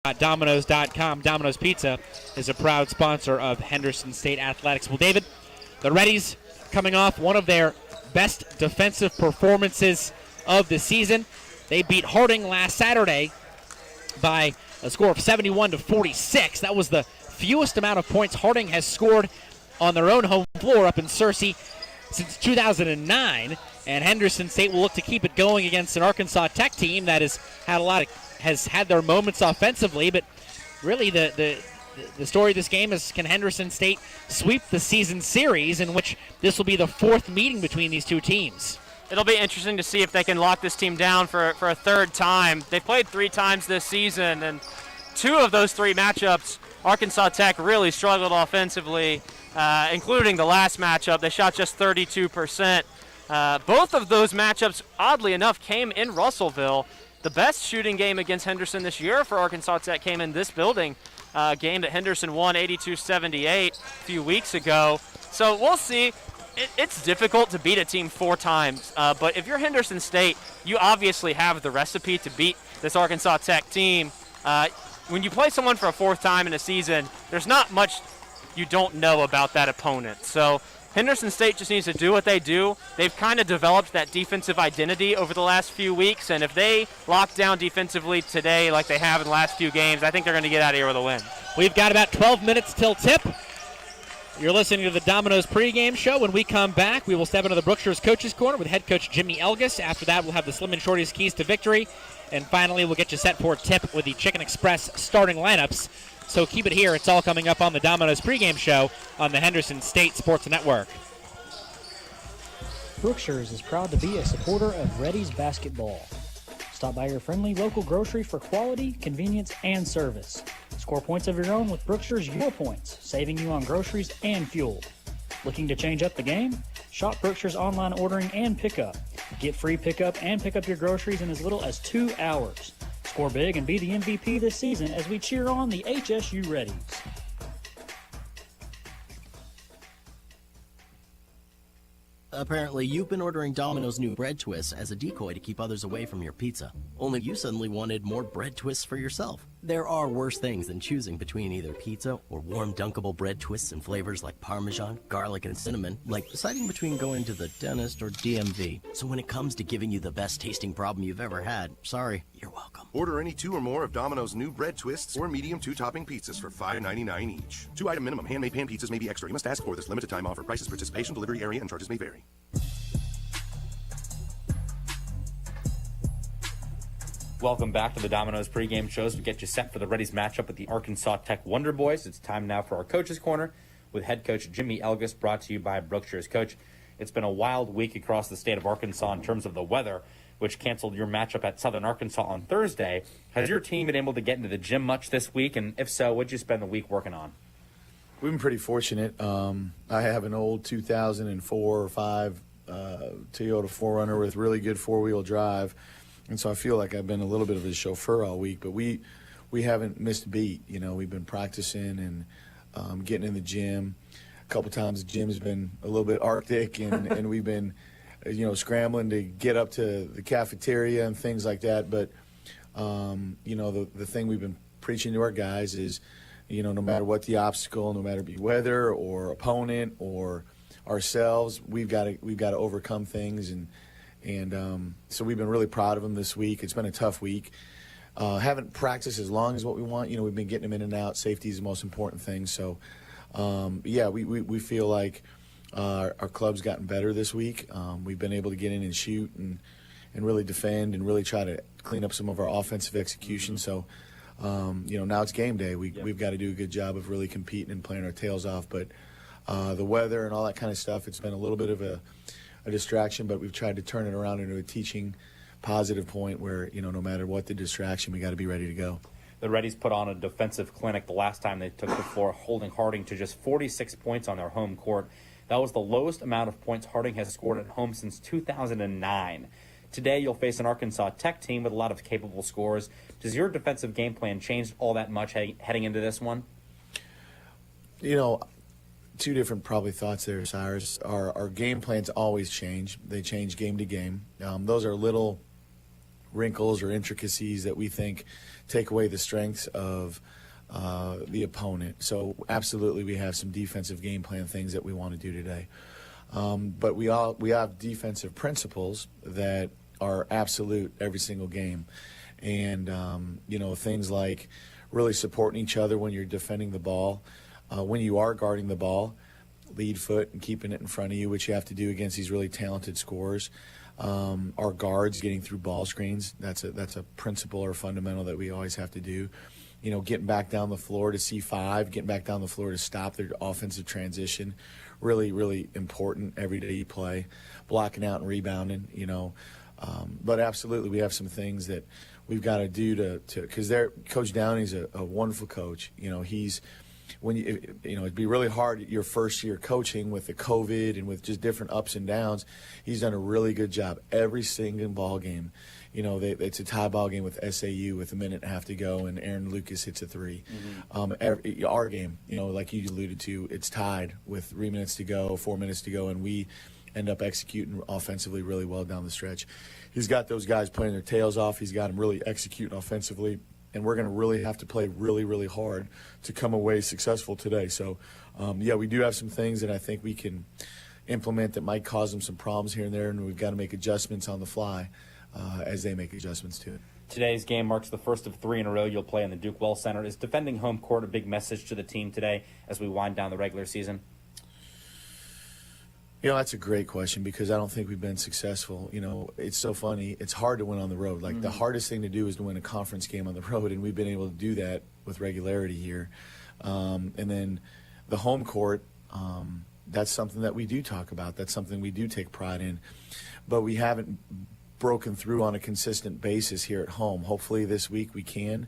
Domino's.com. Domino's Pizza is a proud sponsor of Henderson State Athletics. Well, David, the Reddies coming off one of their best defensive performances of the season. They beat Harding last Saturday by a score of 71-46. That was the fewest amount of points Harding has scored on their own home floor up in Searcy since 2009. And Henderson State will look to keep it going against an Arkansas Tech team that has had their moments offensively, but really the story of this game is, can Henderson State sweep the season series, in which this will be the fourth meeting between these two teams? It'll be interesting to see if they can lock this team down for a third time. They've played 3 times this season, and 2 of those 3 matchups, Arkansas Tech really struggled offensively, including the last matchup. They shot just 32%. Both of those matchups, oddly enough, came in Russellville. The best shooting game against Henderson this year for Arkansas Tech came in this building, a game that Henderson won 82-78 a few weeks ago. So we'll see. It's difficult to beat a team 4 times, but if you're Henderson State, you obviously have the recipe to beat this Arkansas Tech team. When you play someone for a 4th time in a season, there's not much you don't know about that opponent. So Henderson State just needs to do what they do. They've kind of developed that defensive identity over the last few weeks, and if they lock down defensively today like they have in the last few games, I think they're going to get out of here with a win. We've got about 12 minutes till tip. You're listening to the Domino's pregame show. When we come back, we will step into the Brookshire's Coaches Corner with head coach Jimmy Elgis. After that, we'll have the Slim and Shorty's keys to victory. And finally, we'll get you set for tip with the Chicken Express starting lineups. So keep it here. It's all coming up on the Domino's pregame show on the Henderson State Sports Network. Brookshire's is proud to be a supporter of Reddies basketball. Stop by your friendly local grocery for quality, convenience, and service. Score points of your own with Brookshire's Your Points, saving you on groceries and fuel. Looking to change up the game? Shop Brookshire's online ordering and pickup. Get free pickup and pick up your groceries in as little as 2 hours. Score big and be the MVP this season as we cheer on the HSU Reddies. Apparently, you've been ordering Domino's new bread twists as a decoy to keep others away from your pizza. Only you suddenly wanted more bread twists for yourself. There are worse things than choosing between either pizza or warm dunkable bread twists in flavors like Parmesan, garlic, and cinnamon, like deciding between going to the dentist or DMV. So when it comes to giving you the best tasting problem you've ever had, sorry, you're welcome. Order any 2 or more of Domino's new bread twists or medium 2-topping pizzas for $5.99 each. 2-item minimum. Handmade pan pizzas may be extra. You must ask for this limited time offer. Prices, participation, delivery area, and charges may vary. Welcome back to the Domino's pregame shows. We get you set for the Reddies matchup with the Arkansas Tech Wonder Boys. It's time now for our Coaches Corner with head coach Jimmy Elgis, brought to you by Brookshire's. Coach, it's been a wild week across the state of Arkansas in terms of the weather, which canceled your matchup at Southern Arkansas on Thursday. Has your team been able to get into the gym much this week? And if so, what did you spend the week working on? We've been pretty fortunate. I have an old 2004 or 5 Toyota 4Runner with really good 4-wheel drive. And so I feel like I've been a little bit of a chauffeur all week, but we haven't missed a beat. You know, we've been practicing and getting in the gym. A couple times the gym's been a little bit arctic, and we've been, scrambling to get up to the cafeteria and things like that. But, the thing we've been preaching to our guys is, no matter what the obstacle, no matter it be weather or opponent or ourselves, we've got to overcome things. And so we've been really proud of them this week. It's been a tough week. Haven't practiced as long as what we want. We've been getting them in and out. Safety is the most important thing. So, we feel like our club's gotten better this week. We've been able to get in and shoot and really defend and really try to clean up some of our offensive execution. So, now it's game day. We've got to do a good job of really competing and playing our tails off. But the weather and all that kind of stuff, it's been a little bit of a distraction, but we've tried to turn it around into a teaching positive point where, no matter what the distraction, we got to be ready to go. The Reddies put on a defensive clinic the last time they took the floor, holding Harding to just 46 points on their home court. That was the lowest amount of points Harding has scored at home since 2009. Today, you'll face an Arkansas Tech team with a lot of capable scores. Does your defensive game plan change all that much heading into this one? Two different probably thoughts there, Cyrus. Our game plans always change. They change game to game. Those are little wrinkles or intricacies that we think take away the strengths of the opponent. So absolutely we have some defensive game plan things that we want to do today. But we have defensive principles that are absolute every single game. And, things like really supporting each other when you're defending the ball, when you are guarding the ball, lead foot and keeping it in front of you, which you have to do against these really talented scorers. Our guards getting through ball screens, that's a principle or fundamental that we always have to do. Getting back down the floor to C5, getting back down the floor to stop their offensive transition, really, really important every day you play. Blocking out and rebounding, But absolutely, we have some things that we've got to do to because Coach Downey's a wonderful coach. It'd be really hard your first year coaching with the COVID and with just different ups and downs. He's done a really good job every single ball game. It's a tie ball game with SAU with a minute and a half to go, and Aaron Lucas hits a three. Our game, like you alluded to, it's tied with 3 minutes to go, 4 minutes to go, and we end up executing offensively really well down the stretch. He's got those guys playing their tails off. He's got them really executing offensively, and we're going to really have to play really, really hard to come away successful today. So, we do have some things that I think we can implement that might cause them some problems here and there, and we've got to make adjustments on the fly as they make adjustments to it. Today's game marks the first of 3 in a row you'll play in the Duke Well Center. Is defending home court a big message to the team today as we wind down the regular season? That's a great question because I don't think we've been successful. It's so funny. It's hard to win on the road. The hardest thing to do is to win a conference game on the road, and we've been able to do that with regularity here. And then the home court, that's something that we do talk about. That's something we do take pride in. But we haven't broken through on a consistent basis here at home. Hopefully this week we can.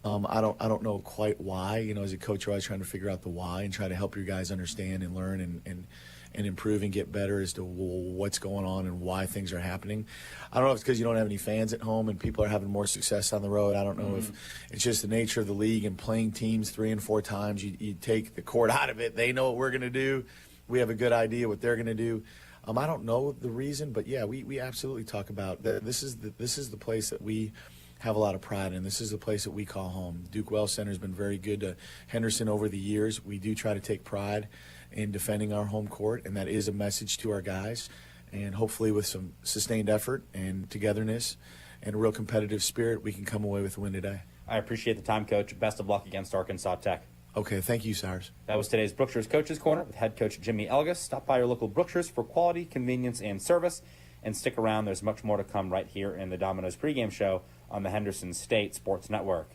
I don't know quite why. As a coach, you're always trying to figure out the why and try to help your guys understand and learn and improve and get better as to what's going on and why things are happening. I don't know if it's because you don't have any fans at home and people are having more success on the road. I don't know if it's just the nature of the league and playing teams 3 and 4 times. You take the court out of it. They know what we're going to do. We have a good idea what they're going to do. I don't know the reason, but yeah, we absolutely talk about that. This is the place that we have a lot of pride in. This is the place that we call home. Duke Well Center has been very good to Henderson over the years. We do try to take pride in defending our home court, and that is a message to our guys. And hopefully with some sustained effort and togetherness and a real competitive spirit, we can come away with a win today. I appreciate the time, Coach. Best of luck against Arkansas Tech. Okay, thank you, Cyrus. That was today's Brookshire's Coaches Corner with head coach Jimmy Elgus. Stop by your local Brookshire's for quality, convenience, and service. And stick around. There's much more to come right here in the Domino's pregame show on the Henderson State Sports Network.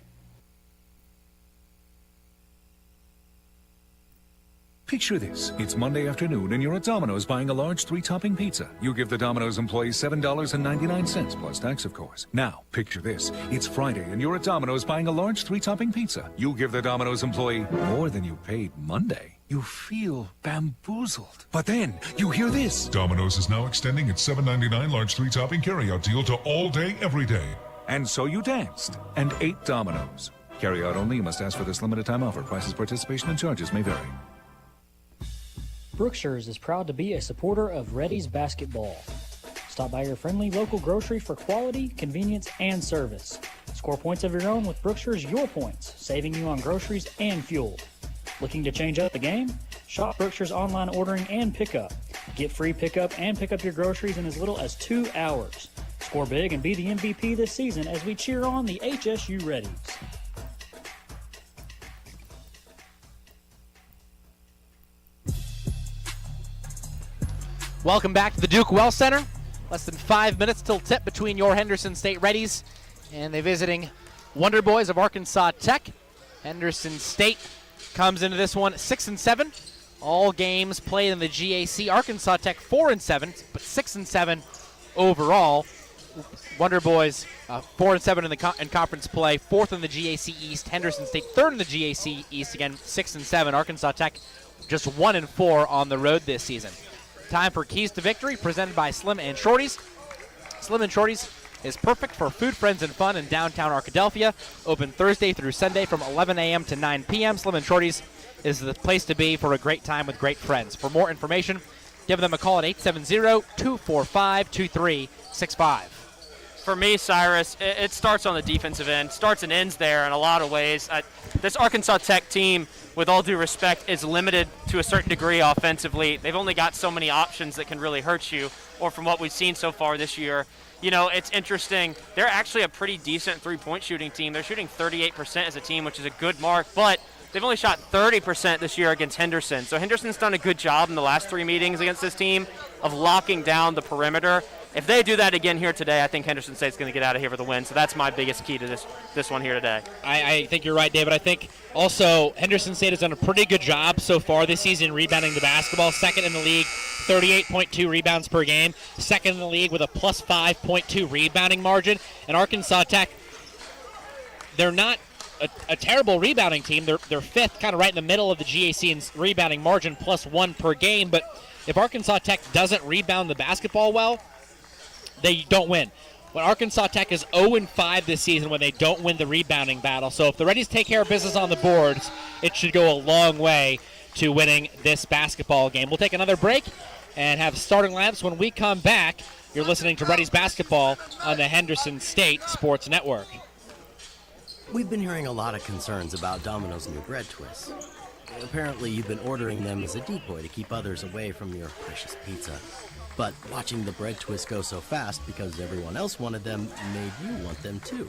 Picture this. It's Monday afternoon and you're at Domino's buying a large 3-topping pizza. You give the Domino's employee $7.99 plus tax, of course. Now, picture this. It's Friday and you're at Domino's buying a large 3-topping pizza. You give the Domino's employee more than you paid Monday. You feel bamboozled. But then you hear this. Domino's is now extending its $7.99 large 3-topping carryout deal to all day, every day. And so you danced and ate Domino's. Carryout only. You must ask for this limited time offer. Prices, participation, and charges may vary. Brookshire's is proud to be a supporter of Reddies basketball. Stop by your friendly local grocery for quality, convenience, and service. Score points of your own with Brookshire's Your Points, saving you on groceries and fuel. Looking to change up the game? Shop Brookshire's online ordering and pickup. Get free pickup and pick up your groceries in as little as 2 hours. Score big and be the MVP this season as we cheer on the HSU Reddies. Welcome back to the Duke Well Center. Less than 5 minutes till tip between your Henderson State Reddies and the visiting Wonder Boys of Arkansas Tech. Henderson State comes into this one 6-7. All games played in the GAC. Arkansas Tech 4-7, but 6-7 overall. Wonder Boys 4-7 in conference play, 4th in the GAC East. Henderson State 3rd in the GAC East, again 6-7. Arkansas Tech just 1-4 on the road this season. Time for Keys to Victory, presented by Slim and Shorties. Slim and Shorties is perfect for food, friends, and fun in downtown Arkadelphia. Open Thursday through Sunday from 11 a.m. to 9 p.m. Slim and Shorties is the place to be for a great time with great friends. For more information, give them a call at 870-245-2365. For me, Cyrus, it starts on the defensive end, starts and ends there in a lot of ways. This Arkansas Tech team, with all due respect, is limited to a certain degree offensively. They've only got so many options that can really hurt you, or from what we've seen so far this year. You know, it's interesting. They're actually a pretty decent three-point shooting team. They're shooting 38% as a team, which is a good mark, but they've only shot 30% this year against Henderson. So Henderson's done a good job in the last 3 meetings against this team of locking down the perimeter. If they do that again here today, I think Henderson State's going to get out of here for the win. So that's my biggest key to this one here today. I think you're right, David. I think also Henderson State has done a pretty good job so far this season rebounding the basketball. Second in the league, 38.2 rebounds per game. Second in the league with a plus 5.2 rebounding margin. And Arkansas Tech, they're not a terrible rebounding team. They're fifth, kind of right in the middle of the GAC in rebounding margin, plus 1 per game. But if Arkansas Tech doesn't rebound the basketball well, they don't win. When Arkansas Tech is 0-5 this season when they don't win the rebounding battle. So if the Reddies take care of business on the boards, it should go a long way to winning this basketball game. We'll take another break and have starting lineups. When we come back, you're listening to Reddies basketball on the Henderson State Sports Network. We've been hearing a lot of concerns about Domino's new bread twists. Apparently, you've been ordering them as a decoy to keep others away from your precious pizza. But watching the bread twist go so fast because everyone else wanted them made you want them too.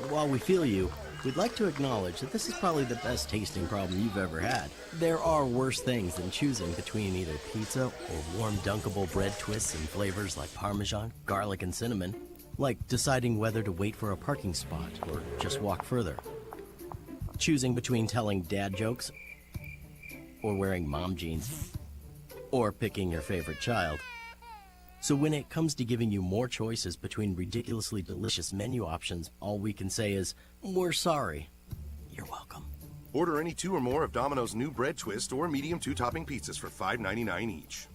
While we feel you, we'd like to acknowledge that this is probably the best tasting problem you've ever had. There are worse things than choosing between either pizza or warm dunkable bread twists in flavors like Parmesan, garlic, and cinnamon. Like deciding whether to wait for a parking spot or just walk further. Choosing between telling dad jokes or wearing mom jeans. Or picking your favorite child. So when it comes to giving you more choices between ridiculously delicious menu options, all we can say is, we're sorry. You're welcome. Order any 2 or more of Domino's new bread twist or medium 2-topping pizzas for $5.99 each.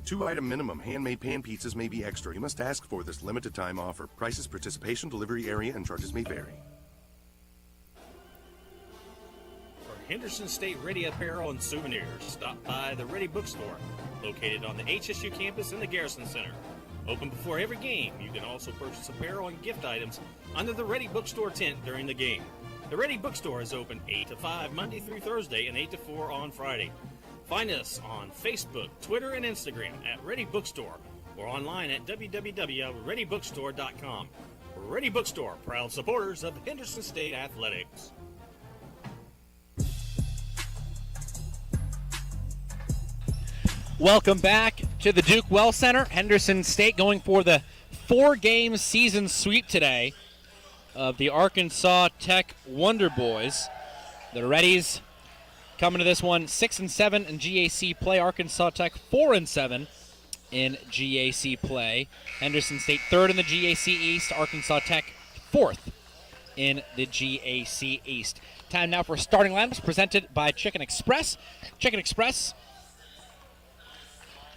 2-item minimum handmade pan pizzas may be extra. You must ask for this limited time offer. Prices, participation, delivery area, and charges may vary. For Henderson State Ready Apparel and Souvenirs, stop by the Ready Bookstore, located on the HSU campus in the Garrison Center. Open before every game, you can also purchase apparel and gift items under the Ready Bookstore tent during the game. The Ready Bookstore is open 8 to 5 Monday through Thursday and 8 to 4 on Friday. Find us on Facebook, Twitter, and Instagram at Ready Bookstore or online at www.readybookstore.com. Ready Bookstore, proud supporters of Henderson State Athletics. Welcome back to the Duke Well Center. Henderson State going for the 4-game season sweep today of the Arkansas Tech Wonder Boys. The Reddies coming to this one 6-7 in GAC play. Arkansas Tech 4-7 in GAC play. Henderson State 3rd in the GAC East. Arkansas Tech 4th in the GAC East. Time now for starting lineups presented by Chicken Express. Chicken Express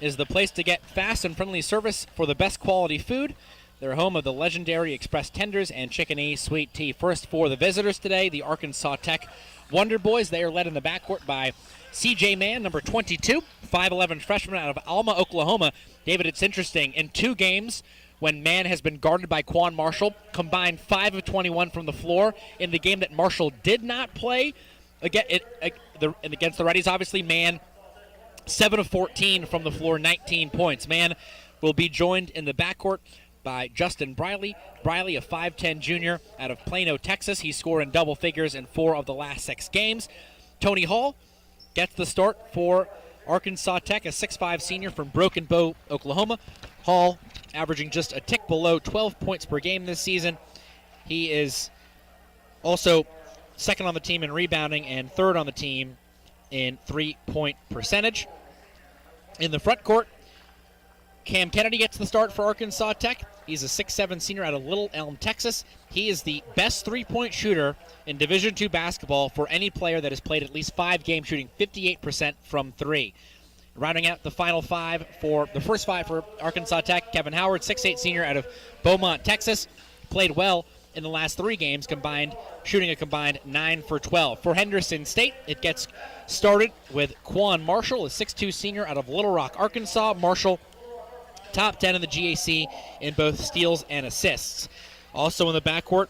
is the place to get fast and friendly service for the best quality food. They're home of the legendary Express Tenders and Chicken E Sweet Tea. First for the visitors today, the Arkansas Tech Wonder Boys. They are led in the backcourt by C.J. Mann, number 22, 5'11 freshman out of Alma, Oklahoma. David, it's interesting. In 2 games, when Mann has been guarded by Quan Marshall, combined 5 of 21 from the floor. In the game that Marshall did not play against the Reddies, obviously, Mann 7 of 14 from the floor, 19 points. Mann will be joined in the backcourt by Justin Briley. Briley, a 5'10 junior out of Plano, Texas. He scored in double figures in 4 of the last 6 games. Tony Hall gets the start for Arkansas Tech, a 6'5 senior from Broken Bow, Oklahoma. Hall averaging just a tick below 12 points per game this season. He is also second on the team in rebounding and third on the team in 3-point percentage. In the front court, Cam Kennedy gets the start for Arkansas Tech. He's a 6'7 senior out of Little Elm, Texas. He is the best 3-point shooter in Division II basketball for any player that has played at least 5 games, shooting 58% from 3. Rounding out the first 5 for Arkansas Tech, Kevin Howard, 6'8 senior out of Beaumont, Texas. Played well in the last 3 games, shooting a combined 9 for 12. For Henderson State, it gets started with Quan Marshall, a 6'2 senior out of Little Rock, Arkansas. Marshall, top 10 in the GAC in both steals and assists. Also in the backcourt,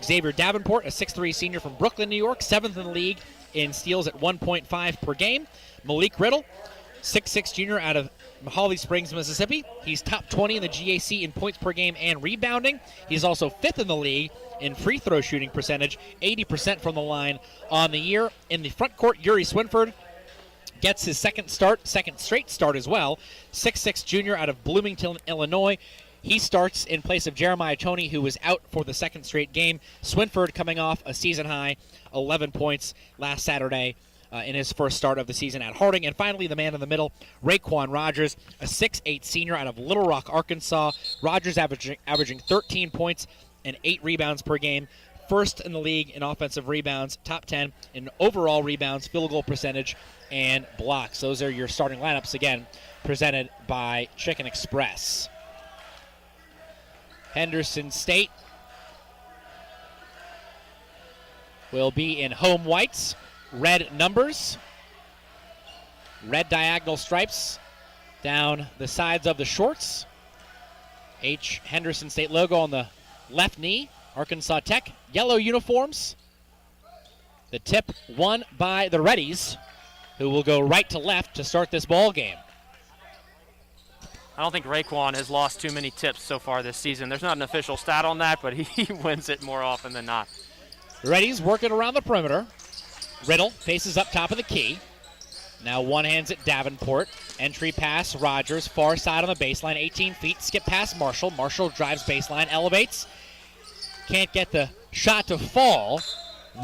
Xavier Davenport, a 6'3 senior from Brooklyn, New York, 7th in the league in steals at 1.5 per game. Malik Riddle, 6'6 junior out of Holly Springs, Mississippi. He's top 20 in the GAC in points per game and rebounding. He's also 5th in the league in free throw shooting percentage, 80% from the line on the year. In the front court, Yuri Swinford gets his second straight start as well. 6'6 junior out of Bloomington, Illinois. He starts in place of Jeremiah Toney, who was out for the second straight game. Swinford coming off a season-high 11 points last Saturday in his first start of the season at Harding. And finally, the man in the middle, Raekwon Rogers, a 6'8 senior out of Little Rock, Arkansas. Rogers averaging 13 points and 8 rebounds per game. First in the league in offensive rebounds, top 10 in overall rebounds, field goal percentage, and blocks. Those are your starting lineups, again, presented by Chicken Express. Henderson State will be in home whites, red numbers, red diagonal stripes down the sides of the shorts. Henderson State logo on the left knee. Arkansas Tech, yellow uniforms. The tip won by the Reddies, who will go right to left to start this ball game. I don't think Raekwon has lost too many tips so far this season. There's not an official stat on that, but he wins it more often than not. Reddies working around the perimeter. Riddle faces up top of the key. Now one-hands it Davenport. Entry pass, Rogers, far side on the baseline, 18 feet. Skip past Marshall. Marshall drives baseline, elevates. Can't get the shot to fall.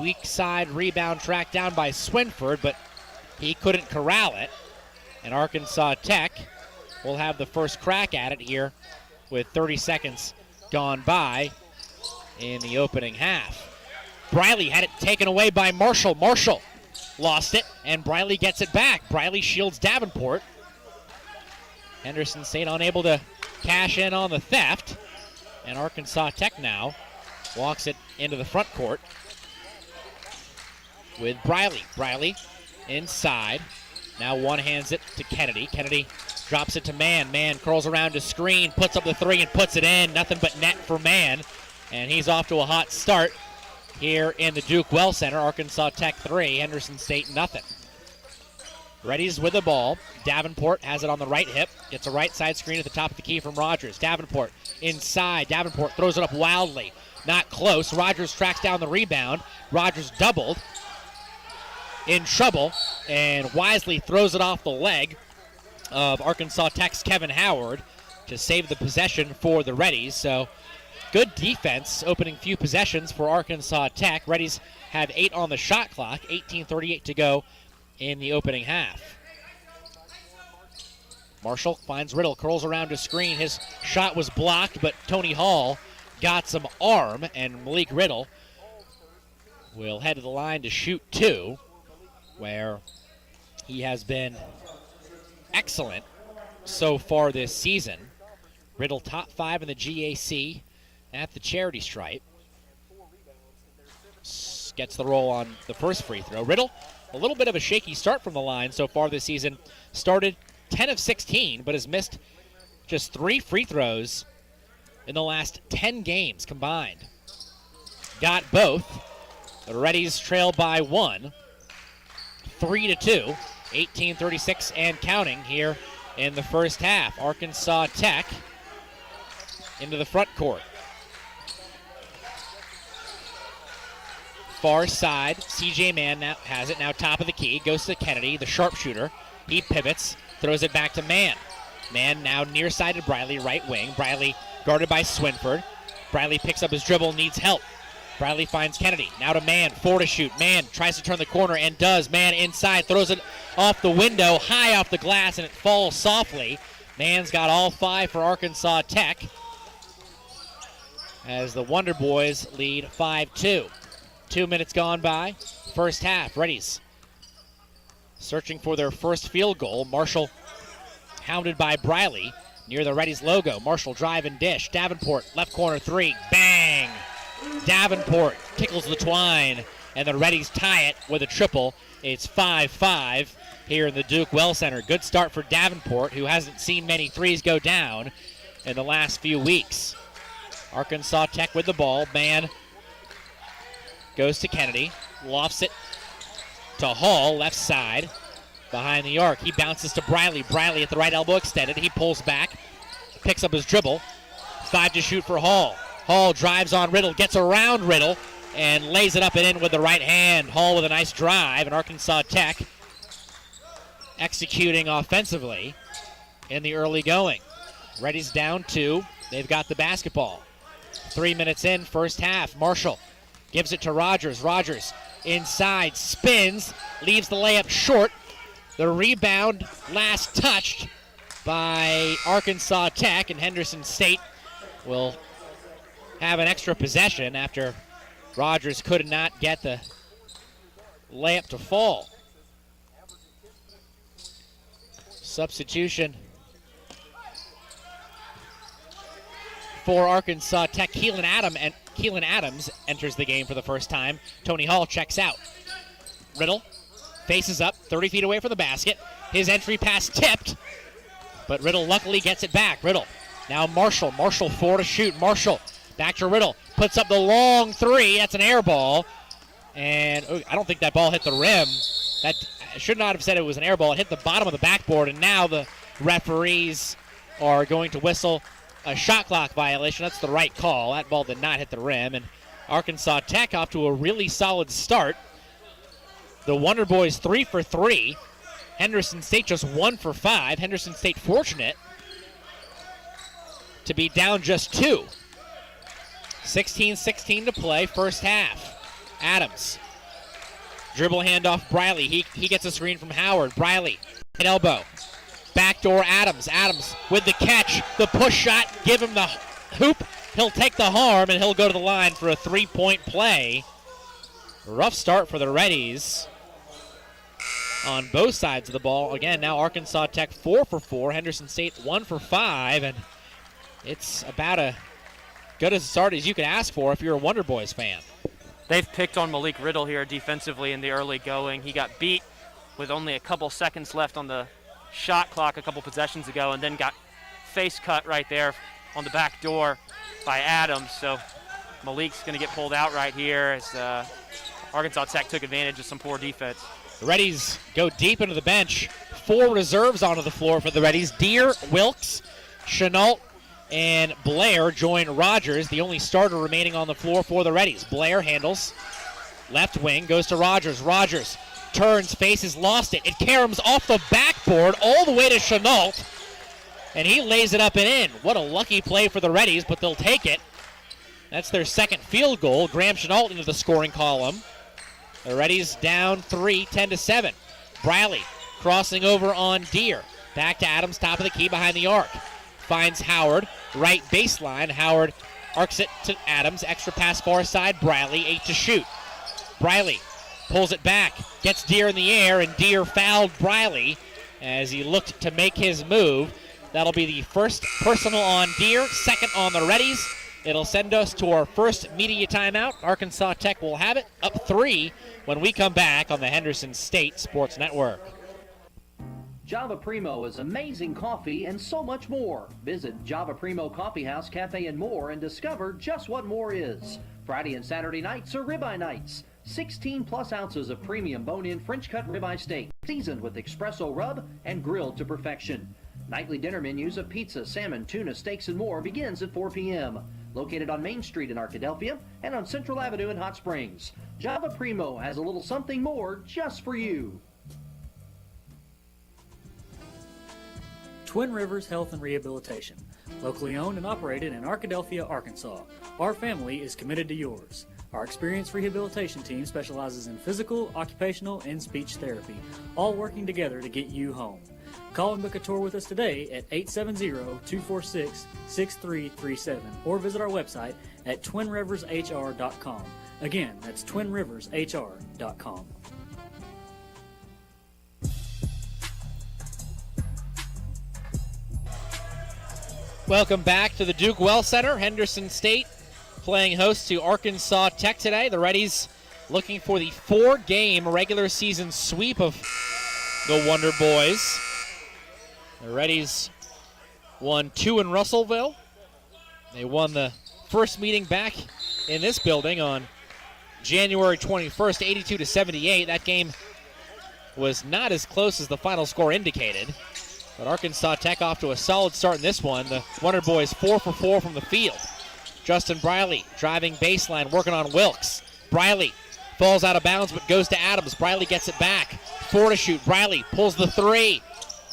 Weak side rebound tracked down by Swinford, but he couldn't corral it. And Arkansas Tech will have the first crack at it here with 30 seconds gone by in the opening half. Briley had it taken away by Marshall. Marshall lost it, and Briley gets it back. Briley shields Davenport. Henderson State unable to cash in on the theft, and Arkansas Tech now walks it into the front court with Briley. Briley inside. Now one-hands it to Kennedy. Kennedy drops it to Mann. Mann curls around to screen, puts up the three and puts it in. Nothing but net for Mann. And he's off to a hot start here in the Duke Well Center. Arkansas Tech 3, Henderson State nothing. Reddies with the ball. Davenport has it on the right hip. Gets a right side screen at the top of the key from Rogers. Davenport inside. Davenport throws it up wildly. Not close. Rogers tracks down the rebound. Rogers doubled. In trouble. And wisely throws it off the leg of Arkansas Tech's Kevin Howard to save the possession for the Reddies. So good defense opening few possessions for Arkansas Tech. Reddies have 8 on the shot clock. 18:38 to go in the opening half. Marshall finds Riddle, curls around to screen. His shot was blocked, but Tony Hall got some arm, and Malik Riddle will head to the line to shoot 2, where he has been excellent so far this season. Riddle top 5 in the GAC at the charity stripe. Gets the roll on the first free throw. Riddle, a little bit of a shaky start from the line so far this season. Started 10 of 16, but has missed just 3 free throws in the last 10 games combined. Got both. The Reddies trail by 1, 3-2, 18:36 and counting here in the first half. Arkansas Tech into the front court. Far side, CJ Mann now has it, now top of the key, goes to Kennedy, the sharpshooter. He pivots, throws it back to Mann. Mann now near side to Briley, right wing. Briley guarded by Swinford. Briley picks up his dribble, needs help. Briley finds Kennedy, now to Mann, 4 to shoot. Mann tries to turn the corner and does. Mann inside, throws it off the window, high off the glass, and it falls softly. Mann's got all 5 for Arkansas Tech as the Wonder Boys lead 5-2. 2 minutes gone by. First half, Reddies searching for their first field goal. Marshall hounded by Briley near the Reddies logo. Marshall drive and dish. Davenport, left corner 3. Bang! Davenport tickles the twine, and the Reddies tie it with a triple. It's 5-5 here in the Duke Well Center. Good start for Davenport, who hasn't seen many threes go down in the last few weeks. Arkansas Tech with the ball. Man goes to Kennedy. Lofts it to Hall, left side. Behind the arc. He bounces to Briley. Briley at the right elbow extended. He pulls back. Picks up his dribble. 5 to shoot for Hall. Hall drives on Riddle. Gets around Riddle. And lays it up and in with the right hand. Hall with a nice drive. And Arkansas Tech executing offensively in the early going. Reddies down 2. They've got the basketball. 3 minutes in, first half. Marshall gives it to Rogers. Rogers inside, spins, leaves the layup short. The rebound last touched by Arkansas Tech, and Henderson State will have an extra possession after Rogers could not get the layup to fall. Substitution for Arkansas Tech. Keelan Adams enters the game for the first time. Tony Hall checks out. Riddle faces up, 30 feet away from the basket. His entry pass tipped, but Riddle luckily gets it back. Riddle, now Marshall. Marshall 4 to shoot. Marshall back to Riddle. Puts up the long 3. That's an air ball. And I don't think that ball hit the rim. That I should not have said it was an air ball. It hit the bottom of the backboard, and now the referees are going to whistle a shot clock violation. That's the right call. That ball did not hit the rim, and Arkansas Tech off to a really solid start. The Wonder Boys 3 for 3. Henderson State just 1 for 5. Henderson State fortunate to be down just 2. 16-16 to play, first half. Adams. Dribble handoff, Briley. He gets a screen from Howard. Briley, hit elbow. Backdoor Adams. Adams with the catch. The push shot, give him the hoop. He'll take the harm, and he'll go to the line for a 3-point play. Rough start for the Reddies on both sides of the ball. Again, now Arkansas Tech 4 for 4. Henderson State 1 for 5, and it's about as good a start as you could ask for if you're a Wonder Boys fan. They've picked on Malik Riddle here defensively in the early going. He got beat with only a couple seconds left on the shot clock a couple possessions ago, and then got face cut right there on the back door by Adams. So Malik's going to get pulled out right here as Arkansas Tech took advantage of some poor defense. The Reddies go deep into the bench. 4 reserves onto the floor for the Reddies. Deere, Wilkes, Chenault, and Blair join Rogers, the only starter remaining on the floor for the Reddies. Blair handles. Left wing, goes to Rogers. Rogers turns, faces, lost it. It caroms off the backboard all the way to Chenault, and he lays it up and in. What a lucky play for the Reddies, but they'll take it. That's their second field goal. Graham Chenault into the scoring column. The Reddies down 3, 10-7. Briley crossing over on Deere. Back to Adams, top of the key behind the arc. Finds Howard, right baseline. Howard arcs it to Adams. Extra pass far side. Briley, 8 to shoot. Briley pulls it back, gets Deere in the air, and Deere fouled Briley as he looked to make his move. That'll be the first personal on Deere, second on the Reddies. It'll send us to our first media timeout. Arkansas Tech will have it, up 3 when we come back on the Henderson State Sports Network. Java Primo is amazing coffee and so much more. Visit Java Primo Coffee House, Cafe, and more and discover just what more is. Friday and Saturday nights are ribeye nights. 16 plus ounces of premium bone-in French-cut ribeye steak, seasoned with espresso rub and grilled to perfection. Nightly dinner menus of pizza, salmon, tuna, steaks, and more begins at 4 p.m. Located on Main Street in Arkadelphia and on Central Avenue in Hot Springs. Java Primo has a little something more just for you. Twin Rivers Health and Rehabilitation, locally owned and operated in Arkadelphia, Arkansas. Our family is committed to yours. Our experienced rehabilitation team specializes in physical, occupational, and speech therapy, all working together to get you home. Call and book a tour with us today at 870-246-6337 or visit our website at twinrivershr.com. Again, that's twinrivershr.com. Welcome back to the Duke Well Center. Henderson State playing host to Arkansas Tech today. The Reddies looking for the 4-game regular season sweep of the Wonder Boys. The Reddies won 2 in Russellville. They won the first meeting back in this building on January 21st, 82-78. That game was not as close as the final score indicated. But Arkansas Tech off to a solid start in this one. The Wonder Boys 4 for 4 from the field. Justin Briley driving baseline, working on Wilkes. Briley falls out of bounds but goes to Adams. Briley gets it back. 4 to shoot. Briley pulls the 3.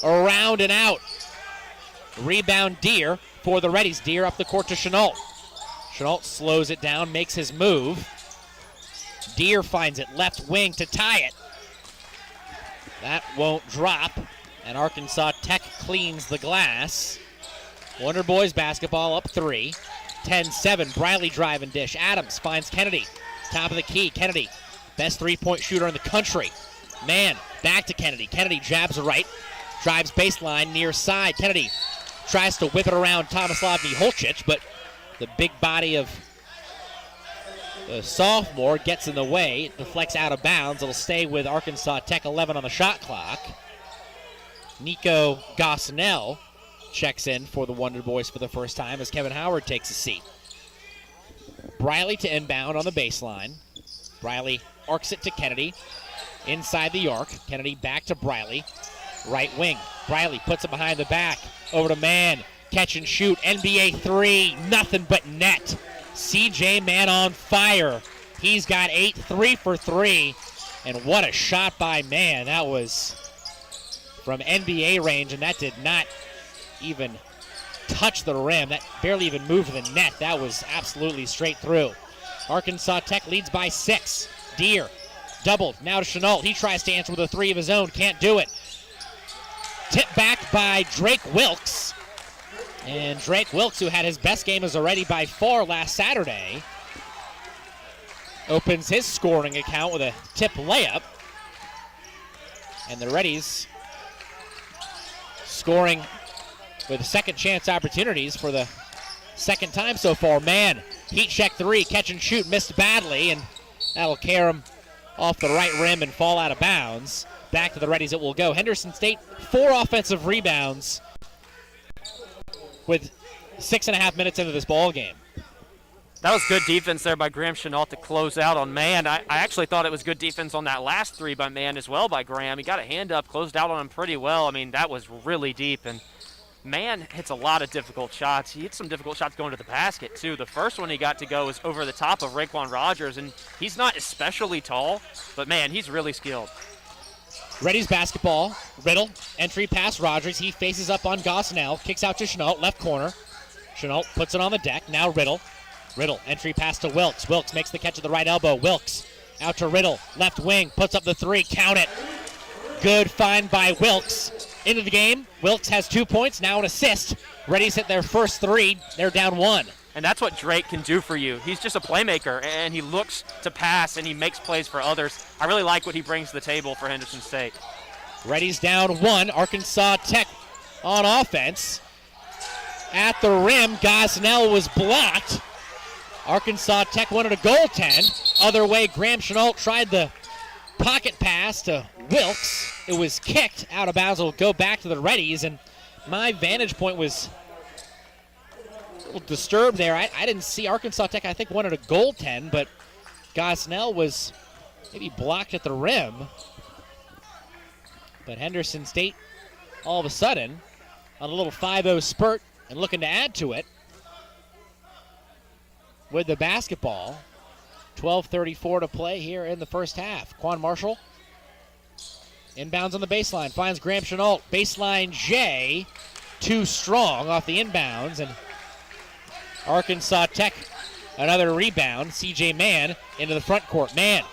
Around and out. Rebound Deere for the Reddies. Deere up the court to Chenault. Chenault slows it down, makes his move. Deere finds it left wing to tie it. That won't drop. And Arkansas Tech cleans the glass. Wonder Boys basketball up 3. 10-7, Briley drive and dish. Adams finds Kennedy. Top of the key, Kennedy. Best three-point shooter in the country. Man, back to Kennedy. Kennedy jabs right. Drives baseline near side. Kennedy tries to whip it around Tomislav Miholcic, but the big body of the sophomore gets in the way. It deflects out of bounds. It'll stay with Arkansas Tech. 11 on the shot clock. Nico Gosnell checks in for the Wonder Boys for the first time as Kevin Howard takes a seat. Briley to inbound on the baseline. Briley arcs it to Kennedy inside the arc. Kennedy back to Briley. Right wing. Briley puts it behind the back. Over to Mann. Catch and shoot. NBA 3. Nothing but net. CJ Mann on fire. He's got 8, 3 for 3. And what a shot by Mann. That was from NBA range, and that did not even touch the rim. That barely even moved the net. That was absolutely straight through. Arkansas Tech leads by 6. Deere doubled. Now to Chenault. He tries to answer with a 3 of his own. Can't do it. Tip back by Drake Wilkes. And Drake Wilkes, who had his best game as a Reddy by far last Saturday, opens his scoring account with a tip layup. And the Reddies scoring with second chance opportunities for the second time so far. Man, heat check 3, catch and shoot, missed badly, and that'll carry him off the right rim and fall out of bounds. Back to the Reddies it will go. Henderson State, 4 offensive rebounds with 6.5 minutes into this ball game. That was good defense there by Graham Chenault to close out on Mann. I actually thought it was good defense on that last 3 by Mann as well by Graham. He got a hand up, closed out on him pretty well. I mean, that was really deep. And Mann hits a lot of difficult shots. He hits some difficult shots going to the basket, too. The first one he got to go was over the top of Raekwon Rogers, and he's not especially tall, but, man, he's really skilled. Reddies basketball. Riddle, entry pass Rogers. He faces up on Gosnell, kicks out to Chenault, left corner. Chenault puts it on the deck. Now Riddle. Riddle, entry pass to Wilkes. Wilkes makes the catch at the right elbow. Wilkes out to Riddle, left wing, puts up the 3, count it. Good find by Wilkes. Into the game, Wilkes has 2 points, now an assist. Reddies hit their first 3, they're down 1. And that's what Drake can do for you. He's just a playmaker, and he looks to pass, and he makes plays for others. I really like what he brings to the table for Henderson State. Reddies down 1, Arkansas Tech on offense. At the rim, Gosnell was blocked. Arkansas Tech wanted a goaltend. Other way, Graham Chenault tried the pocket pass to Wilkes. It was kicked out of bounds. It'll go back to the Reddies, and my vantage point was a little disturbed there. I didn't see Arkansas Tech, I think, wanted a goaltend, but Gosnell was maybe blocked at the rim. But Henderson State, all of a sudden, on a little 5-0 spurt and looking to add to it with the basketball. 12:34 to play here in the first half. Quan Marshall inbounds on the baseline, finds Graham Chenault. Baseline J, too strong off the inbounds, and Arkansas Tech, another rebound. CJ Mann into the front court. Mann,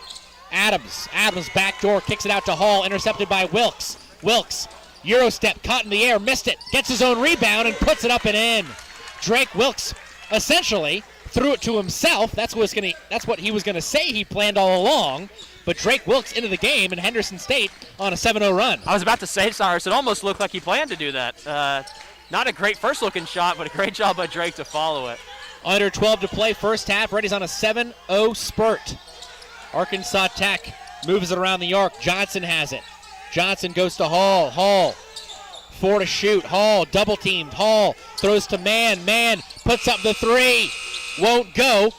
Adams backdoor, kicks it out to Hall, intercepted by Wilkes. Wilkes, Euro step, caught in the air, missed it, gets his own rebound and puts it up and in. Drake Wilkes essentially threw it to himself. That's what he was going to say he planned all along. But Drake Wilkes into the game, and Henderson State on a 7-0 run. I was about to say, Cyrus, it almost looked like he planned to do that. Not a great first-looking shot, but a great job by Drake to follow it. Under 12 to play, first half. Reddies on a 7-0 spurt. Arkansas Tech moves it around the arc. Johnson has it. Johnson goes to Hall. Hall, 4 to shoot. Hall double-teamed. Hall throws to Mann. Mann puts up the 3. won't go.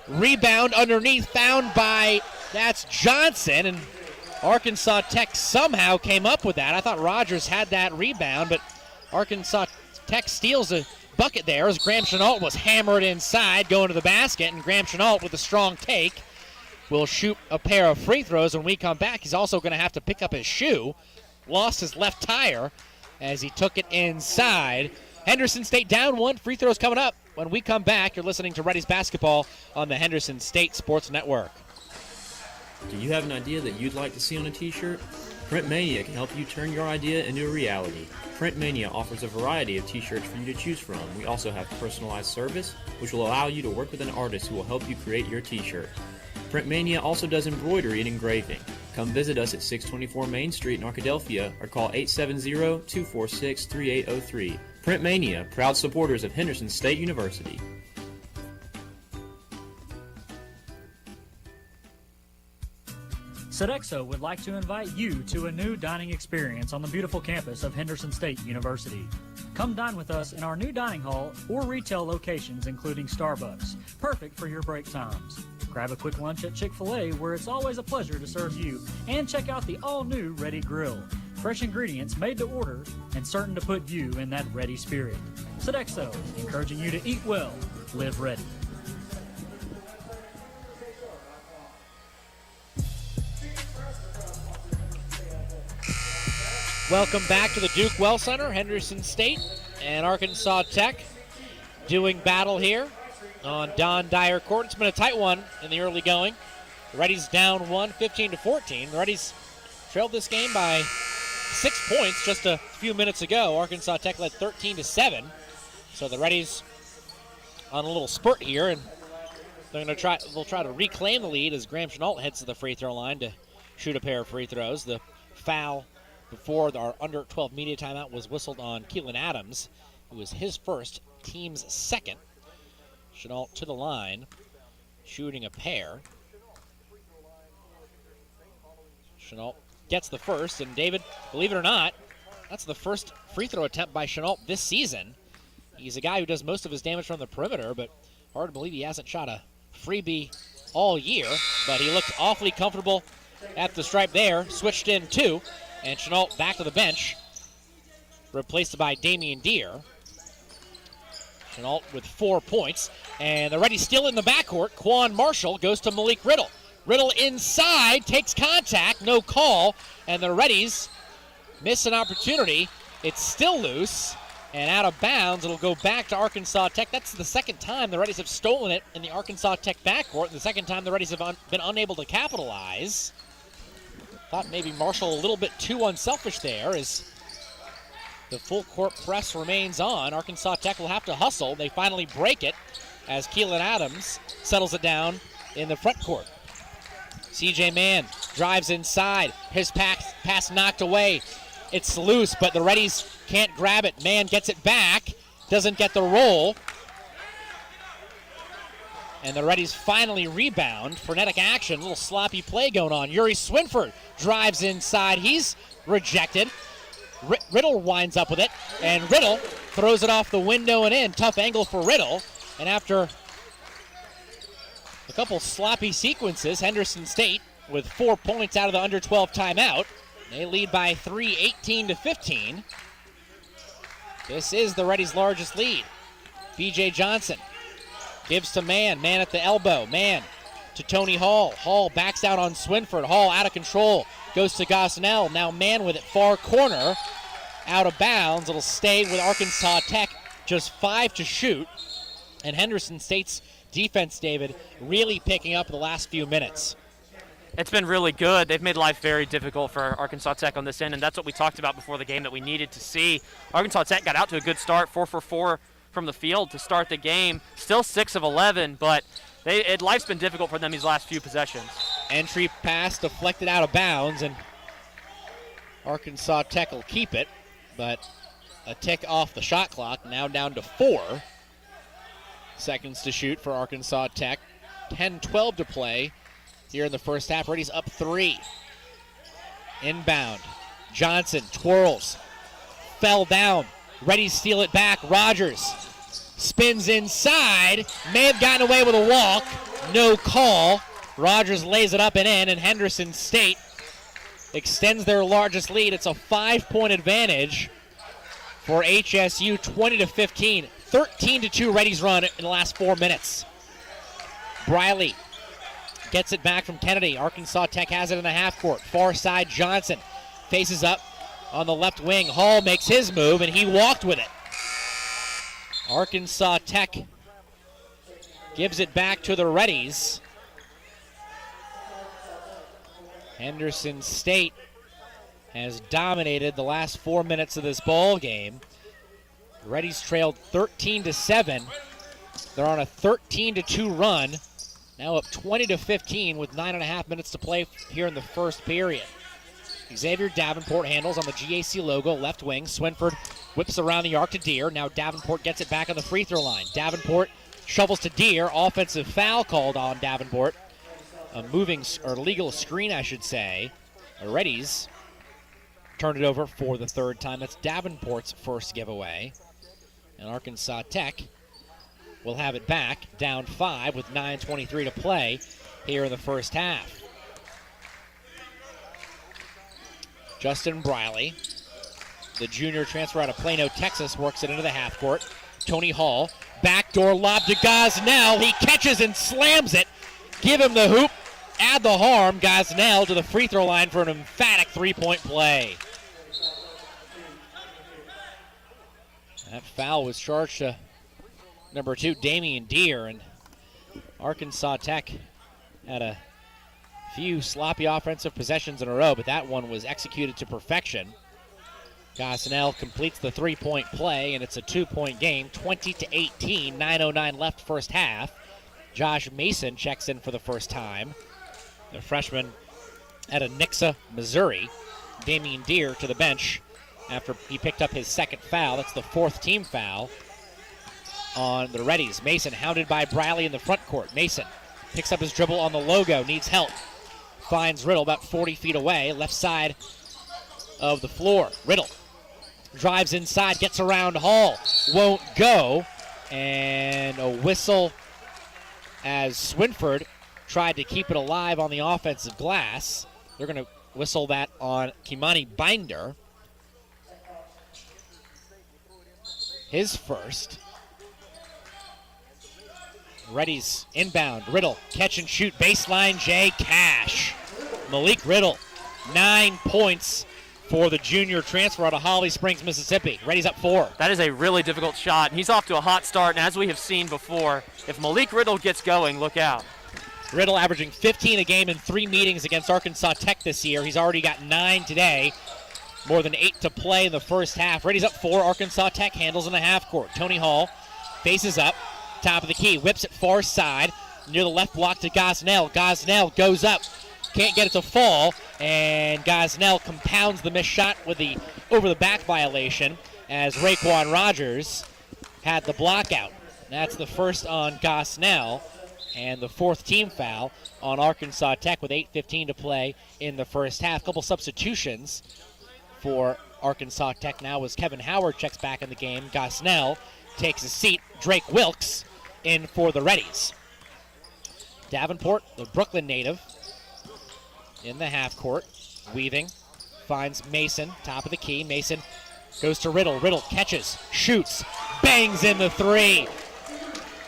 Rebound underneath, found by, that's Johnson, and Arkansas Tech somehow came up with that. I thought Rogers had that rebound, but Arkansas Tech steals a bucket there as Graham Chenault was hammered inside, going to the basket, and Graham Chenault with a strong take will shoot a pair of free throws. When we come back, he's also going to have to pick up his shoe. Lost his left tire as he took it inside. Henderson State down one. Free throws coming up. When we come back, you're listening to Reddies basketball on the Henderson State Sports Network. Do you have an idea that you'd like to see on a t-shirt? Print Mania can help you turn your idea into a reality. Print Mania offers a variety of t-shirts for you to choose from. We also have personalized service, which will allow you to work with an artist who will help you create your t-shirt. Print Mania also does embroidery and engraving. Come visit us at 624 Main Street in Arkadelphia or call 870-246-3803. Print Mania, proud supporters of Henderson State University. Sodexo would like to invite you to a new dining experience on the beautiful campus of Henderson State University. Come dine with us in our new dining hall or retail locations, including Starbucks, perfect for your break times. Grab a quick lunch at Chick-fil-A, where it's always a pleasure to serve you, and check out the all-new Reddy Grill. Fresh ingredients made to order and certain to put you in that ready spirit. Sodexo, encouraging you to eat well, live ready. Welcome back to the Duke Well Center. Henderson State and Arkansas Tech doing battle here on Don Dyer Court. It's been a tight one in the early going. The Reddies down 1, 15-14. The Reddies trailed this game by 6 points just a few minutes ago. Arkansas Tech led 13-7. So the Reddies on a little spurt here, and they'll try to reclaim the lead as Graham Chenault heads to the free throw line to shoot a pair of free throws. The foul before our under 12 media timeout was whistled on Keelan Adams. It was his first, team's second. Chenault to the line, shooting a pair. Chenault gets the first, and David, believe it or not, that's the first free throw attempt by Chenault this season. He's a guy who does most of his damage from the perimeter, but hard to believe he hasn't shot a freebie all year, but he looked awfully comfortable at the stripe there, switched in two, and Chenault back to the bench, replaced by Damian Deere. Chenault with 4 points, and the Reddies still in the backcourt. Quan Marshall goes to Malik Riddle. Riddle inside, takes contact, no call, and the Reddies miss an opportunity. It's still loose and out of bounds. It'll go back to Arkansas Tech. That's the second time the Reddies have stolen it in the Arkansas Tech backcourt, and the second time the Reddies have been unable to capitalize. Thought maybe Marshall a little bit too unselfish there as the full court press remains on. Arkansas Tech will have to hustle. They finally break it as Keelan Adams settles it down in the front court. CJ Mann drives inside. His pass knocked away. It's loose, but the Reddies can't grab it. Mann gets it back, doesn't get the roll. And the Reddies finally rebound. Frenetic action, a little sloppy play going on. Yuri Swinford drives inside. He's rejected. Riddle winds up with it, and Riddle throws it off the window and in. Tough angle for Riddle. And after a couple sloppy sequences, Henderson State with 4 points out of the under 12 timeout. They lead by 3, 18-15. This is the Reddies' largest lead. B.J. Johnson gives to Mann. Mann at the elbow. Mann to Tony Hall. Hall backs out on Swinford. Hall out of control. Goes to Gosnell. Now Mann with it. Far corner. Out of bounds. It'll stay with Arkansas Tech. Just 5 to shoot. And Henderson State's defense, David, really picking up the last few minutes. It's been really good. They've made life very difficult for Arkansas Tech on this end, and that's what we talked about before the game that we needed to see. Arkansas Tech got out to a good start, 4 for 4 from the field to start the game. Still 6 of 11, but life's been difficult for them these last few possessions. Entry pass deflected out of bounds, and Arkansas Tech will keep it, but a tick off the shot clock, now down to 4 seconds to shoot for Arkansas Tech. 10-12 to play here in the first half. Reddies up 3. Inbound. Johnson twirls. Fell down. Reddies steal it back. Rogers spins inside, may have gotten away with a walk, no call. Rogers lays it up and in, and Henderson State extends their largest lead. It's a 5-point advantage for HSU, 20-15. 13-2 Reddies run in the last 4 minutes. Briley gets it back from Kennedy. Arkansas Tech has it in the half court. Far side, Johnson faces up on the left wing. Hall makes his move, and he walked with it. Arkansas Tech gives it back to the Reddies. Henderson State has dominated the last 4 minutes of this ball game. The Reddies trailed 13-7. They're on a 13-2 run. Now up 20-15 with 9.5 minutes to play here in the first period. Xavier Davenport handles on the GAC logo, left wing. Swinford whips around the arc to Deere. Now Davenport gets it back on the free throw line. Davenport shovels to Deere. Offensive foul called on Davenport. A moving, or legal screen, I should say. The Reddies turned it over for the third time. That's Davenport's first giveaway. And Arkansas Tech will have it back, down 5 with 9:23 to play here in the first half. Justin Briley, the junior transfer out of Plano, Texas, works it into the half court. Tony Hall, backdoor lob to Gosnell. He catches and slams it. Give him the hoop, add the harm. Gosnell to the free throw line for an emphatic 3-point play. That foul was charged to number 2, Damian Deere, and Arkansas Tech had a few sloppy offensive possessions in a row, but that one was executed to perfection. Gosnell completes the 3-point play, and it's a 2-point game, 20-18, 9:09 left first half. Josh Mason checks in for the first time. The freshman out of Nixa, Missouri. Damian Deere to the bench after he picked up his second foul. That's the 4th team foul on the Reddies. Mason hounded by Briley in the front court. Mason picks up his dribble on the logo, needs help. Finds Riddle about 40 feet away, left side of the floor. Riddle drives inside, gets around Hall, won't go, and a whistle as Swinford tried to keep it alive on the offensive glass. They're going to whistle that on Kimani Binder. His first. Reddies inbound. Riddle, catch and shoot, baseline, Jay Cash. Malik Riddle, 9 points for the junior transfer out of Holly Springs, Mississippi. Reddies up 4. That is a really difficult shot, and he's off to a hot start, and as we have seen before, if Malik Riddle gets going, look out. Riddle averaging 15 a game in 3 meetings against Arkansas Tech this year. He's already got 9 today. More than 8 to play in the first half. Reddies up 4. Arkansas Tech handles in the half court. Tony Hall faces up, top of the key, whips it far side, near the left block to Gosnell. Gosnell goes up, can't get it to fall, and Gosnell compounds the missed shot with the over-the-back violation as Raekwon Rogers had the block out. That's the first on Gosnell, and the 4th team foul on Arkansas Tech with 8:15 to play in the first half. Couple substitutions for Arkansas Tech now as Kevin Howard checks back in the game. Gosnell takes a seat. Drake Wilkes in for the Reddies. Davenport, the Brooklyn native, in the half court. Weaving, finds Mason, top of the key. Mason goes to Riddle. Riddle catches, shoots, bangs in the 3.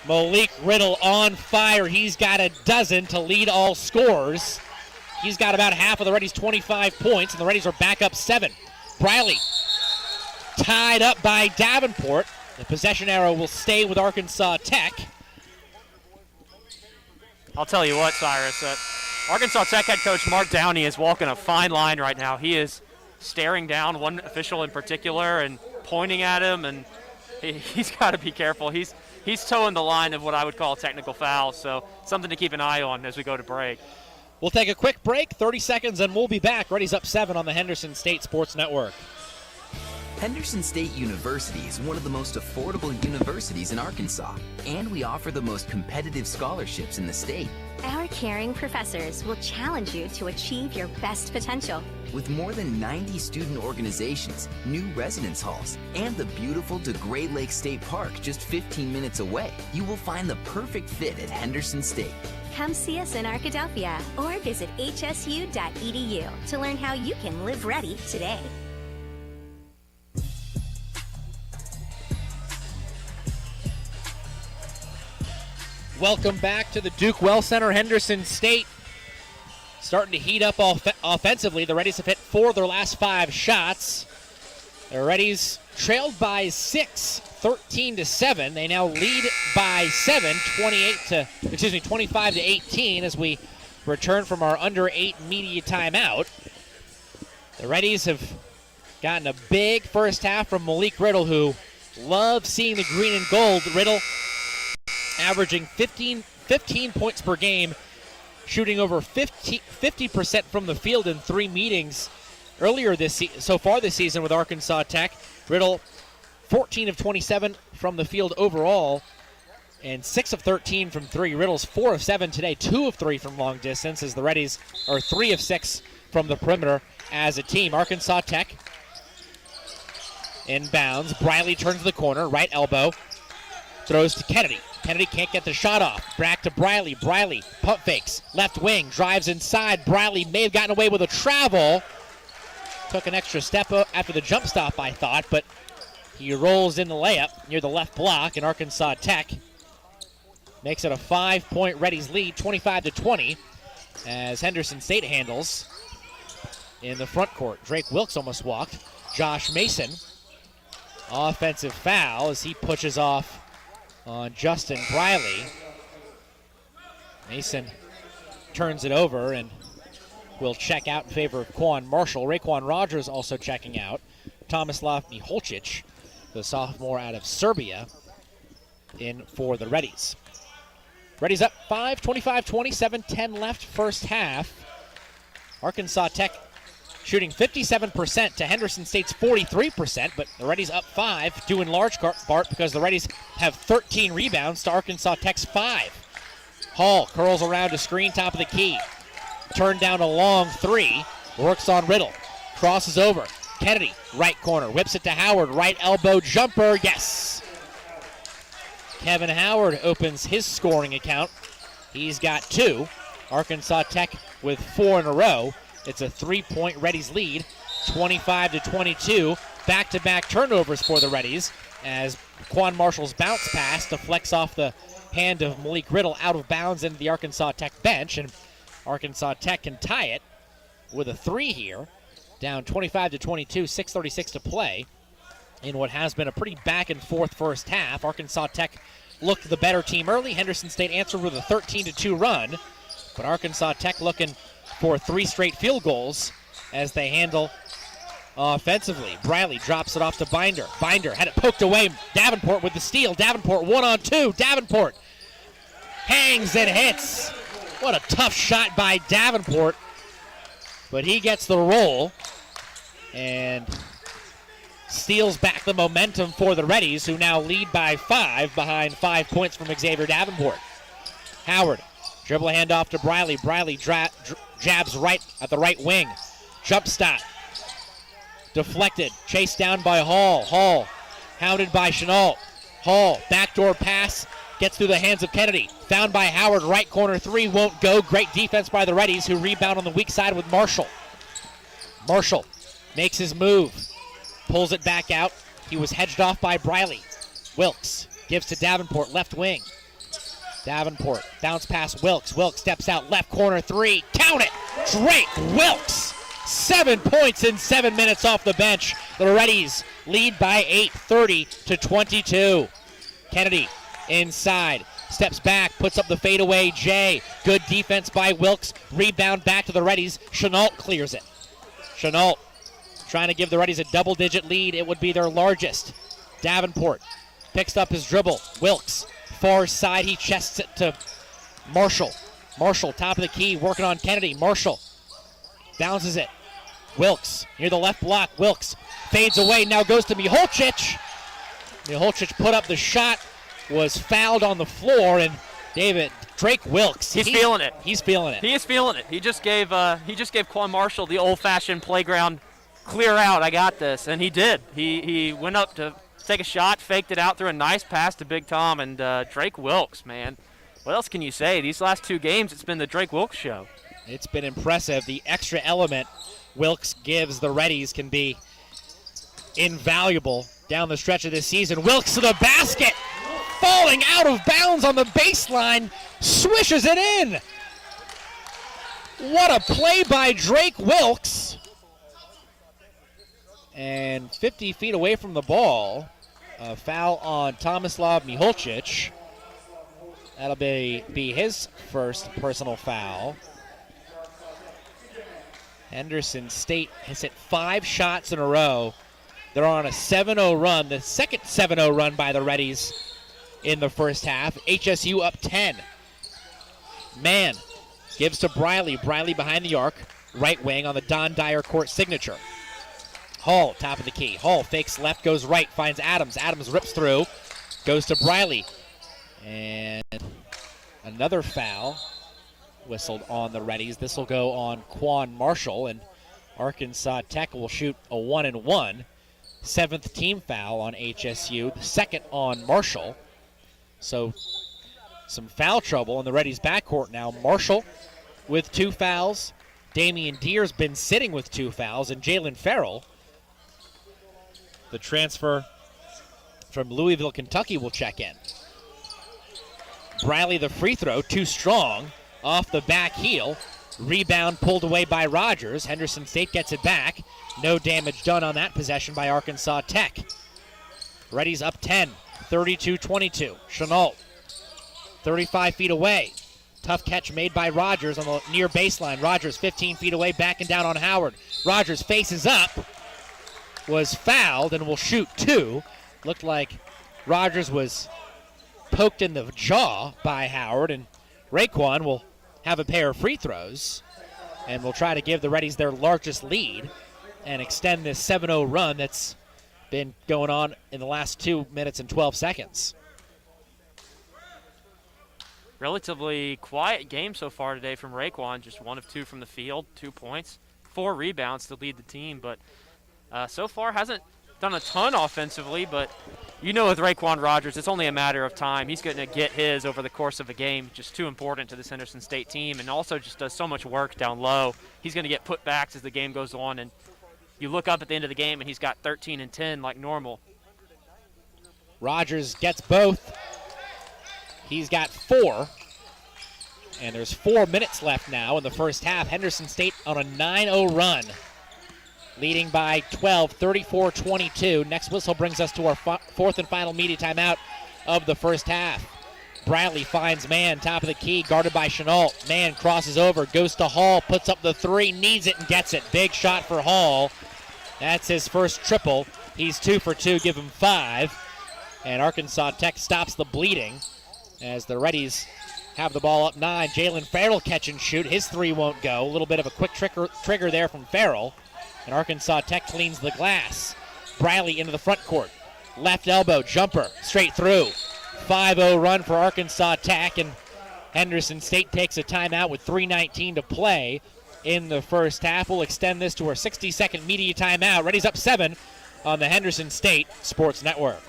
Malik Riddle on fire. He's got a dozen to lead all scorers. He's got about half of the Reddies' 25 points, and the Reddies are back up 7. Briley tied up by Davenport. The possession arrow will stay with Arkansas Tech. I'll tell you what, Cyrus, Arkansas Tech head coach Mark Downey is walking a fine line right now. He is staring down one official in particular and pointing at him, and he's got to be careful. He's towing the line of what I would call a technical foul, so something to keep an eye on as we go to break. We'll take a quick break, 30 seconds, and we'll be back. Reddies up 7 on the Henderson State Sports Network. Henderson State University is one of the most affordable universities in Arkansas, and we offer the most competitive scholarships in the state. Our caring professors will challenge you to achieve your best potential. With more than 90 student organizations, new residence halls, and the beautiful DeGray Lake State Park just 15 minutes away, you will find the perfect fit at Henderson State. Come see us in Arkadelphia or visit hsu.edu to learn how you can live ready today. Welcome back to the Duke Well Center. Henderson State starting to heat up offensively. The Reddies have hit 4 of their last 5 shots. The Reddies trailed by 6, 13-7. They now lead by 7, 25 to 18 as we return from our under 8 media timeout. The Reddies have gotten a big first half from Malik Riddle, who loves seeing the green and gold. Riddle averaging 15 points per game, shooting over 50% from the field in 3 meetings earlier so far this season with Arkansas Tech. Riddle 14 of 27 from the field overall and 6 of 13 from 3. Riddle's 4 of 7 today, 2 of 3 from long distance, as the Reddies are 3 of 6 from the perimeter as a team. Arkansas Tech inbounds. Briley turns the corner, right elbow, throws to Kennedy. Kennedy can't get the shot off. Back to Briley. Briley pump fakes. Left wing. Drives inside. Briley may have gotten away with a travel. Took an extra step after the jump stop, I thought, but he rolls in the layup near the left block, and Arkansas Tech makes it a 5-point Reddies lead, 25-20, as Henderson State handles in the front court. Drake Wilkes almost walked. Josh Mason, offensive foul as he pushes off on Justin Briley. Mason turns it over and will check out in favor of Quan Marshall. Raquan Rogers also checking out. Tomislav Miholcic, the sophomore out of Serbia, in for the Reddies. Reddies up 5, 25-20, 7-10 left first half. Arkansas Tech shooting 57% to Henderson State's 43%, but the Reddies up 5, due in large part because the Reddies have 13 rebounds to Arkansas Tech's 5. Hall curls around a screen, top of the key. Turned down a long 3, works on Riddle, crosses over. Kennedy, right corner, whips it to Howard, right elbow jumper, yes! Kevin Howard opens his scoring account. He's got 2. Arkansas Tech with 4 in a row. It's a 3-point Reddies lead, 25-22. Back-to-back turnovers for the Reddies as Quan Marshall's bounce pass deflects off the hand of Malik Riddle out of bounds into the Arkansas Tech bench, and Arkansas Tech can tie it with a 3 here, down 25-22, 6:36 to play in what has been a pretty back-and-forth first half. Arkansas Tech looked the better team early. Henderson State answered with a 13-2 run, but Arkansas Tech looking for 3 straight field goals as they handle offensively. Briley drops it off to Binder. Binder had it poked away. Davenport with the steal. Davenport 1-on-2. Davenport hangs and hits. What a tough shot by Davenport. But he gets the roll and steals back the momentum for the Reddies, who now lead by 5 behind 5 points from Xavier Davenport. Howard, dribble handoff to Briley. Briley jabs right at the right wing. Jump stop. Deflected. Chased down by Hall. Hall hounded by Chenault. Hall, backdoor pass. Gets through the hands of Kennedy. Found by Howard. Right corner 3 won't go. Great defense by the Reddies, who rebound on the weak side with Marshall. Marshall makes his move. Pulls it back out. He was hedged off by Briley. Wilkes gives to Davenport, left wing. Davenport, bounce pass Wilkes. Wilkes steps out, left corner 3. Count it! Drake Wilkes! 7 points in 7 minutes off the bench. The Reddies lead by 8, 30-22. Kennedy inside, steps back, puts up the fadeaway J. Good defense by Wilkes. Rebound back to the Reddies. Chenault clears it. Chenault trying to give the Reddies a double-digit lead. It would be their largest. Davenport picks up his dribble. Wilkes, far side, he chests it to Marshall. Marshall, top of the key, working on Kennedy. Marshall bounces it. Wilkes near the left block. Wilkes fades away, now goes to Miholcic. Miholcic put up the shot, was fouled on the floor, and Drake Wilkes. He's feeling it. He's feeling it. He is feeling it. He just gave Quan Marshall the old-fashioned playground clear out. I got this, and he did. He went up to take a shot, faked it out, threw a nice pass to Big Tom, and Drake Wilkes, man. What else can you say? These last two games, it's been the Drake Wilkes show. It's been impressive. The extra element Wilkes gives the Reddies can be invaluable down the stretch of this season. Wilkes to the basket, falling out of bounds on the baseline, swishes it in. What a play by Drake Wilkes. And 50 feet away from the ball, a foul on Tomislav Miholcic. That'll be his first personal foul. Henderson State has hit 5 shots in a row. They're on a 7-0 run, the second 7-0 run by the Reddies in the first half. HSU up 10. Mann gives to Briley. Briley behind the arc, right wing on the Don Dyer court signature. Hall, top of the key. Hall fakes left, goes right, finds Adams. Adams rips through, goes to Briley. And another foul whistled on the Reddies. This will go on Quan Marshall, and Arkansas Tech will shoot a 1-and-1. 7th team foul on HSU, the second on Marshall. So some foul trouble in the Reddies backcourt now. Marshall with 2 fouls. Damian Deer's been sitting with 2 fouls, and Jalen Farrell, the transfer from Louisville, Kentucky, will check in. Briley, the free throw, too strong. Off the back heel. Rebound pulled away by Rogers. Henderson State gets it back. No damage done on that possession by Arkansas Tech. Reddies up 10, 32-22. Chenault, 35 feet away. Tough catch made by Rogers on the near baseline. Rogers 15 feet away, backing down on Howard. Rogers faces up, was fouled, and will shoot 2. Looked like Rogers was poked in the jaw by Howard, and Raekwon will have a pair of free throws and will try to give the Reddies their largest lead and extend this 7-0 run that's been going on in the last 2 minutes and 12 seconds. Relatively quiet game so far today from Raekwon, just 1 of 2 from the field, 2 points, 4 rebounds to lead the team, but so far hasn't done a ton offensively, but you know with Raekwon Rogers, it's only a matter of time. He's going to get his over the course of a game, just too important to this Henderson State team, and also just does so much work down low. He's going to get putbacks as the game goes on, and you look up at the end of the game, and he's got 13 and 10 like normal. Rogers gets both. He's got 4. And there's 4 minutes left now in the first half. Henderson State on a 9-0 run, leading by 12, 34-22. Next whistle brings us to our 4th and final media timeout of the first half. Bradley finds Mann, top of the key, guarded by Chenault. Mann crosses over, goes to Hall, puts up the 3, needs it and gets it. Big shot for Hall. That's his first triple. He's 2 for 2, give him 5. And Arkansas Tech stops the bleeding as the Reddies have the ball up 9. Jalen Farrell catch and shoot. His 3 won't go. A little bit of a quick trigger there from Farrell. And Arkansas Tech cleans the glass. Briley into the front court. Left elbow, jumper, straight through. 5-0 run for Arkansas Tech, and Henderson State takes a timeout with 3:19 to play in the first half. We'll extend this to our 60-second media timeout. Reddies up 7 on the Henderson State Sports Network.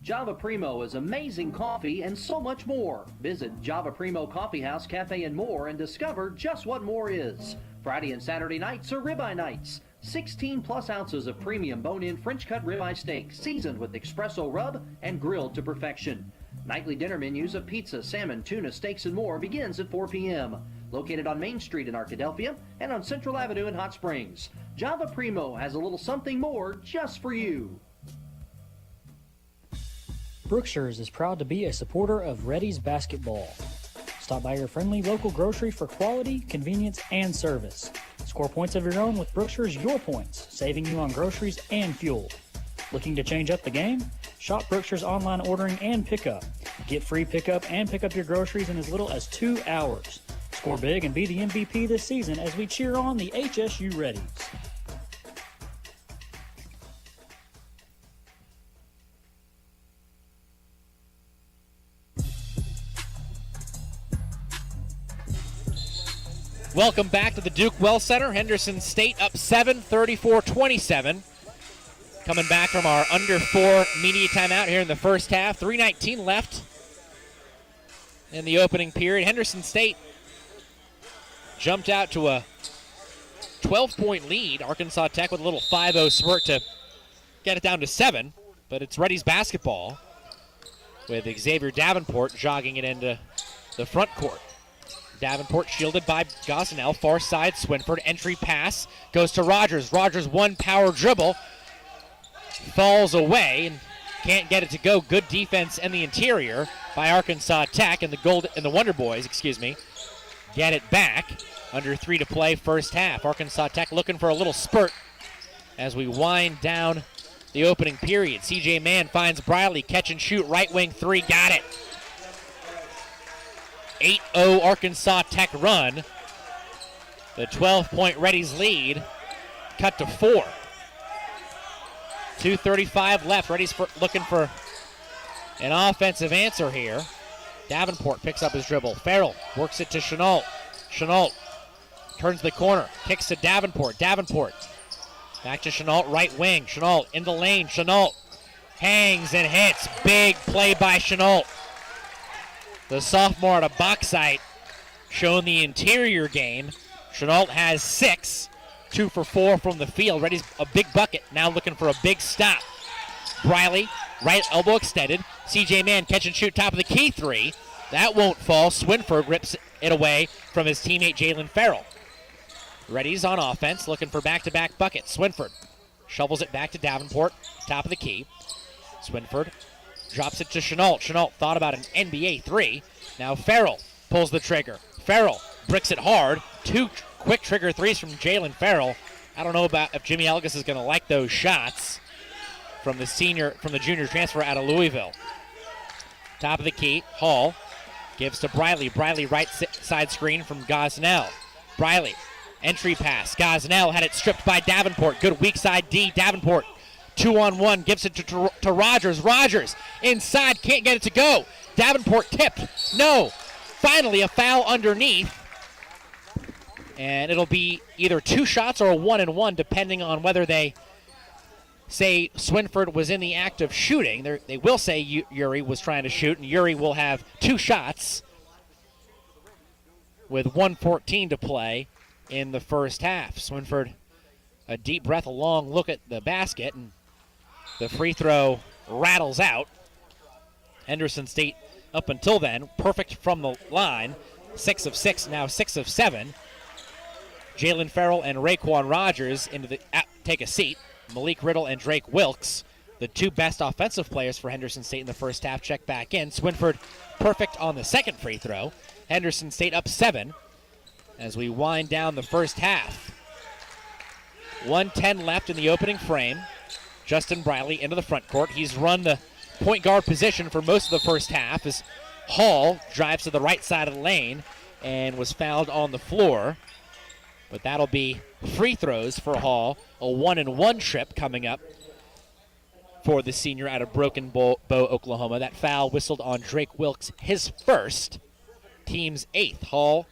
Java Primo is amazing coffee and so much more. Visit Java Primo Coffee House, Cafe, and more and discover just what more is. Friday and Saturday nights are ribeye nights. 16 plus ounces of premium bone-in French-cut ribeye steak seasoned with espresso rub and grilled to perfection. Nightly dinner menus of pizza, salmon, tuna, steaks, and more begins at 4 p.m. Located on Main Street in Arkadelphia and on Central Avenue in Hot Springs. Java Primo has a little something more just for you. Brookshire's is proud to be a supporter of Reddies basketball. Stop by your friendly local grocery for quality, convenience, and service. Score points of your own with Brookshire's Your Points, saving you on groceries and fuel. Looking to change up the game? Shop Brookshire's online ordering and pickup. Get free pickup and pick up your groceries in as little as 2 hours. Score big and be the MVP this season as we cheer on the HSU Reddies. Welcome back to the Duke Well Center. Henderson State up 7, 34-27. Coming back from our under 4 media timeout here in the first half. 3:19 left in the opening period. Henderson State jumped out to a 12-point lead. Arkansas Tech with a little 5-0 spurt to get it down to 7. But it's Reddies basketball with Xavier Davenport jogging it into the front court. Davenport shielded by Gosnell. Far side, Swinford. Entry pass goes to Rogers. Rogers one power dribble. Falls away and can't get it to go. Good defense in the interior by Arkansas Tech, and the Wonder Boys, get it back. Under 3 to play first half. Arkansas Tech looking for a little spurt as we wind down the opening period. CJ Mann finds Briley. Catch and shoot. Right wing 3. Got it. 8-0 Arkansas Tech run. The 12-point Reddies lead cut to 4. 2:35 left. Reddies looking for an offensive answer here. Davenport picks up his dribble. Farrell works it to Chenault. Chenault turns the corner. Kicks to Davenport. Davenport back to Chenault. Right wing. Chenault in the lane. Chenault hangs and hits. Big play by Chenault. The sophomore at a Bauxite showing the interior game. Chenault has 6, 2 for 4 from the field. Reddies a big bucket, now looking for a big stop. Briley, right elbow extended. CJ Mann catch and shoot, top of the key 3. That won't fall. Swinford rips it away from his teammate Jalen Farrell. Reddies on offense, looking for back-to-back buckets. Swinford shovels it back to Davenport, top of the key. Swinford drops it to Chenault. Chenault thought about an NBA 3. Now Farrell pulls the trigger. Farrell bricks it hard. 2 quick trigger 3s from Jalen Farrell. I don't know about if Jimmy Elgis is going to like those shots from the junior transfer out of Louisville. Top of the key. Hall gives to Briley. Briley right side screen from Gosnell. Briley entry pass. Gosnell had it stripped by Davenport. Good weak side D. Davenport 2-on-1, gives it to Rogers. Rogers inside, can't get it to go. Davenport tipped. No. Finally, a foul underneath. And it'll be either 2 shots or a 1-and-1, depending on whether they say Swinford was in the act of shooting. They will say Uri was trying to shoot, and Uri will have 2 shots with 1:14 to play in the first half. Swinford, a deep breath, a long look at the basket, and the free throw rattles out. Henderson State, up until then, perfect from the line. 6 of 6, now 6 of 7. Jalen Farrell and Raekwon Rogers take a seat. Malik Riddle and Drake Wilkes, the 2 best offensive players for Henderson State in the first half, check back in. Swinford perfect on the second free throw. Henderson State up 7 as we wind down the first half. 1:10 left in the opening frame. Justin Briley into the front court. He's run the point guard position for most of the first half as Hall drives to the right side of the lane and was fouled on the floor. But that'll be free throws for Hall. A 1-and-1 trip coming up for the senior out of Broken Bow, Oklahoma. That foul whistled on Drake Wilkes, his first, team's 8th. Hall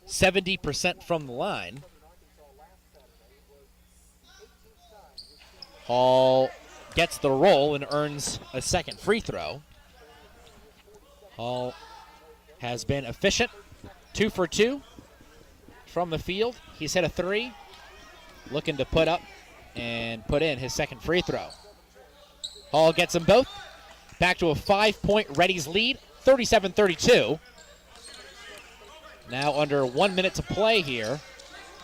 70% from the line. Hall gets the roll and earns a second free throw. Hall has been efficient, 2 for 2 from the field. He's hit a 3, looking to put up and put in his second free throw. Hall gets them both. Back to a 5-point Reddies lead, 37-32. Now under 1 minute to play here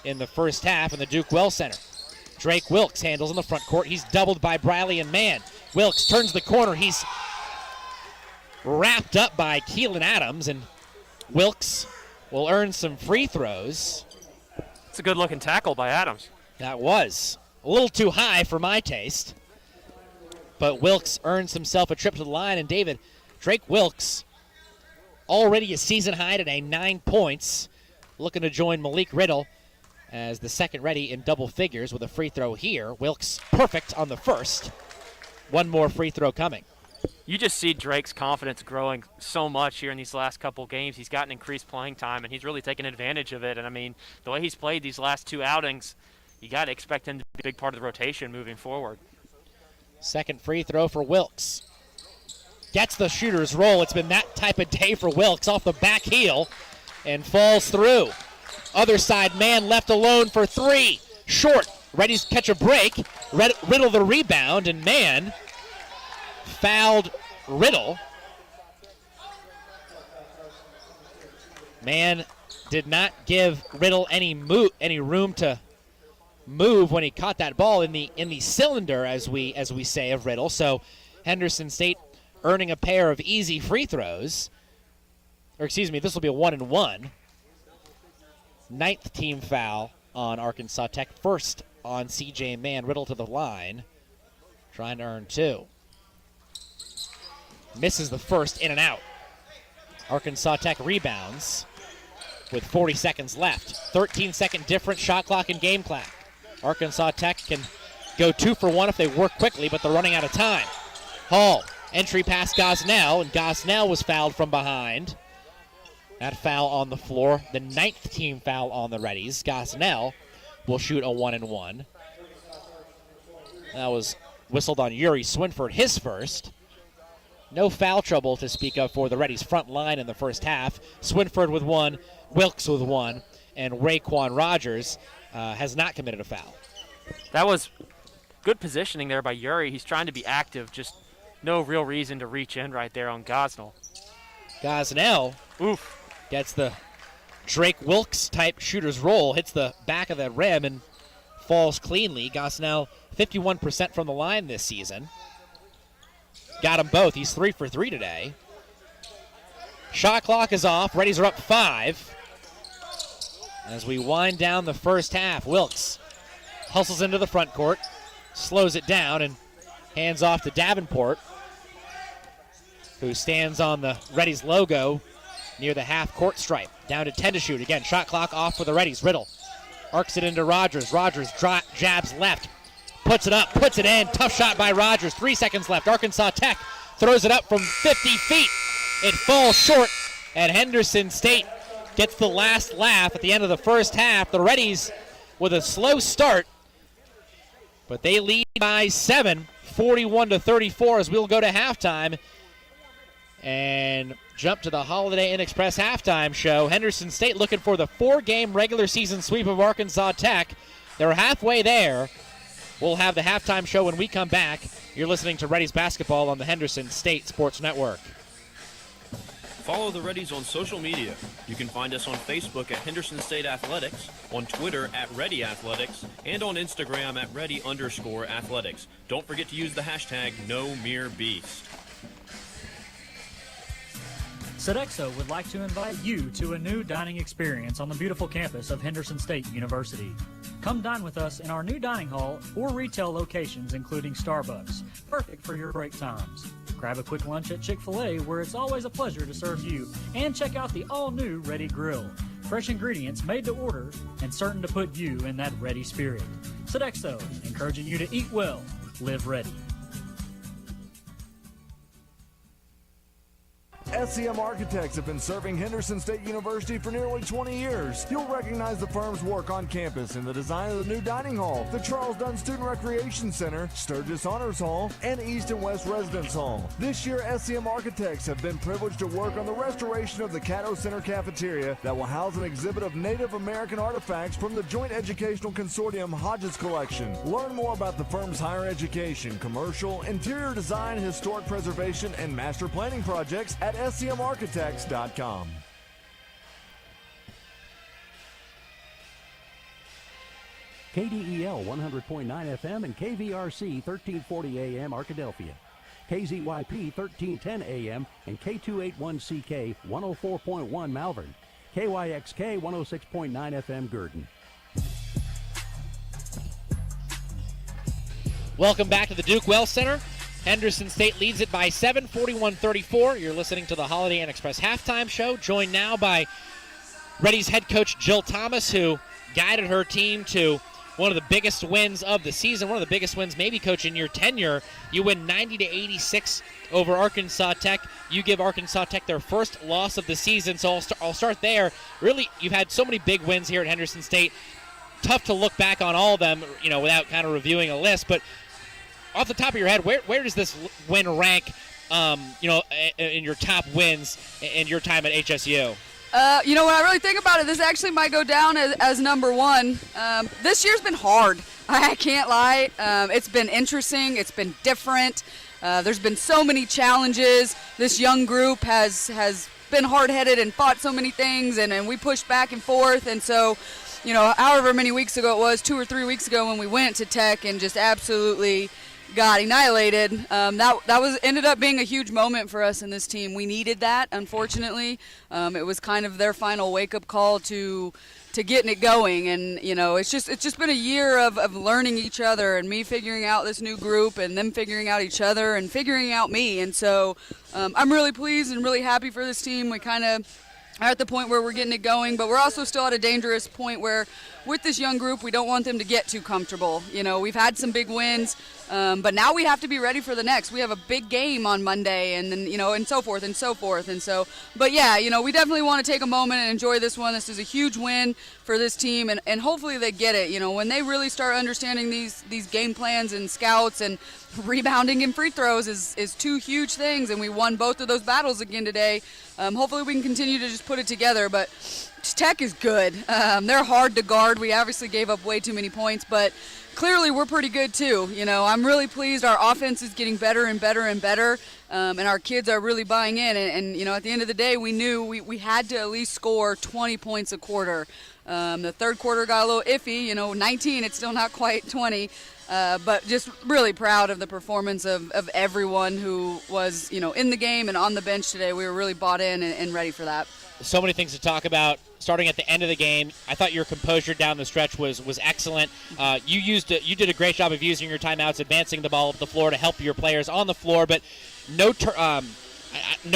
in the first half in the Duke Well Center. Drake Wilkes handles in the front court. He's doubled by Briley and Mann. Wilkes turns the corner. He's wrapped up by Keelan Adams, and Wilkes will earn some free throws. It's a good-looking tackle by Adams. That was a little too high for my taste. But Wilkes earns himself a trip to the line, and Drake Wilkes already a season high today, 9 points. Looking to join Malik Riddle as the second Ready in double figures with a free throw here. Wilkes perfect on the first. One more free throw coming. You just see Drake's confidence growing so much here in these last couple games. He's gotten increased playing time, and he's really taken advantage of it. And, I mean, the way he's played these last 2 outings, you got to expect him to be a big part of the rotation moving forward. Second free throw for Wilkes. Gets the shooter's roll. It's been that type of day for Wilkes, off the back heel and falls through. Other side man left alone for 3. Short. Reddies catch a break. Riddle the rebound, and man fouled Riddle. Man did not give Riddle any room to move when he caught that ball in the cylinder, as we say, of Riddle. So Henderson State earning a pair of easy free throws. Or excuse me, this will be a 1-and-1. 9th team foul on Arkansas Tech. First on CJ Mann. Riddle to the line, trying to earn 2. Misses the first, in and out. Arkansas Tech rebounds with 40 seconds left. 13-second difference, shot clock and game clock. Arkansas Tech can go 2 for 1 if they work quickly, but they're running out of time. Hall, entry past Gosnell, and Gosnell was fouled from behind. That foul on the floor, the 9th team foul on the Reddies. Gosnell will shoot a 1-and-1. That was whistled on Yuri Swinford, his first. No foul trouble to speak of for the Reddies front line in the first half. Swinford with 1, Wilkes with 1, and Raekwon Rogers has not committed a foul. That was good positioning there by Yuri. He's trying to be active, just no real reason to reach in right there on Gosnell. Gosnell gets the Drake Wilkes type shooter's roll, hits the back of the rim and falls cleanly. Gosnell 51% from the line this season. Got them both. He's 3 for 3 today. Shot clock is off. Reddies are up 5. As we wind down the first half, Wilkes hustles into the front court, slows it down, and hands off to Davenport, who stands on the Reddies logo near the half-court stripe. Down to 10 to shoot. Again, shot clock off for the Reddies. Riddle arcs it into Rogers. Rogers jabs left. Puts it up, puts it in. Tough shot by Rogers. 3 seconds left. Arkansas Tech throws it up from 50 feet. It falls short, and Henderson State gets the last laugh at the end of the first half. The Reddies with a slow start, but they lead by 7, 41-34, as we'll go to halftime and jump to the Holiday Inn Express halftime show. Henderson State looking for the 4-game regular season sweep of Arkansas Tech. They're halfway there. We'll have the halftime show when we come back. You're listening to Reddies basketball on the Henderson State Sports Network. Follow the Reddies on social media. You can find us on Facebook at Henderson State Athletics, on Twitter at Reddy Athletics, and on Instagram at Reddy_Athletics. Don't forget to use the hashtag #NoMereBeast. Sodexo would like to invite you to a new dining experience on the beautiful campus of Henderson State University. Come dine with us in our new dining hall or retail locations, including Starbucks. Perfect for your break times. Grab a quick lunch at Chick-fil-A, where it's always a pleasure to serve you. And check out the all-new Reddy Grill. Fresh ingredients made to order and certain to put you in that Reddy spirit. Sodexo, encouraging you to eat well, live ready. SCM Architects have been serving Henderson State University for nearly 20 years. You'll recognize the firm's work on campus in the design of the new dining hall, the Charles Dunn Student Recreation Center, Sturgis Honors Hall, and East and West Residence Hall. This year, SCM Architects have been privileged to work on the restoration of the Caddo Center cafeteria that will house an exhibit of Native American artifacts from the Joint Educational Consortium Hodges Collection. Learn more about the firm's higher education, commercial, interior design, historic preservation, and master planning projects at scmarchitects.com. KDEL 100.9 FM and KVRC 1340 AM Arkadelphia. KZYP 1310 AM and K281CK 104.1 Malvern. KYXK 106.9 FM Gurdon. Welcome back to the Duke Wells Center. Henderson State leads it by 7, 41-34. You're listening to the Holiday Inn Express halftime show, joined now by Reddies head coach Jill Thomas, who guided her team to one of the biggest wins of the season, one of the biggest wins maybe, Coach, in your tenure. You win 90-86 over Arkansas Tech. You give Arkansas Tech their first loss of the season, so I'll start there. Really, you've had so many big wins here at Henderson State. Tough to look back on all of them, without kind of reviewing a list, but off the top of your head, where does this win rank, in your top wins in your time at HSU? When I really think about it, this actually might go down as number one. This year's been hard. I can't lie. It's been interesting. It's been different. There's been so many challenges. This young group has been hard-headed and fought so many things, and we pushed back and forth. And so, however many weeks ago it was, 2 or 3 weeks ago when we went to Tech and just absolutely got annihilated. That ended up being a huge moment for us in this team. We needed that, unfortunately. It was kind of their final wake-up call to getting it going, and it's just been a year of learning each other, and me figuring out this new group, and them figuring out each other, and figuring out me. And so I'm really pleased and really happy for this team. We kind of are at the point where we're getting it going, but we're also still at a dangerous point where with this young group, we don't want them to get too comfortable. We've had some big wins, but now we have to be ready for the next. We have a big game on Monday, and then, and so forth and so forth. And so, but yeah, we definitely want to take a moment and enjoy this one. This is a huge win for this team, and hopefully they get it. When they really start understanding these game plans and scouts, and rebounding and free throws is two huge things, and we won both of those battles again today. Hopefully we can continue to just put it together, but Tech is good. They're hard to guard. We obviously gave up way too many points, but clearly we're pretty good too. I'm really pleased. Our offense is getting better and better and better, and our kids are really buying in. And at the end of the day, we knew we had to at least score 20 points a quarter. The third quarter got a little iffy. 19, it's still not quite 20. But just really proud of the performance of everyone who was, in the game and on the bench today. We were really bought in and ready for that. So many things to talk about. Starting at the end of the game, I thought your composure down the stretch was excellent. You did a great job of using your timeouts, advancing the ball up the floor to help your players on the floor, but no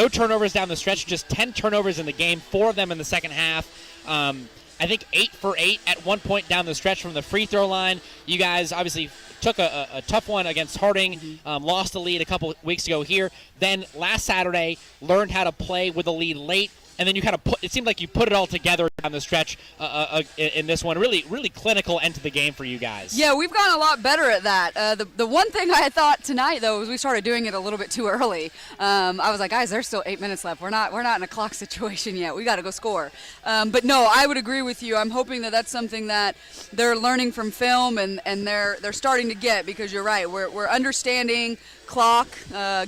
turnovers down the stretch, just 10 turnovers in the game, 4 of them in the second half. I think 8 for 8 at one point down the stretch from the free throw line. You guys obviously took a tough one against Harding, lost the lead a couple weeks ago here. Then last Saturday, learned how to play with the lead late. And then you kind of it seemed like you put it all together down the stretch in this one. Really, really clinical end to the game for you guys. Yeah, we've gotten a lot better at that. The one thing I thought tonight, though, was we started doing it a little bit too early. I was like, guys, there's still 8 minutes left. We're not in a clock situation yet. We got to go score. But no, I would agree with you. I'm hoping that that's something that they're learning from film and they're starting to get, because you're right. We're understanding clock,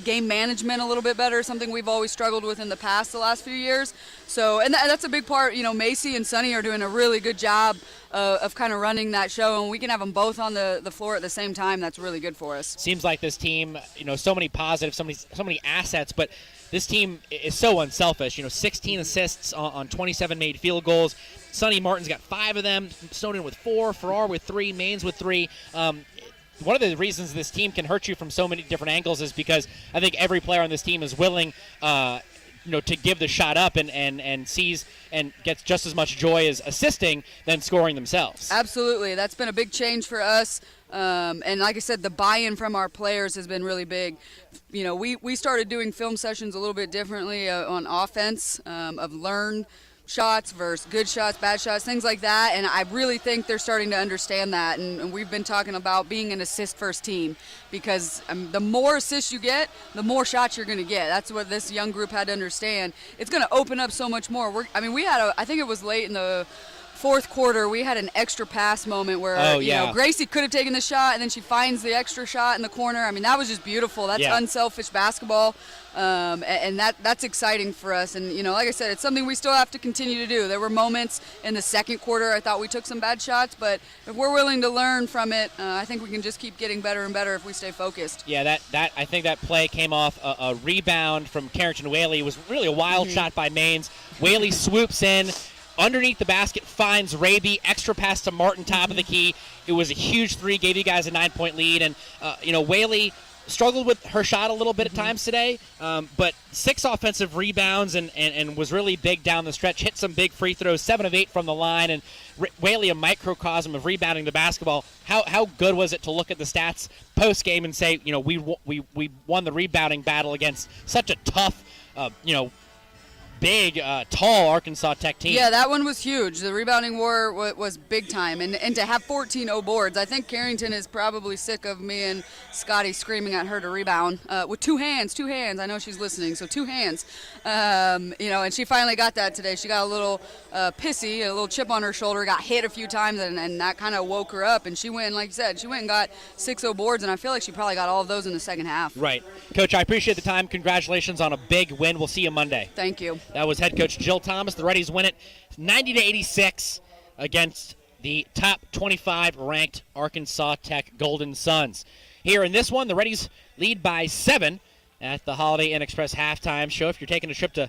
game management a little bit better, something we've always struggled with in the past the last few years. So, and that's a big part. Macy and Sonny are doing a really good job of kind of running that show, and we can have them both on the floor at the same time. That's really good for us. Seems like this team, so many positives, so many assets, but this team is so unselfish. 16 assists on 27 made field goals. Sonny Martin's got 5 of them. Snowden with 4, Farrar with 3, Maines with 3. One of the reasons this team can hurt you from so many different angles is because I think every player on this team is willing to give the shot up and sees and gets just as much joy as assisting than scoring themselves. Absolutely. That's been a big change for us. And like I said, the buy-in from our players has been really big. We started doing film sessions a little bit differently on offense, of learn shots versus good shots, bad shots, things like that, and I really think they're starting to understand that, and we've been talking about being an assist-first team, because the more assists you get, the more shots you're going to get. That's what this young group had to understand. It's going to open up so much more. I think it was late in the fourth quarter, we had an extra pass moment where Gracie could have taken the shot, and then she finds the extra shot in the corner. That was just beautiful. That's unselfish basketball, and that's exciting for us. And like I said, it's something we still have to continue to do. There were moments in the second quarter I thought we took some bad shots, but if we're willing to learn from it, I think we can just keep getting better and better if we stay focused. Yeah, I think that play came off a rebound from Carrington Whaley. It was really a wild shot by Maines. Whaley swoops in. Underneath the basket, finds Raby, extra pass to Martin, top of the key. It was a huge 3, gave you guys a 9-point lead. And, Whaley struggled with her shot a little bit at times today, but 6 offensive rebounds and was really big down the stretch. Hit some big free throws, 7 of 8 from the line, and really a microcosm of rebounding the basketball. How good was it to look at the stats post game and say, we won the rebounding battle against such a tough, big, tall Arkansas Tech team. Yeah, that one was huge. The rebounding war was big time. And to have 14 O-boards, I think Carrington is probably sick of me and Scotty screaming at her to rebound with 2 hands. I know she's listening, so 2 hands. And she finally got that today. She got a little pissy, a little chip on her shoulder, got hit a few times, and that kind of woke her up. And she went, like you said, and got 6 O-boards, and I feel like she probably got all of those in the second half. Right. Coach, I appreciate the time. Congratulations on a big win. We'll see you Monday. Thank you. That was head coach Jill Thomas. The Reddies win it 90-86 against the top 25 ranked Arkansas Tech Golden Suns. Here in this one, the Reddies lead by 7 at the Holiday Inn Express halftime show. If you're taking a trip to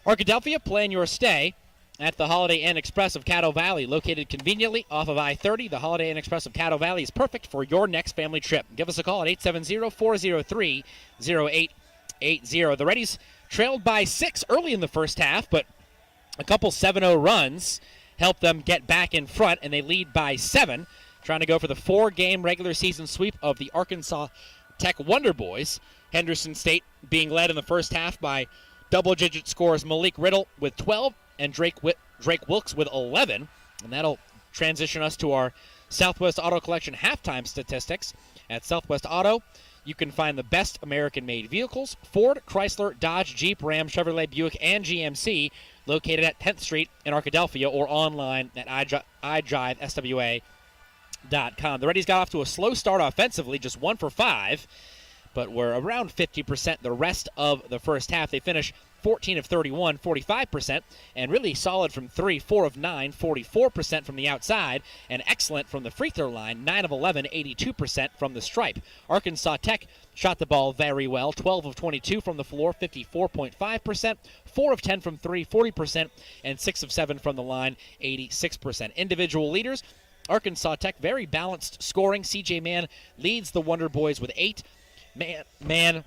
Arkadelphia, plan your stay at the Holiday Inn Express of Caddo Valley. Located conveniently off of I-30, the Holiday Inn Express of Caddo Valley is perfect for your next family trip. Give us a call at 870-403-0880. The Reddies trailed by 6 early in the first half, but a couple 7-0 runs helped them get back in front, and they lead by 7, trying to go for the 4-game regular season sweep of the Arkansas Tech Wonder Boys. Henderson State being led in the first half by double-digit scorers Malik Riddle with 12 and Drake Wilkes with 11, and that'll transition us to our Southwest Auto Collection halftime statistics. At Southwest Auto, you can find the best American-made vehicles, Ford, Chrysler, Dodge, Jeep, Ram, Chevrolet, Buick, and GMC, located at 10th Street in Arkadelphia or online at idriveswa.com. The Reddies got off to a slow start offensively, just 1 for 5, but were around 50% the rest of the first half. They finished 14 of 31, 45%, and really solid from 3, 4 of 9, 44% from the outside, and excellent from the free throw line, 9 of 11, 82% from the stripe. Arkansas Tech shot the ball very well, 12 of 22 from the floor, 54.5%, 4 of 10 from 3, 40%, and 6 of 7 from the line, 86%. Individual leaders, Arkansas Tech, very balanced scoring. C.J. Mann leads the Wonder Boys with 8. Mann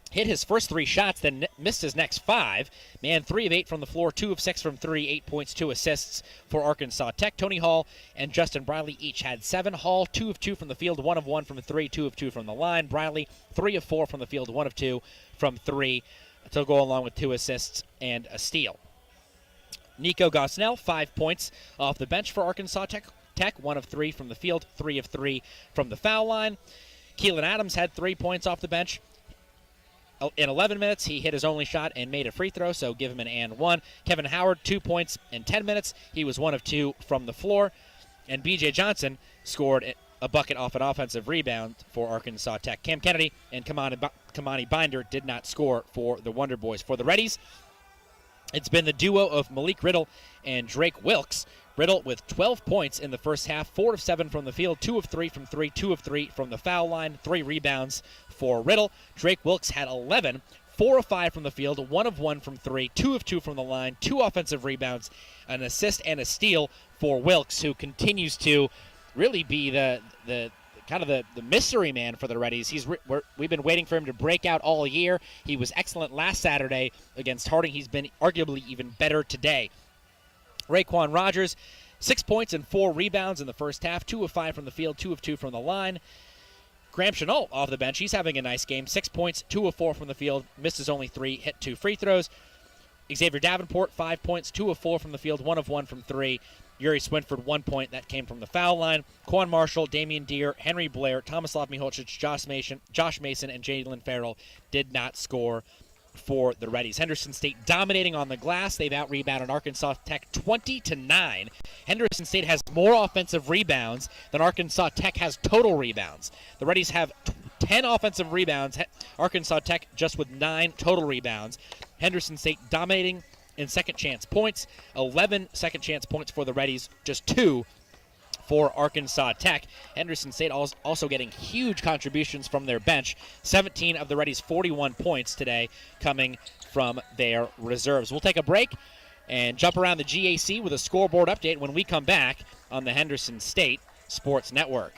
hit his first 3 shots, then missed his next 5. Mann 3 of 8 from the floor, 2 of 6 from 3, 8 points, 2 assists for Arkansas Tech. Tony Hall and Justin Briley each had 7. Hall 2 of 2 from the field, 1 of 1 from 3, 2 of 2 from the line. Briley 3 of 4 from the field, 1 of 2 from 3 to go along with 2 assists and a steal. Nico Gosnell 5 points off the bench for Arkansas Tech, 1 of 3 from the field, 3 of 3 from the foul line. Keelan Adams had 3 points off the bench. In 11 minutes, he hit his only shot and made a free throw, so give him an and 1. Kevin Howard, 2 points in 10 minutes. He was 1 of 2 from the floor. And B.J. Johnson scored a bucket off an offensive rebound for Arkansas Tech. Cam Kennedy and Kamani Binder did not score for the Wonder Boys. For the Reddies, it's been the duo of Malik Riddle and Drake Wilkes. Riddle with 12 points in the first half, 4 of 7 from the field, 2 of 3 from 3, 2 of 3 from the foul line, 3 rebounds for Riddle. Drake Wilkes had 11, 4 of 5 from the field, 1 of 1 from 3, 2 of 2 from the line, 2 offensive rebounds, an assist and a steal for Wilkes, who continues to really be the mystery man for the Reddies. We've been waiting for him to break out all year. He was excellent last Saturday against Harding. He's been arguably even better today. Raekwon Rogers, 6 points and 4 rebounds in the first half, 2 of 5 from the field, 2 of 2 from the line. Graham Chenault off the bench. He's having a nice game. 6 points, 2 of 4 from the field, misses only 3, hit 2 free throws. Xavier Davenport, 5 points, 2 of 4 from the field, 1 of 1 from 3. Yuri Swinford, 1 point. That came from the foul line. Quan Marshall, Damian Deere, Henry Blair, Tomislav Miholcic, Josh Mason, and Jalen Farrell did not score for the Reddies. Henderson State dominating on the glass. They've out-rebounded Arkansas Tech 20-9. Henderson State has more offensive rebounds than Arkansas Tech has total rebounds. The Reddies have 10 offensive rebounds. Arkansas Tech just with 9 total rebounds. Henderson State dominating in second chance points. 11 second chance points for the Reddies, just 2 for Arkansas Tech. Henderson State also getting huge contributions from their bench. 17 of the Reddies' 41 points today coming from their reserves. We'll take a break and jump around the GAC with a scoreboard update when we come back on the Henderson State Sports Network.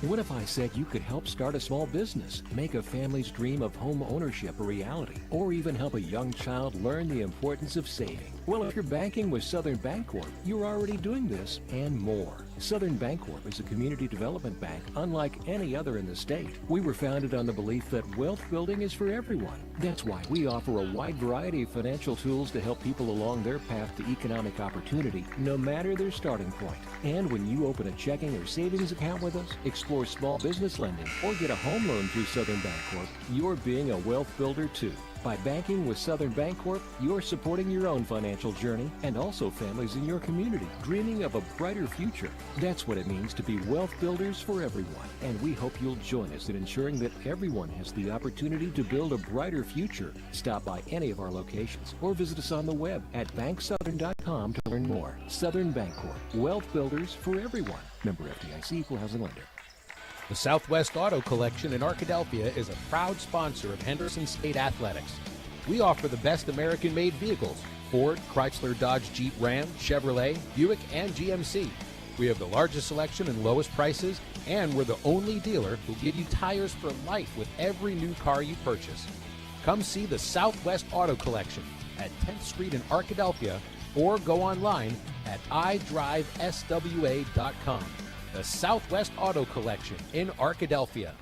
What if I said you could help start a small business, make a family's dream of home ownership a reality, or even help a young child learn the importance of saving? Well, if you're banking with Southern Bancorp, you're already doing this and more. Southern Bancorp is a community development bank unlike any other in the state. We were founded on the belief that wealth building is for everyone. That's why we offer a wide variety of financial tools to help people along their path to economic opportunity, no matter their starting point. And when you open a checking or savings account with us, explore small business lending, or get a home loan through Southern Bancorp, you're being a wealth builder too. By banking with Southern Bancorp, you're supporting your own financial journey and also families in your community dreaming of a brighter future. That's what it means to be wealth builders for everyone. And we hope you'll join us in ensuring that everyone has the opportunity to build a brighter future. Stop by any of our locations or visit us on the web at banksouthern.com to learn more. Southern Bancorp, wealth builders for everyone. Member FDIC, equal housing lender. The Southwest Auto Collection in Arkadelphia is a proud sponsor of Henderson State Athletics. We offer the best American-made vehicles: Ford, Chrysler, Dodge, Jeep, Ram, Chevrolet, Buick, and GMC. We have the largest selection and lowest prices, and we're the only dealer who give you tires for life with every new car you purchase. Come see the Southwest Auto Collection at 10th Street in Arkadelphia, or go online at idriveswa.com. The Southwest Auto Collection in Arkadelphia.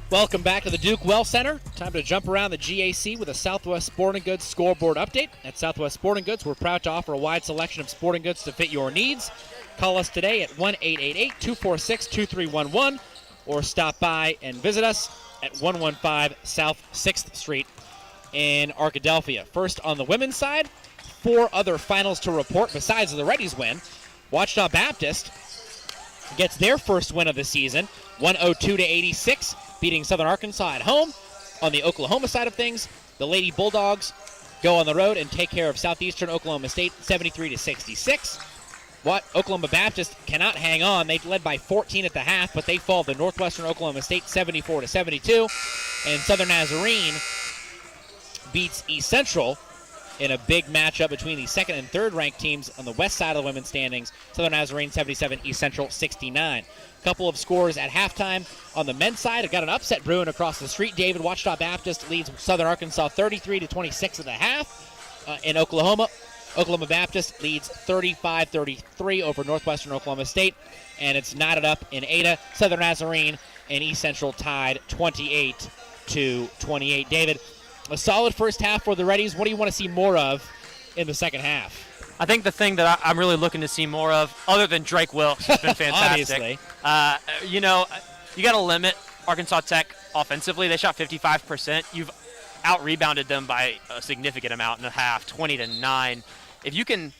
Welcome back to the Duke Well Center. Time to jump around the GAC with a Southwest Sporting Goods scoreboard update. At Southwest Sporting Goods, we're proud to offer a wide selection of sporting goods to fit your needs. Call us today at 1-888-246-2311 or stop by and visit us at 115 South 6th Street in Arkadelphia. First on the women's side, 4 other finals to report besides the Reddies win. Ouachita Baptist gets their first win of the season, 102-86, beating Southern Arkansas at home. On the Oklahoma side of things, the Lady Bulldogs go on the road and take care of Southeastern Oklahoma State 73-66. Oklahoma Baptist cannot hang on. They led by 14 at the half, but they fall to Northwestern Oklahoma State 74-72. And Southern Nazarene beats East Central in a big matchup between the second and third ranked teams on the west side of the women's standings. Southern Nazarene 77, East Central 69. Couple of scores at halftime. On the men's side, it got an upset brewing across the street. David, Ouachita Baptist leads Southern Arkansas 33-26 at the half. In Oklahoma Baptist leads 35-33 over Northwestern Oklahoma State, and it's knotted up in Ada. Southern Nazarene and East Central tied 28-28. David, a solid first half for the Reddies. What do you want to see more of in the second half? I think the thing that I'm really looking to see more of, other than Drake Wilkes, has been fantastic. Obviously. You got to limit Arkansas Tech offensively. They shot 55%. You've out-rebounded them by a significant amount in the half, 20-9. If you can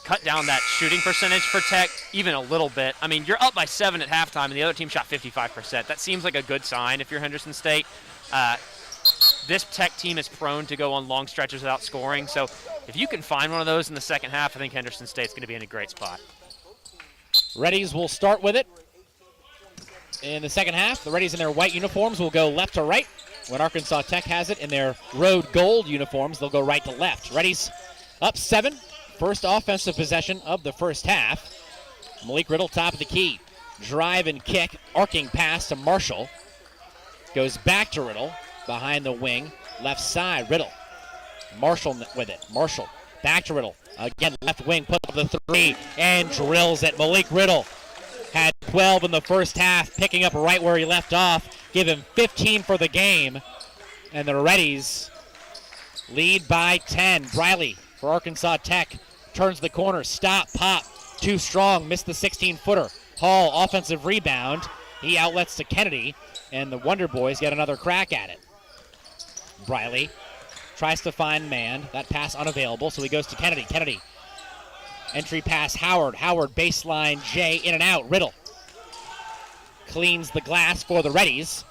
cut down that shooting percentage for Tech even a little bit, I mean, you're up by 7 at halftime, and the other team shot 55%. That seems like a good sign if you're Henderson State. This Tech team is prone to go on long stretches without scoring, so if you can find one of those in the second half, I think Henderson State's going to be in a great spot. Reddies will start with it in the second half. The Reddies in their white uniforms will go left to right. When Arkansas Tech has it in their road gold uniforms, they'll go right to left. Reddies up 7, first offensive possession of the first half. Malik Riddle top of the key. Drive and kick, arcing pass to Marshall. Goes back to Riddle, behind the wing, left side, Riddle. Marshall with it. Marshall back to Riddle. Again, left wing, put up the 3, and drills it. Malik Riddle had 12 in the first half, picking up right where he left off. Give him 15 for the game. And the Reddies lead by 10. Briley for Arkansas Tech turns the corner. Stop, pop, too strong, missed the 16-footer. Hall, offensive rebound. He outlets to Kennedy, and the Wonder Boys get another crack at it. Briley tries to find man. That pass unavailable, so he goes to Kennedy. Kennedy, entry pass, Howard. Howard, baseline, Jay, in and out. Riddle cleans the glass for the Reddies,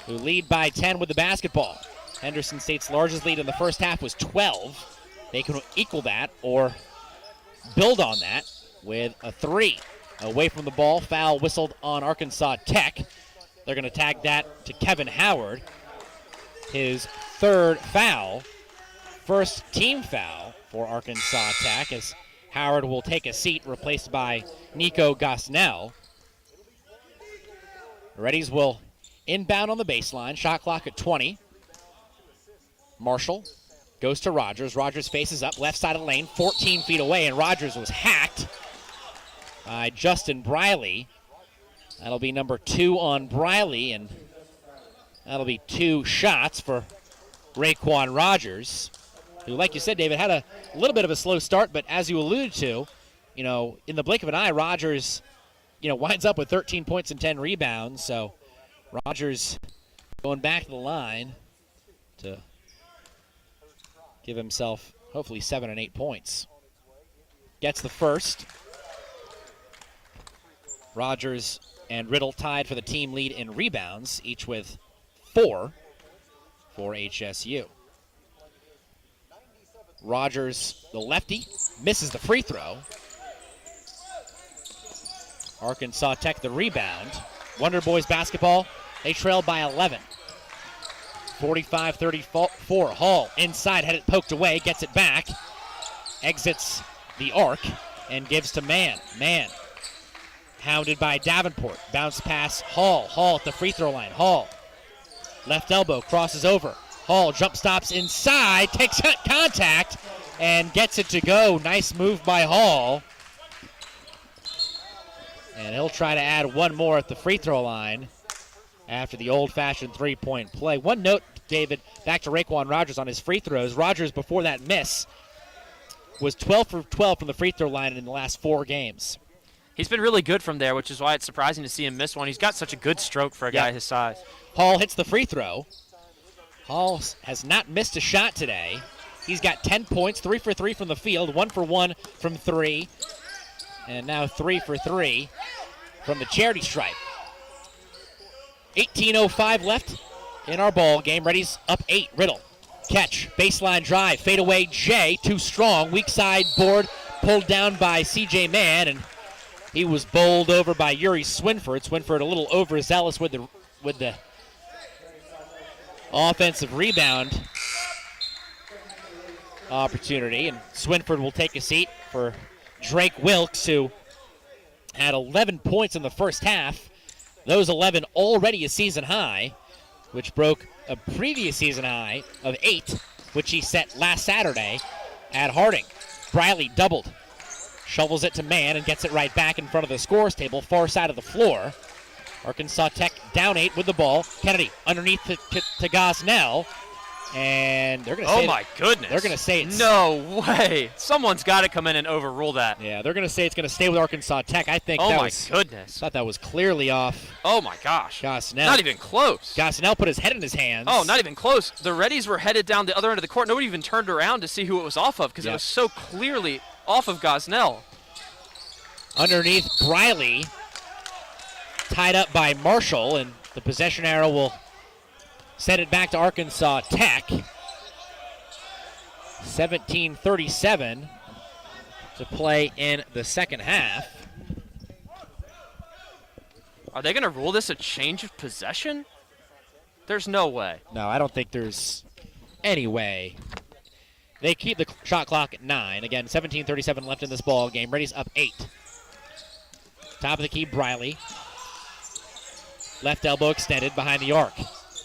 who lead by 10 with the basketball. Henderson State's largest lead in the first half was 12. They can equal that or build on that with a 3. Away from the ball, foul whistled on Arkansas Tech. They're going to tag that to Kevin Howard. His third foul, first team foul for Arkansas Tech as Howard will take a seat, replaced by Nico Gosnell. The Reddies will inbound on the baseline. Shot clock at 20. Marshall goes to Rogers. Rogers faces up, left side of the lane, 14 feet away, and Rogers was hacked by Justin Briley. That'll be number 2 on Briley, and that'll be 2 shots for Raekwon Rogers, who, like you said, David, had a little bit of a slow start, but as you alluded to, in the blink of an eye, Rogers, winds up with 13 points and 10 rebounds. So Rogers going back to the line to give himself hopefully 7 and 8 points. Gets the first. Rogers and Riddle tied for the team lead in rebounds, each with 4 for HSU. Rogers, the lefty, misses the free throw. Arkansas Tech the rebound. Wonder Boys basketball, they trail by 11. 45-34. Hall inside, had it poked away, gets it back, exits the arc, and gives to Mann. Mann, hounded by Davenport. Bounce pass, Hall. Hall at the free throw line. Hall, left elbow, crosses over. Hall jump stops inside, takes contact, and gets it to go. Nice move by Hall. And he'll try to add one more at the free throw line after the old-fashioned three-point play. One note, David, back to Raekwon Rogers on his free throws. Rogers, before that miss, was 12 for 12 from the free throw line in the last 4 games. He's been really good from there, which is why it's surprising to see him miss one. He's got such a good stroke for a guy his size. Hall hits the free throw. Hall has not missed a shot today. He's got 10 points, 3 for 3 from the field, 1 for 1 from 3, and now 3 for 3 from the charity stripe. 18:05 left in our ball game. Reddies up 8. Riddle, catch, baseline drive, fade away. Jay, too strong. Weak side board pulled down by C.J. Mann, and he was bowled over by Yuri Swinford. Swinford a little overzealous with the offensive rebound opportunity, and Swinford will take a seat for Drake Wilkes, who had 11 points in the first half. Those 11 already a season high, which broke a previous season high of 8, which he set last Saturday at Harding. Briley doubled, shovels it to Mann, and gets it right back in front of the scores table, far side of the floor. Arkansas Tech down 8 with the ball. Kennedy underneath to Gosnell, and they're going to say, oh my goodness, they're going to say it's, no way. Someone's got to come in and overrule that. Yeah, they're going to say it's going to stay with Arkansas Tech. I think. Oh that my was, goodness. Thought that was clearly off. Oh my gosh. Gosnell. Not even close. Gosnell put his head in his hands. Oh, not even close. The Reddies were headed down the other end of the court. Nobody even turned around to see who it was off of because it was so clearly off of Gosnell. Underneath Briley, tied up by Marshall, and the possession arrow will send it back to Arkansas Tech. 17:37 to play in the second half. Are they going to rule this a change of possession? There's no way. No, I don't think there's any way. They keep the shot clock at 9. Again, 17:37 left in this ball game. Reddies up 8. Top of the key, Briley. Left elbow extended behind the arc.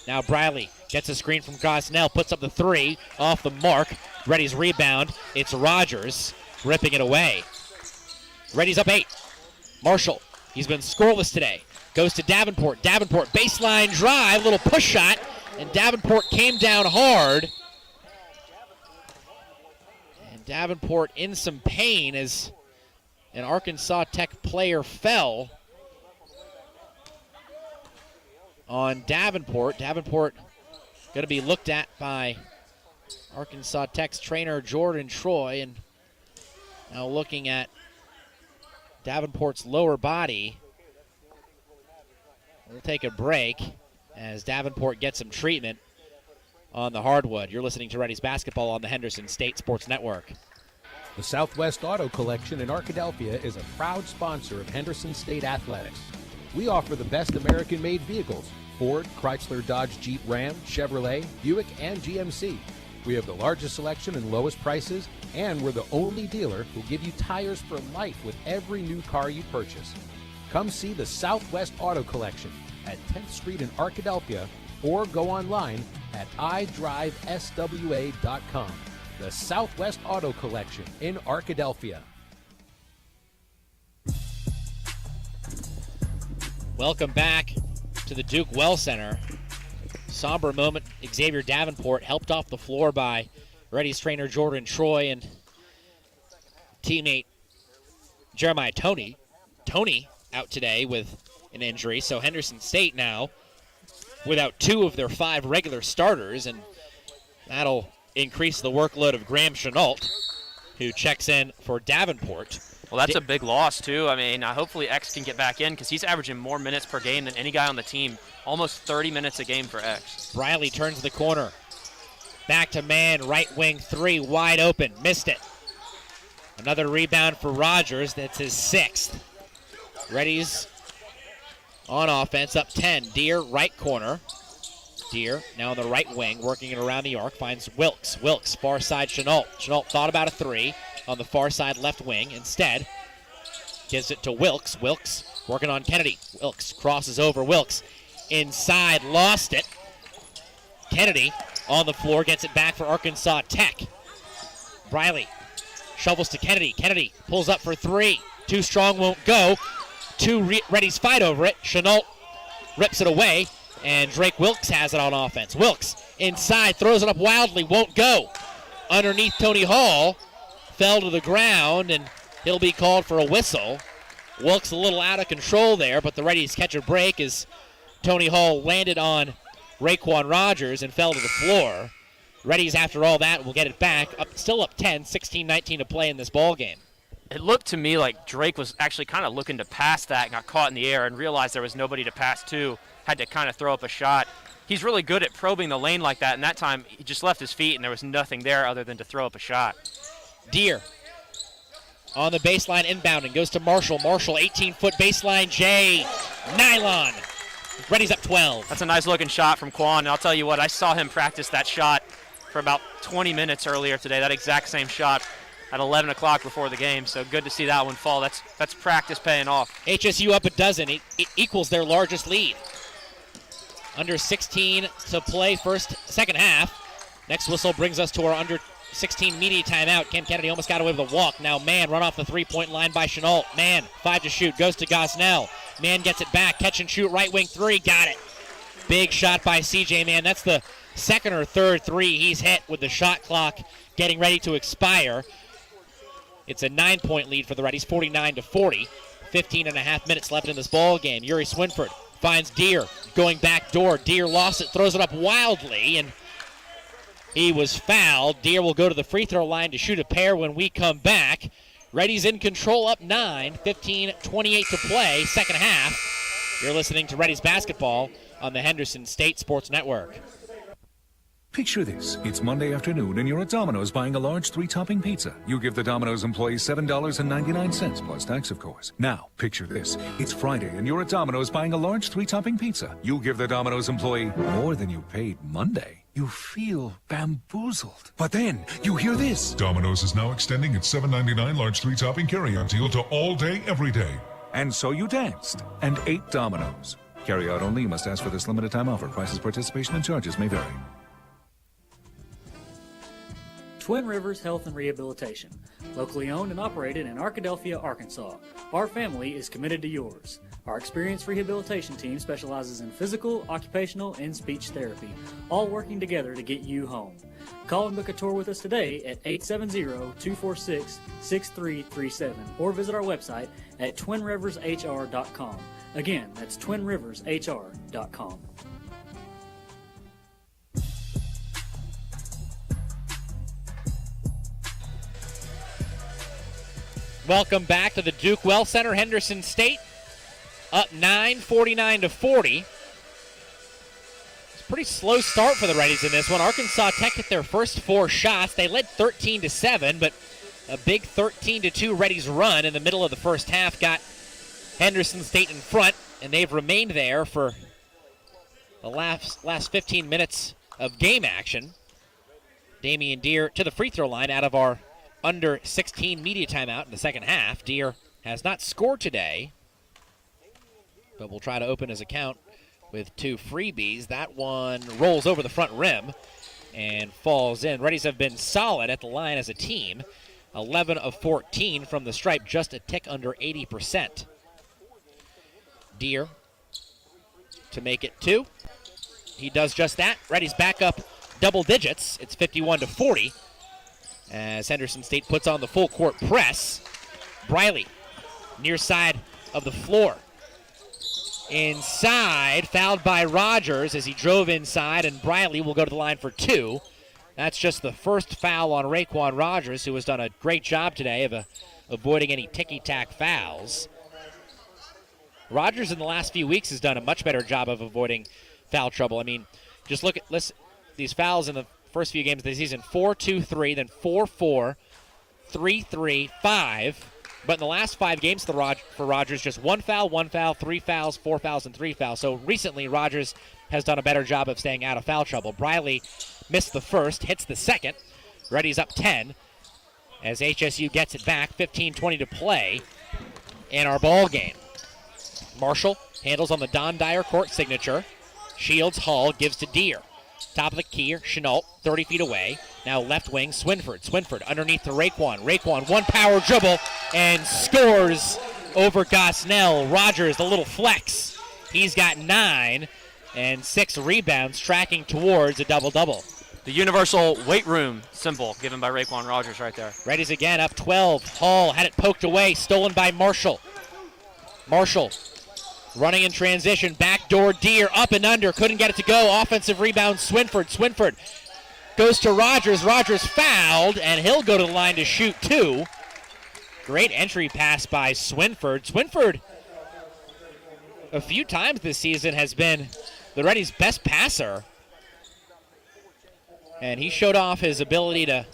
Now Briley gets a screen from Gosnell, puts up the 3, off the mark. Reddies rebound. It's Rogers ripping it away. Reddies up 8. Marshall, he's been scoreless today. Goes to Davenport. Davenport, baseline drive, little push shot, and Davenport came down hard. And Davenport in some pain as an Arkansas Tech player fell on Davenport. Davenport going to be looked at by Arkansas Tech's trainer Jordan Troy, and now looking at Davenport's lower body. We'll take a break as Davenport gets some treatment on the hardwood. You're listening to Reddies basketball on the Henderson State Sports Network. The Southwest Auto Collection in Arkadelphia is a proud sponsor of Henderson State Athletics. We offer the best American-made vehicles: Ford, Chrysler, Dodge, Jeep, Ram, Chevrolet, Buick, and GMC. We have the largest selection and lowest prices, and we're the only dealer who'll give you tires for life with every new car you purchase. Come see the Southwest Auto Collection at 10th Street in Arkadelphia, or go online at idriveswa.com. The Southwest Auto Collection in Arkadelphia. Welcome back to the Duke Well Center. Somber moment. Xavier Davenport helped off the floor by Reddies trainer Jordan Troy and teammate Jeremiah Toney. Toney out today with an injury, so Henderson State now without 2 of their 5 regular starters, and that'll increase the workload of Graham Chenault, who checks in for Davenport. Well, that's a big loss, too. I mean, hopefully X can get back in because he's averaging more minutes per game than any guy on the team. Almost 30 minutes a game for X. Briley turns the corner. Back to man, right wing 3, wide open. Missed it. Another rebound for Rogers. That's his 6th. Reddies on offense, up 10. Deere, right corner. Deere now on the right wing, working it around the arc. Finds Wilkes. Wilkes, far side Chenault. Chenault thought about a 3 on the far side left wing. Instead, gives it to Wilkes. Wilkes working on Kennedy. Wilkes crosses over. Wilkes inside, lost it. Kennedy on the floor, gets it back for Arkansas Tech. Briley shovels to Kennedy. Kennedy pulls up for 3. Too strong, won't go. 2 Reddies fight over it. Chenault rips it away, and Drake Wilkes has it on offense. Wilkes inside, throws it up wildly, won't go. Underneath Tony Hall, fell to the ground, and he'll be called for a whistle. Wilkes a little out of control there, but the Reddies catch a break as Tony Hall landed on Raekwon Rogers and fell to the floor. Reddies, after all that, will get it back. Still up 10, 16-19 to play in this ball game. It looked to me like Drake was actually kind of looking to pass that and got caught in the air and realized there was nobody to pass to, had to kind of throw up a shot. He's really good at probing the lane like that, and that time he just left his feet and there was nothing there other than to throw up a shot. Deere on the baseline inbounding, goes to Marshall. Marshall, 18-foot baseline, J. Nylon. Reddies up 12. That's a nice looking shot from Quan, and I'll tell you what, I saw him practice that shot for about 20 minutes earlier today, that exact same shot at 11 o'clock before the game, so good to see that one fall. That's practice paying off. HSU up a dozen. It equals their largest lead. Under 16 to play second half. Next whistle brings us to our under 16 media timeout. Cam Kennedy almost got away with a walk. Now Mann run off the three-point line by Chenault. Mann, 5 to shoot, goes to Gosnell. Mann gets it back, catch and shoot, right wing 3, got it. Big shot by CJ Mann. That's the second or third 3 he's hit with the shot clock getting ready to expire. It's a 9-point lead for the Reddies, 49-40. 15 and a half minutes left in this ball game. Yuri Swinford finds Deere going back door. Deere lost it, throws it up wildly, and he was fouled. Deere will go to the free throw line to shoot a pair when we come back. Reddies in control, up 9, 15-28 to play, second half. You're listening to Reddies basketball on the Henderson State Sports Network. Picture this. It's Monday afternoon and you're at Domino's buying a large 3-topping pizza. You give the Domino's employee $7.99 plus tax, of course. Now, picture this. It's Friday and you're at Domino's buying a large 3-topping pizza. You give the Domino's employee more than you paid Monday. You feel bamboozled. But then you hear this. Domino's is now extending its $7.99 large 3-topping carry-out deal to all day, every day. And so you danced and ate Domino's. Carry out only. You must ask for this limited time offer. Prices, participation, and charges may vary. Twin Rivers Health and Rehabilitation, locally owned and operated in Arkadelphia, Arkansas. Our family is committed to yours. Our experienced rehabilitation team specializes in physical, occupational, and speech therapy, all working together to get you home. Call and book a tour with us today at 870-246-6337 or visit our website at twinrivershr.com. Again, that's twinrivershr.com. Welcome back to the Duke Well Center. Henderson State up 9, 49-40. It's a pretty slow start for the Reddies in this one. Arkansas Tech hit their first 4 shots. They led 13-7, but a big 13-2 Reddies run in the middle of the first half got Henderson State in front, and they've remained there for the last 15 minutes of game action. Damian Deere to the free throw line out of our under 16 media timeout in the second half. Deere has not scored today, but will try to open his account with 2 freebies. That one rolls over the front rim and falls in. Reddies have been solid at the line as a team. 11 of 14 from the stripe, just a tick under 80%. Deere to make it 2. He does just that. Reddies back up double digits. It's 51-40 as Henderson State puts on the full court press. Briley near side of the floor. Inside, fouled by Rogers as he drove inside, and Briley will go to the line for 2. That's just the first foul on Raekwon Rogers, who has done a great job today of avoiding any ticky-tack fouls. Rogers in the last few weeks has done a much better job of avoiding foul trouble. I mean, just listen, these fouls in the first few games of the season: 4-2-3, then 4-4, 3-3, 5. But in the last 5 games for Rogers, just 1 foul, 3 fouls, 4 fouls, and 3 fouls. So recently, Rogers has done a better job of staying out of foul trouble. Briley missed the first, hits the second. Reddies up 10 as HSU gets it back. 15-20 to play in our ball game. Marshall handles on the Don Dyer court signature. Shields, Hall, gives to Deere. Top of the key, Chenault, 30 feet away. Now left wing, Swinford. Swinford underneath to Raekwon. Raekwon, one power dribble, and scores over Gosnell. Rogers, the little flex. He's got 9 and 6 rebounds, tracking towards a double-double. The universal weight room symbol given by Raekwon Rogers right there. Reddies again, up 12. Hall had it poked away, stolen by Marshall. Marshall running in transition, backdoor Deere, up and under, couldn't get it to go. Offensive rebound, Swinford. Swinford goes to Rogers. Rogers fouled, and he'll go to the line to shoot 2. Great entry pass by Swinford. Swinford, a few times this season, has been the Reddies' best passer. And he showed off his ability to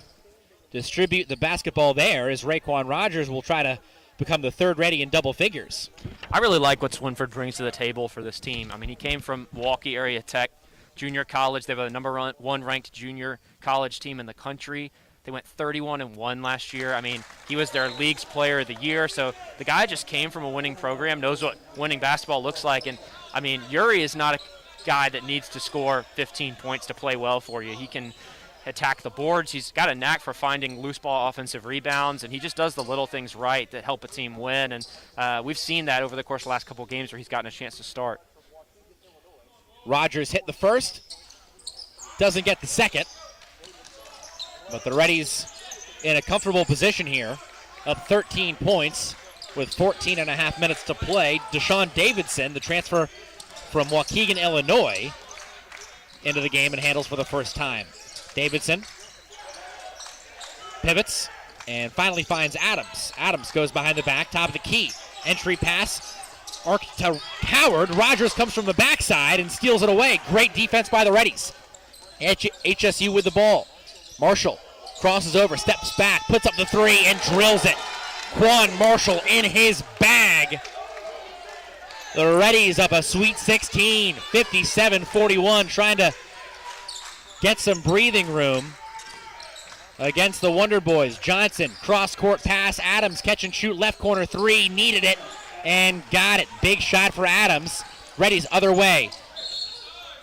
distribute the basketball there as Raekwon Rogers will try to become the third Reddy in double figures. I really like what Swinford brings to the table for this team. I mean, he came from Milwaukee Area Tech Junior College. They were the number 1 ranked junior college team in the country. They went 31-1 last year. I mean, he was their league's player of the year. So the guy just came from a winning program, knows what winning basketball looks like. And, I mean, Yuri is not a guy that needs to score 15 points to play well for you. He can attack the boards. He's got a knack for finding loose ball offensive rebounds, and he just does the little things right that help a team win. And we've seen that over the course of the last couple of games where he's gotten a chance to start. Rogers hit the first, doesn't get the second, but the Reddies in a comfortable position here, up 13 points with 14 and a half minutes to play. Deshaun Davidson, the transfer from Waukegan, Illinois, into the game and handles for the first time. Davidson pivots and finally finds Adams. Adams goes behind the back, top of the key. Entry pass, arc to Howard. Rogers comes from the backside and steals it away. Great defense by the Reddies. HSU with the ball. Marshall crosses over, steps back, puts up the 3 and drills it. Quan Marshall in his bag. The Reddies up a sweet 16, 57-41, trying to get some breathing room against the Wonder Boys. Johnson, cross-court pass. Adams, catch and shoot, left corner 3, needed it and got it. Big shot for Adams. Reddies other way.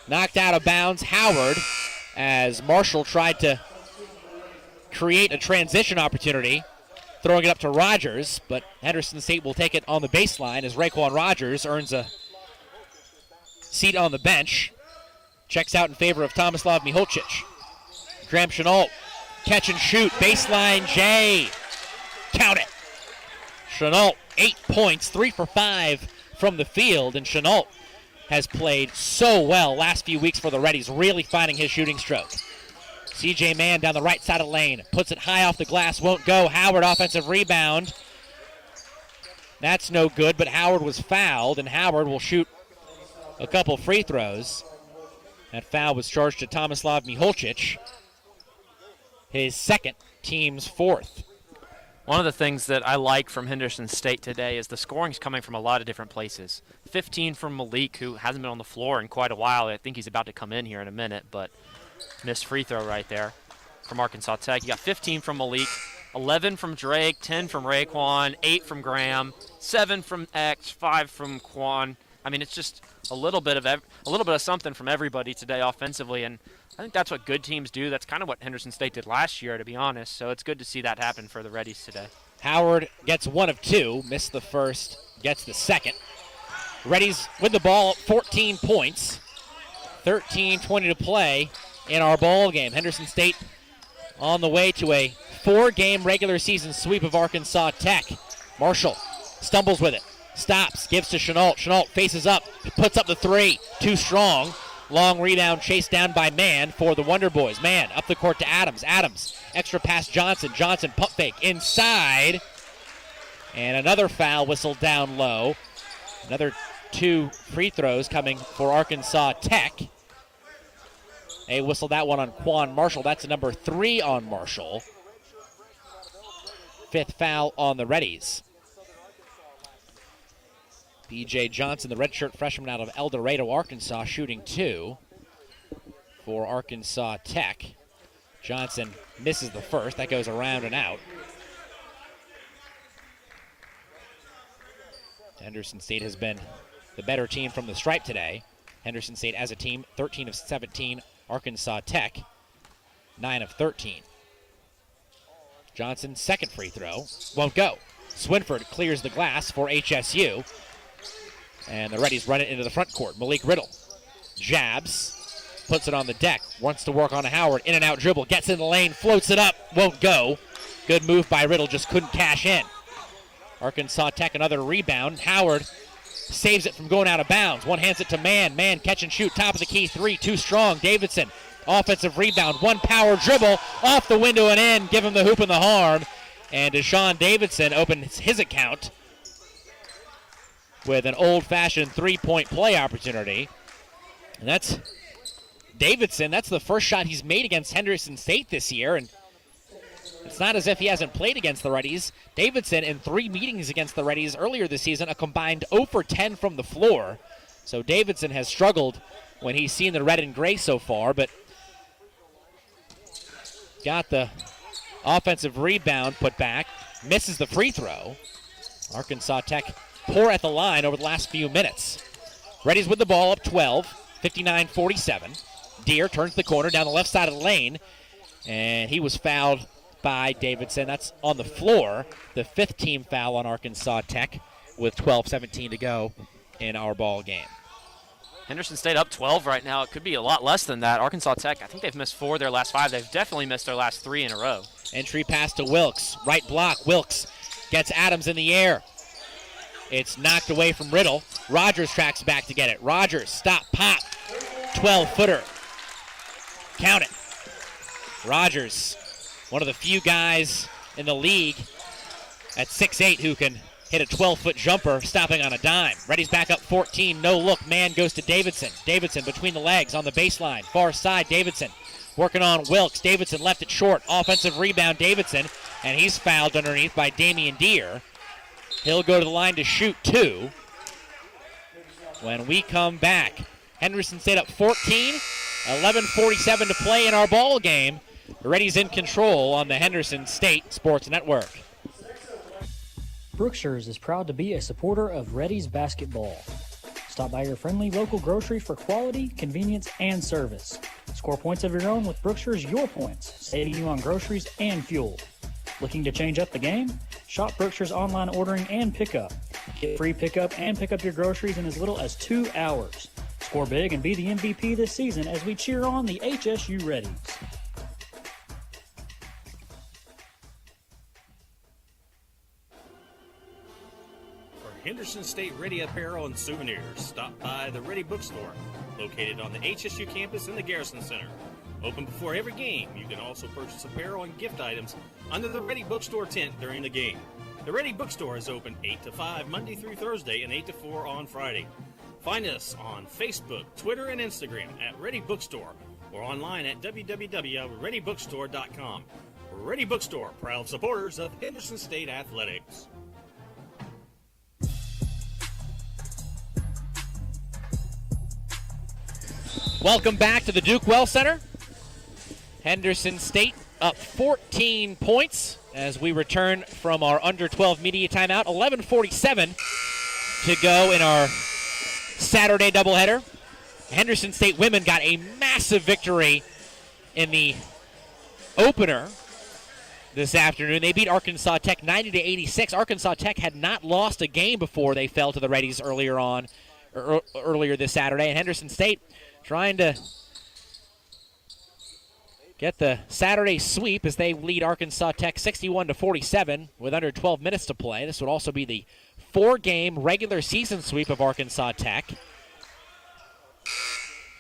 Knocked out of bounds. Howard, as Marshall tried to create a transition opportunity, throwing it up to Rogers, but Henderson State will take it on the baseline as Raekwon Rogers earns a seat on the bench. Checks out in favor of Tomislav Miholcic. Graham Chenault, catch and shoot, baseline J. Count it. Chenault, 8 points, 3 for 5 from the field, and Chenault has played so well last few weeks for the Reddies, really finding his shooting stroke. CJ Mann down the right side of the lane, puts it high off the glass, won't go. Howard, offensive rebound. That's no good, but Howard was fouled, and Howard will shoot a couple free throws. That foul was charged to Tomislav Miholcic, his second, team's 4th. One of the things that I like from Henderson State today is the scoring's coming from a lot of different places. 15 from Malik, who hasn't been on the floor in quite a while. I think he's about to come in here in a minute, but missed free throw right there. from Arkansas Tech. You got 15 from Malik, 11 from Drake, 10 from Raekwon, 8 from Graham, 7 from X, 5 from Quan. I mean, it's just a little bit of something from everybody today offensively, and I think that's what good teams do. That's kind of what Henderson State did last year, to be honest. So it's good to see that happen for the Reddies today. Howard gets 1 of 2, missed the first, gets the second. Reddies with the ball, 14 points, 13:20 to play in our ball game. Henderson State on the way to a 4-game regular season sweep of Arkansas Tech. Marshall stumbles with it, stops, gives to Chenault. Chenault faces up, puts up the 3, too strong. Long rebound chased down by Mann for the Wonder Boys. Mann up the court to Adams. Adams, extra pass Johnson. Johnson pump fake inside. And another foul whistled down low. Another 2 free throws coming for Arkansas Tech. They whistled that one on Quan Marshall. That's a number 3 on Marshall. 5th foul on the Reddies. B.J. Johnson, the redshirt freshman out of El Dorado, Arkansas, shooting 2 for Arkansas Tech. Johnson misses the first. That goes around and out. Henderson State has been the better team from the stripe today. Henderson State as a team, 13 of 17. Arkansas Tech, 9 of 13. Johnson, second free throw, won't go. Swinford clears the glass for HSU. And the Reddies run it into the front court. Malik Riddle jabs, puts it on the deck, wants to work on a Howard. In and out dribble, gets in the lane, floats it up, won't go. Good move by Riddle, just couldn't cash in. Arkansas Tech, another rebound. Howard saves it from going out of bounds. One hands it to Mann. Mann catch and shoot, top of the key, 3, too strong. Davidson, offensive rebound, 1 power dribble, off the window and in. Give him the hoop and the harm. And Deshaun Davidson opens his account with an old-fashioned 3-point play opportunity. And that's Davidson. That's the first shot he's made against Henderson State this year. And it's not as if he hasn't played against the Reddies. Davidson, in 3 meetings against the Reddies earlier this season, a combined 0 for 10 from the floor. So Davidson has struggled when he's seen the red and gray so far, but got the offensive rebound put back, misses the free throw. Arkansas Tech poor at the line over the last few minutes. Reddies with the ball up 12, 59-47. Deere turns the corner down the left side of the lane, and he was fouled by Davidson. That's on the floor, the 5th team foul on Arkansas Tech with 12:17 to go in our ball game. Henderson State up 12 right now. It could be a lot less than that. Arkansas Tech, I think they've missed 4 of their last 5. They've definitely missed their last 3 in a row. Entry pass to Wilkes. Right block. Wilkes gets Adams in the air. It's knocked away from Riddle. Rogers tracks back to get it. Rogers, stop, pop. 12-footer. Count it. Rogers, one of the few guys in the league at 6'8" who can hit a 12-foot jumper, stopping on a dime. Reddies back up 14, no look. Man goes to Davidson. Davidson between the legs on the baseline. Far side, Davidson working on Wilkes. Davidson left it short. Offensive rebound, Davidson, and he's fouled underneath by Damian Deere. He'll go to the line to shoot 2. When we come back, Henderson State up 14, 11:47 to play in our ball game. The Reddies in control on the Henderson State Sports Network. Brookshires is proud to be a supporter of Reddies basketball. Stop by your friendly local grocery for quality, convenience, and service. Score points of your own with Brookshires Your Points, saving you on groceries and fuel. Looking to change up the game? Shop Brookshires online ordering and pickup. Get free pickup and pick up your groceries in as little as 2 hours. Score big and be the MVP this season as we cheer on the HSU Reddies. Henderson State Ready Apparel and Souvenirs. Stop by the Ready Bookstore, located on the HSU campus in the Garrison Center. Open before every game. You can also purchase apparel and gift items under the Ready Bookstore tent during the game. The Ready Bookstore is open 8 to 5 Monday through Thursday and 8 to 4 on Friday. Find us on Facebook, Twitter, and Instagram at Ready Bookstore or online at www.readybookstore.com. Ready Bookstore, proud supporters of Henderson State Athletics. Welcome back to the Duke Well Center. Henderson State up 14 points as we return from our under 12 media timeout. 11:47 to go in our Saturday doubleheader. Henderson State women got a massive victory in the opener this afternoon. They beat Arkansas Tech 90-86. Arkansas Tech had not lost a game before they fell to the Reddies earlier this Saturday, and Henderson State trying to get the Saturday sweep as they lead Arkansas Tech 61-47 with under 12 minutes to play. This would also be the 4-game regular season sweep of Arkansas Tech.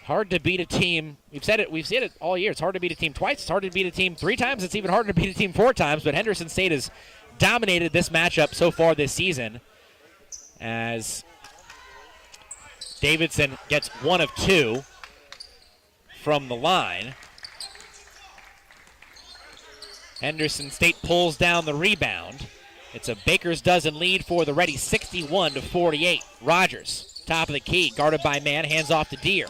Hard to beat a team. We've said it all year. It's hard to beat a team twice. It's hard to beat a team 3 times. It's even harder to beat a team 4 times. But Henderson State has dominated this matchup so far this season as Davidson gets 1 of 2 from the line. Henderson State pulls down the rebound. It's a baker's dozen lead for the Reddies, 61-48. Rogers, top of the key, guarded by Mann, hands off to Deere.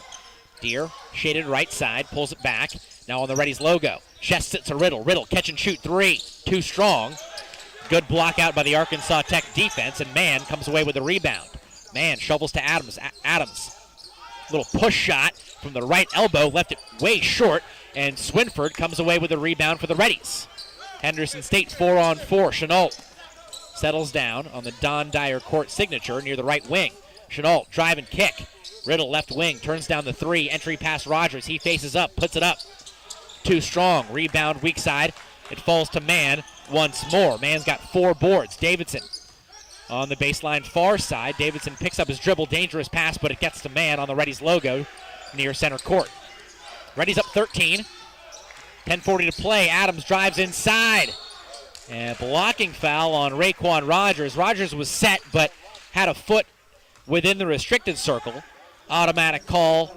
Deere, shaded right side, pulls it back. Now on the Reddies logo. Chest it to Riddle. Riddle, catch and shoot 3. Too strong. Good block out by the Arkansas Tech defense, and Mann comes away with the rebound. Mann shovels to Adams. Adams, little push shot from the right elbow, left it way short, and Swinford comes away with the rebound for the Reddies. Henderson State 4-on-4. Chenault settles down on the Don Dyer court signature near the right wing. Chenault, drive and kick. Riddle, left wing, turns down the 3. Entry pass Rogers. He faces up, puts it up. Too strong. Rebound, weak side. It falls to Mann once more. Mann's got 4 boards. Davidson on the baseline far side. Davidson picks up his dribble. Dangerous pass, but it gets to Mann on the Reddies logo near center court. Reddies up 13. 10:40 to play. Adams drives inside. And blocking foul on Raekwon Rogers. Rogers was set, but had a foot within the restricted circle. Automatic call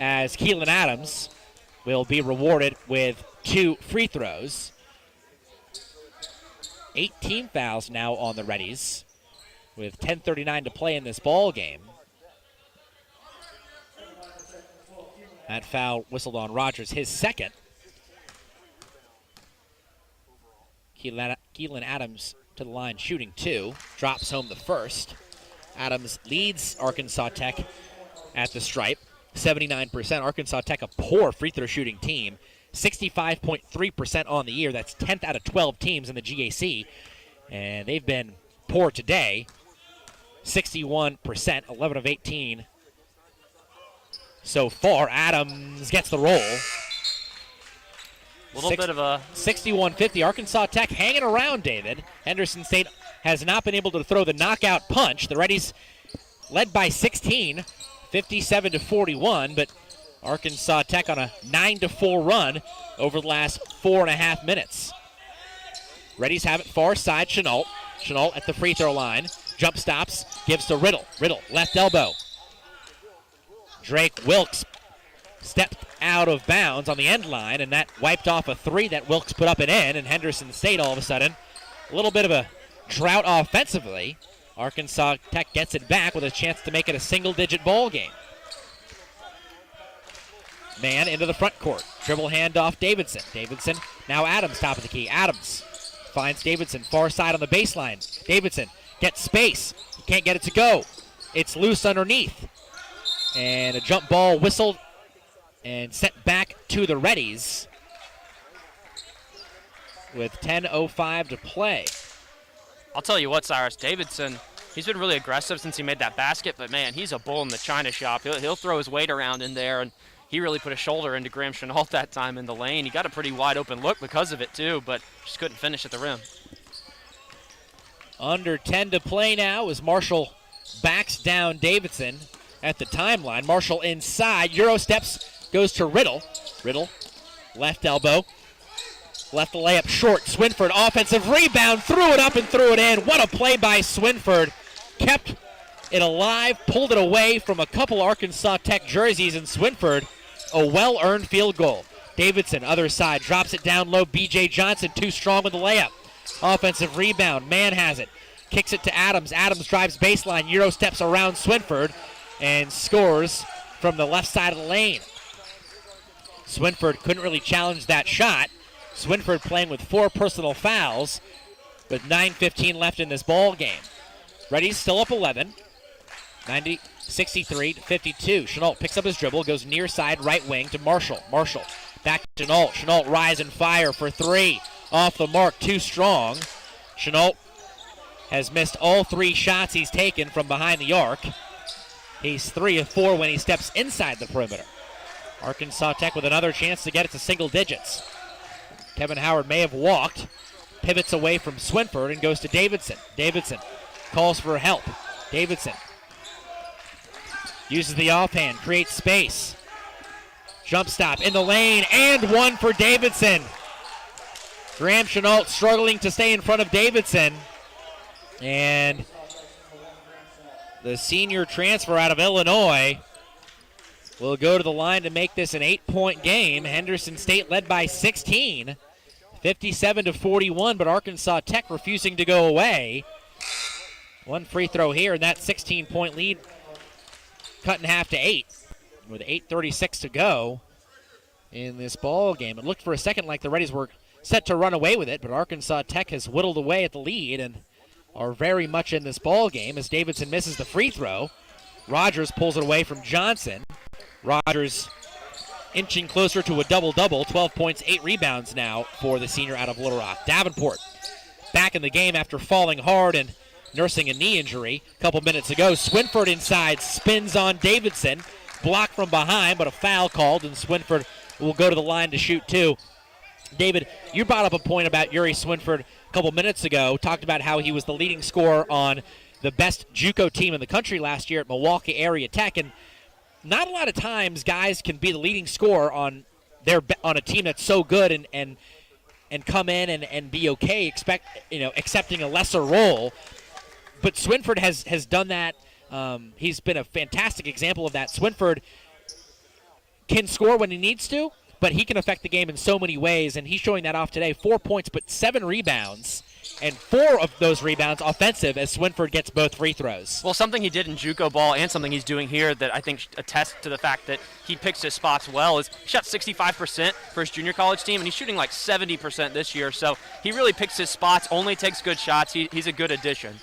as Keelan Adams will be rewarded with 2 free throws. 18 fouls now on the Reddies with 10:39 to play in this ball game. That foul whistled on Rogers, his second. Keelan Adams to the line shooting 2, drops home the first. Adams leads Arkansas Tech at the stripe, 79%. Arkansas Tech, a poor free throw shooting team, 65.3% on the year. That's 10th out of 12 teams in the GAC, and they've been poor today, 61%, 11 of 18 so far. Adams gets the roll. A little bit of a 61-50. Arkansas Tech hanging around, David. Henderson State has not been able to throw the knockout punch. The Reddies led by 16, 57-41, but Arkansas Tech on a 9-4 run over the last 4.5 minutes. Reddies have it far side. Chenault at the free throw line. Jump stops, gives to Riddle. Riddle, left elbow. Drake Wilkes stepped out of bounds on the end line, and that wiped off a 3 that Wilkes put up and in, and Henderson State all of a sudden, a little bit of a drought offensively. Arkansas Tech gets it back with a chance to make it a single-digit ball game. Mann into the front court. Dribble handoff Davidson. Davidson, now Adams top of the key. Adams finds Davidson far side on the baseline. Davidson gets space. He can't get it to go. It's loose underneath. And a jump ball whistled and sent back to the Reddies with 10:05 to play. I'll tell you what, Cyrus, Davidson, he's been really aggressive since he made that basket, but man, he's a bull in the china shop. He'll throw his weight around in there, and he really put a shoulder into Graham Chenault that time in the lane. He got a pretty wide open look because of it too, but just couldn't finish at the rim. Under 10 to play now as Marshall backs down Davidson at the timeline. Marshall inside, Euro steps, goes to Riddle. Riddle, left elbow. Left the layup short. Swinford, offensive rebound, threw it up and threw it in. What a play by Swinford. Kept it alive, pulled it away from a couple Arkansas Tech jerseys, and Swinford, a well-earned field goal. Davidson, other side, drops it down low. B.J. Johnson, too strong with the layup. Offensive rebound, Mann has it. Kicks it to Adams. Adams drives baseline, Euro steps around Swinford, and scores from the left side of the lane. Swinford couldn't really challenge that shot, Swinford playing with 4 personal fouls with 9:15 left in this ball game. Reddies still up 11, 63-52. Chenault picks up his dribble, goes near side right wing to Marshall. Marshall back to Chenault. Chenault rise and fire for 3. Off the mark, too strong. Chenault has missed all 3 shots he's taken from behind the arc. He's 3 of 4 when he steps inside the perimeter. Arkansas Tech with another chance to get it to single digits. Kevin Howard may have walked, pivots away from Swinford and goes to Davidson. Davidson calls for help. Davidson uses the offhand, creates space. Jump stop in the lane, and one for Davidson. Graham Chenault struggling to stay in front of Davidson. And the senior transfer out of Illinois will go to the line to make this an 8-point game. Henderson State led by 16, 57-41, but Arkansas Tech refusing to go away. One free throw here, and that 16-point lead cut in half to 8 with 8:36 to go in this ball game. It looked for a second like the Reddies were set to run away with it, but Arkansas Tech has whittled away at the lead and are very much in this ball game as Davidson misses the free throw. Rogers pulls it away from Johnson. Rogers inching closer to a double-double, 12 points, 8 rebounds now for the senior out of Little Rock. Davenport back in the game after falling hard and nursing a knee injury a couple minutes ago. Swinford inside, spins on Davidson. Blocked from behind, but a foul called, and Swinford will go to the line to shoot 2. David, you brought up a point about Yuri Swinford a couple minutes ago, talked about how he was the leading scorer on the best JUCO team in the country last year at Milwaukee Area Tech, and not a lot of times guys can be the leading scorer on a team that's so good and come in and be okay, accepting a lesser role. But Swinford has done that. He's been a fantastic example of that. Swinford can score when he needs to, but he can affect the game in so many ways, and he's showing that off today. 4 points, but 7 rebounds, and 4 of those rebounds offensive as Swinford gets both free throws. Well, something he did in JUCO ball and something he's doing here that I think attests to the fact that he picks his spots well is he shot 65% for his junior college team, and he's shooting like 70% this year, so he really picks his spots, only takes good shots. He's a good addition.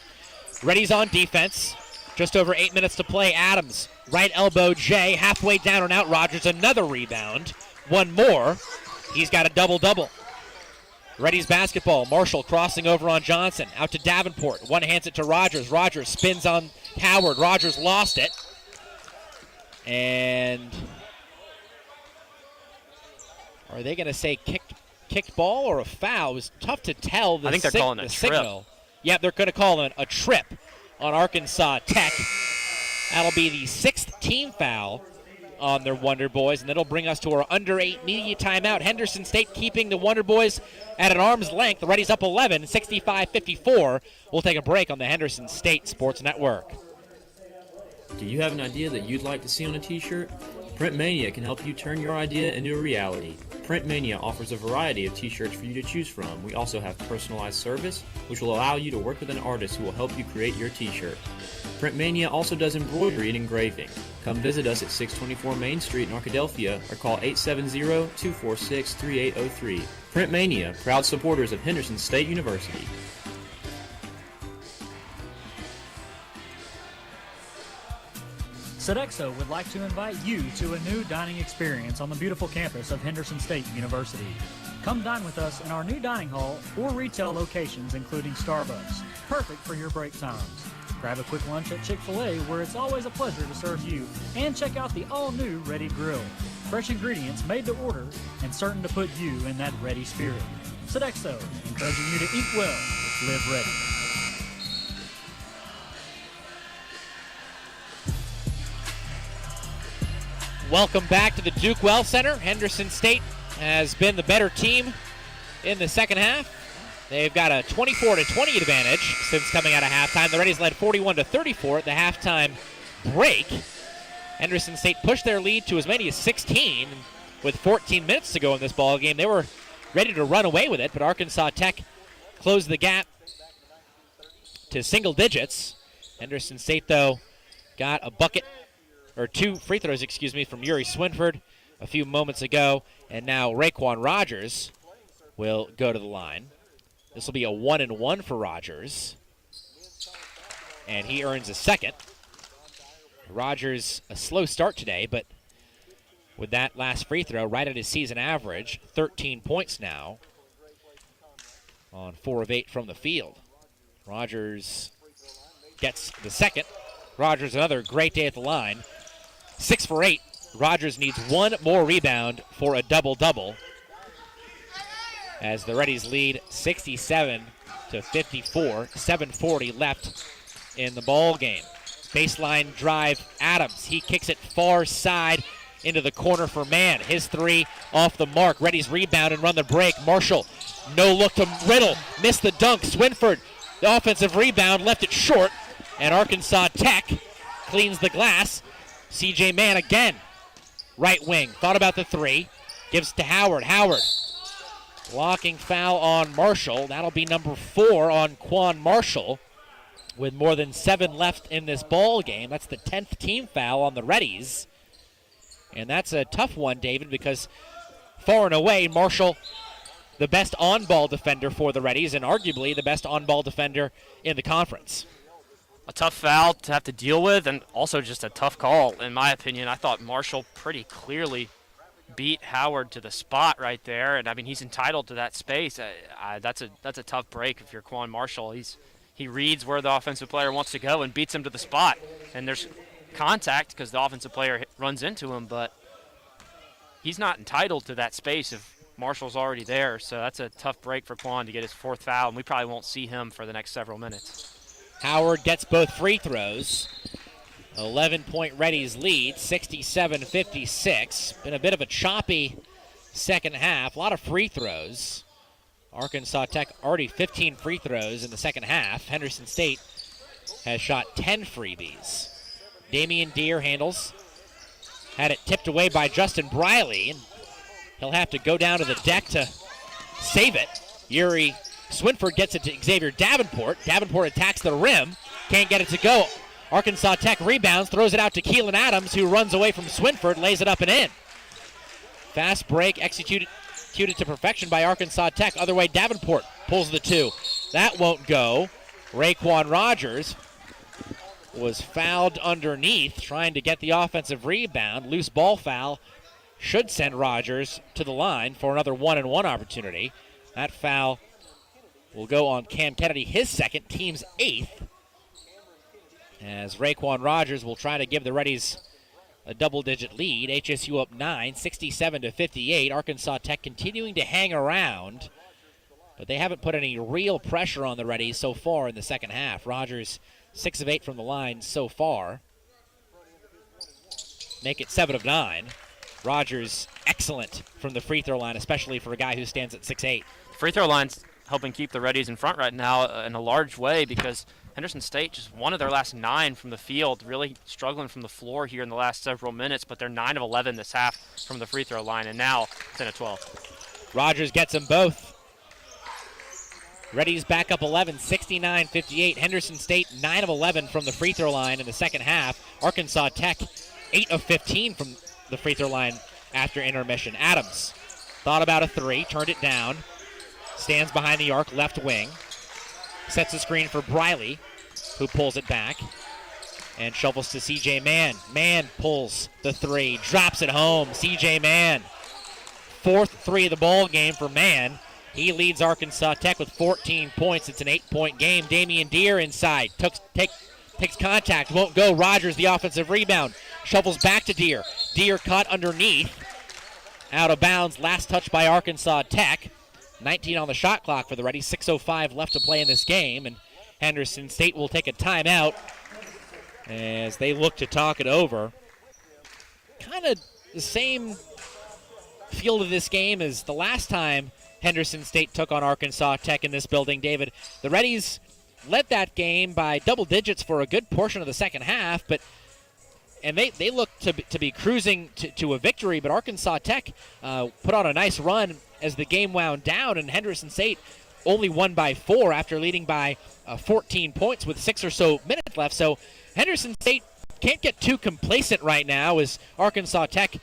Reddies on defense. Just over 8 minutes to play. Adams, right elbow, Jay, halfway down and out. Rogers, another rebound. One more. He's got a double-double. Reddies basketball. Marshall crossing over on Johnson. Out to Davenport. One hands it to Rogers. Rogers spins on Howard. Rogers lost it. And are they going to say kicked ball or a foul? It was tough to tell. I think they're calling a trip. Signal. Yeah, they're going to call it a trip on Arkansas Tech. That'll be the 6th team foul on their Wonder Boys, and that'll bring us to our under 8 media timeout. Henderson State keeping the Wonder Boys at an arm's length. The Reddies up 11, 65-54. We'll take a break on the Henderson State Sports Network. Do you have an idea that you'd like to see on a t-shirt? Print Mania can help you turn your idea into a reality. Print Mania offers a variety of t-shirts for you to choose from. We also have personalized service, which will allow you to work with an artist who will help you create your t-shirt. Print Mania also does embroidery and engraving. Come visit us at 624 Main Street in Arkadelphia or call 870-246-3803. Print Mania, proud supporters of Henderson State University. Sodexo would like to invite you to a new dining experience on the beautiful campus of Henderson State University. Come dine with us in our new dining hall or retail locations, including Starbucks. Perfect for your break times. Grab a quick lunch at Chick-fil-A, where it's always a pleasure to serve you. And check out the all-new Reddy Grill. Fresh ingredients made to order and certain to put you in that ready spirit. Sodexo, encouraging you to eat well, live ready. Welcome back to the Duke Well Center. Henderson State has been the better team in the second half. They've got a 24-20 advantage since coming out of halftime. The Reddies led 41-34 at the halftime break. Henderson State pushed their lead to as many as 16 with 14 minutes to go in this ball game. They were ready to run away with it, but Arkansas Tech closed the gap to single digits. Henderson State, though, got a bucket, or 2 free throws, from Yuri Swinford a few moments ago, and now Raekwon Rogers will go to the line. This will be a 1-and-1 for Rogers. And he earns a second. Rogers, a slow start today, but with that last free throw right at his season average, 13 points now on 4 of 8 from the field. Rogers gets the second. Rogers, another great day at the line. 6 for 8. Rogers needs one more rebound for a double-double as the Reddies lead 67-54, 7:40 left in the ball game. Baseline drive, Adams. He kicks it far side into the corner for Mann. His three off the mark. Reddies rebound and run the break. Marshall, no look to Riddle. Missed the dunk. Swinford, the offensive rebound, left it short. And Arkansas Tech cleans the glass. C.J. Mann again. Right wing. Thought about the three. Gives to Howard. Howard. Blocking foul on Marshall. That'll be number 4 on Quan Marshall. With more than 7 left in this ball game. That's the 10th team foul on the Reddies. And that's a tough one, David, because far and away, Marshall, the best on-ball defender for the Reddies and arguably the best on-ball defender in the conference. A tough foul to have to deal with and also just a tough call, in my opinion. I thought Marshall pretty clearly beat Howard to the spot right there, and I mean he's entitled to that space. That's a tough break if you're Quan Marshall. He reads where the offensive player wants to go and beats him to the spot, and there's contact because the offensive player runs into him, but he's not entitled to that space if Marshall's already there. So that's a tough break for Quan to get his 4th foul, and we probably won't see him for the next several minutes. Howard gets both free throws. 11-point Reddies lead, 67-56. Been a bit of a choppy second half. A lot of free throws. Arkansas Tech already 15 free throws in the second half. Henderson State has shot 10 freebies. Damian Deere handles. Had it tipped away by Justin Briley, and he'll have to go down to the deck to save it. Yuri Swinford gets it to Xavier Davenport. Davenport attacks the rim. Can't get it to go. Arkansas Tech rebounds, throws it out to Keelan Adams, who runs away from Swinford, lays it up and in. Fast break executed to perfection by Arkansas Tech. Other way, Davenport pulls the 2. That won't go. Raekwon Rogers was fouled underneath, trying to get the offensive rebound. Loose ball foul should send Rogers to the line for another 1-and-1 opportunity. That foul will go on Cam Kennedy, his second, team's 8th. As Raekwon Rogers will try to give the Reddies a double-digit lead. HSU up 9, 67-58. Arkansas Tech continuing to hang around, but they haven't put any real pressure on the Reddies so far in the second half. Rogers 6 of 8 from the line so far. Make it 7 of 9. Rogers excellent from the free throw line, especially for a guy who stands at 6'8". Free throw line's helping keep the Reddies in front right now in a large way because Henderson State just one of their last 9 from the field, really struggling from the floor here in the last several minutes, but they're 9 of 11 this half from the free throw line, and now 10 of 12. Rogers gets them both. Reddies back up 11, 69-58. Henderson State 9 of 11 from the free throw line in the second half. Arkansas Tech 8 of 15 from the free throw line after intermission. Adams thought about a 3, turned it down. Stands behind the arc, left wing. Sets a screen for Briley, who pulls it back. And shovels to C.J. Mann. Mann pulls the 3, drops it home. C.J. Mann. 4th 3 of the ball game for Mann. He leads Arkansas Tech with 14 points. It's an 8-point game. Damian Deere inside. Takes contact. Won't go. Rogers, the offensive rebound. Shovels back to Deere. Deere caught underneath. Out of bounds. Last touch by Arkansas Tech. 19 on the shot clock for the Reddies. 6:05 left to play in this game. And Henderson State will take a timeout as they look to talk it over. Kind of the same feel to this game as the last time Henderson State took on Arkansas Tech in this building, David. The Reddies led that game by double digits for a good portion of the second half, and they looked to be cruising to a victory, but Arkansas Tech put on a nice run as the game wound down, and Henderson State only won by 4 after leading by 14 points with 6 or so minutes left. So Henderson State can't get too complacent right now as Arkansas Tech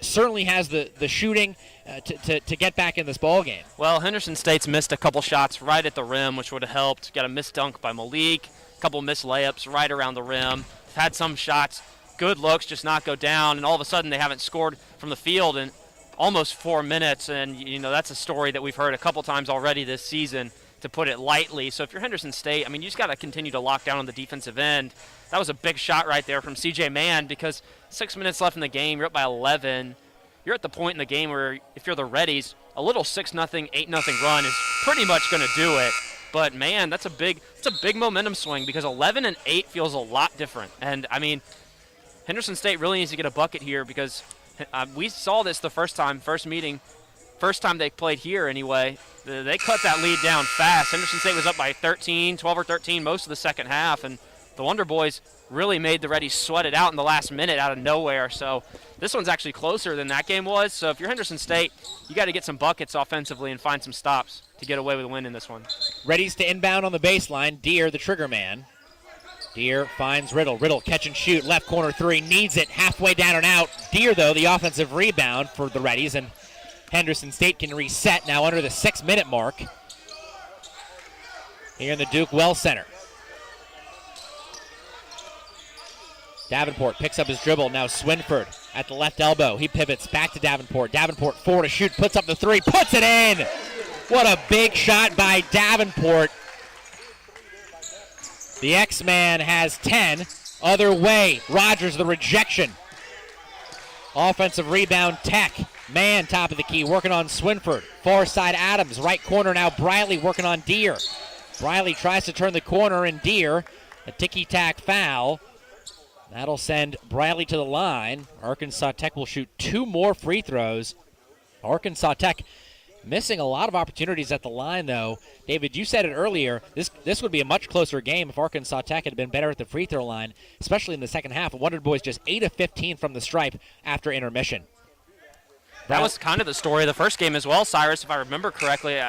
certainly has the shooting to get back in this ball game. Well, Henderson State's missed a couple shots right at the rim, which would have helped. Got a missed dunk by Malik, a couple missed layups right around the rim. Had some shots, good looks, just not go down, and all of a sudden they haven't scored from the field in almost 4 minutes, and that's a story that we've heard a couple times already this season, to put it lightly. So if you're Henderson State, I mean, you just got to continue to lock down on the defensive end. That was a big shot right there from C.J. Mann, because 6 minutes left in the game, you're up by 11. You're at the point in the game where, if you're the Reddies, a little 6-0, 8-0 run is pretty much going to do it. But man, it's a big momentum swing, because 11-8 feels a lot different. And I mean, Henderson State really needs to get a bucket here, because we saw this the first time they played here anyway. They cut that lead down fast. Henderson State was up by 12 or 13 most of the second half, and the Wonder Boys really made the Reddies sweat it out in the last minute out of nowhere. So this one's actually closer than that game was. So if you're Henderson State, you got to get some buckets offensively and find some stops to get away with a win in this one. Reddies to inbound on the baseline. Deere, the trigger man. Deere finds Riddle. Riddle catch and shoot. Left corner three. Needs it. Halfway down and out. Deere, though, the offensive rebound for the Reddies. And Henderson State can reset now under the 6-minute mark here in the Duke Wells Center. Davenport picks up his dribble. Now Swinford at the left elbow. He pivots back to Davenport. Davenport 4 to shoot. Puts up the 3. Puts it in! What a big shot by Davenport. The X-Man has 10. Other way. Rogers, the rejection. Offensive rebound, Tech. Man, top of the key, working on Swinford. Far side, Adams. Right corner now, Briley working on Deere. Briley tries to turn the corner, and Deere, a ticky-tack foul. That'll send Briley to the line. Arkansas Tech will shoot 2 more free throws. Arkansas Tech missing a lot of opportunities at the line, though. David, you said it earlier. This would be a much closer game if Arkansas Tech had been better at the free throw line, especially in the second half. The Wonder Boys just 8 of 15 from the stripe after intermission. That was kind of the story of the first game as well, Cyrus, if I remember correctly.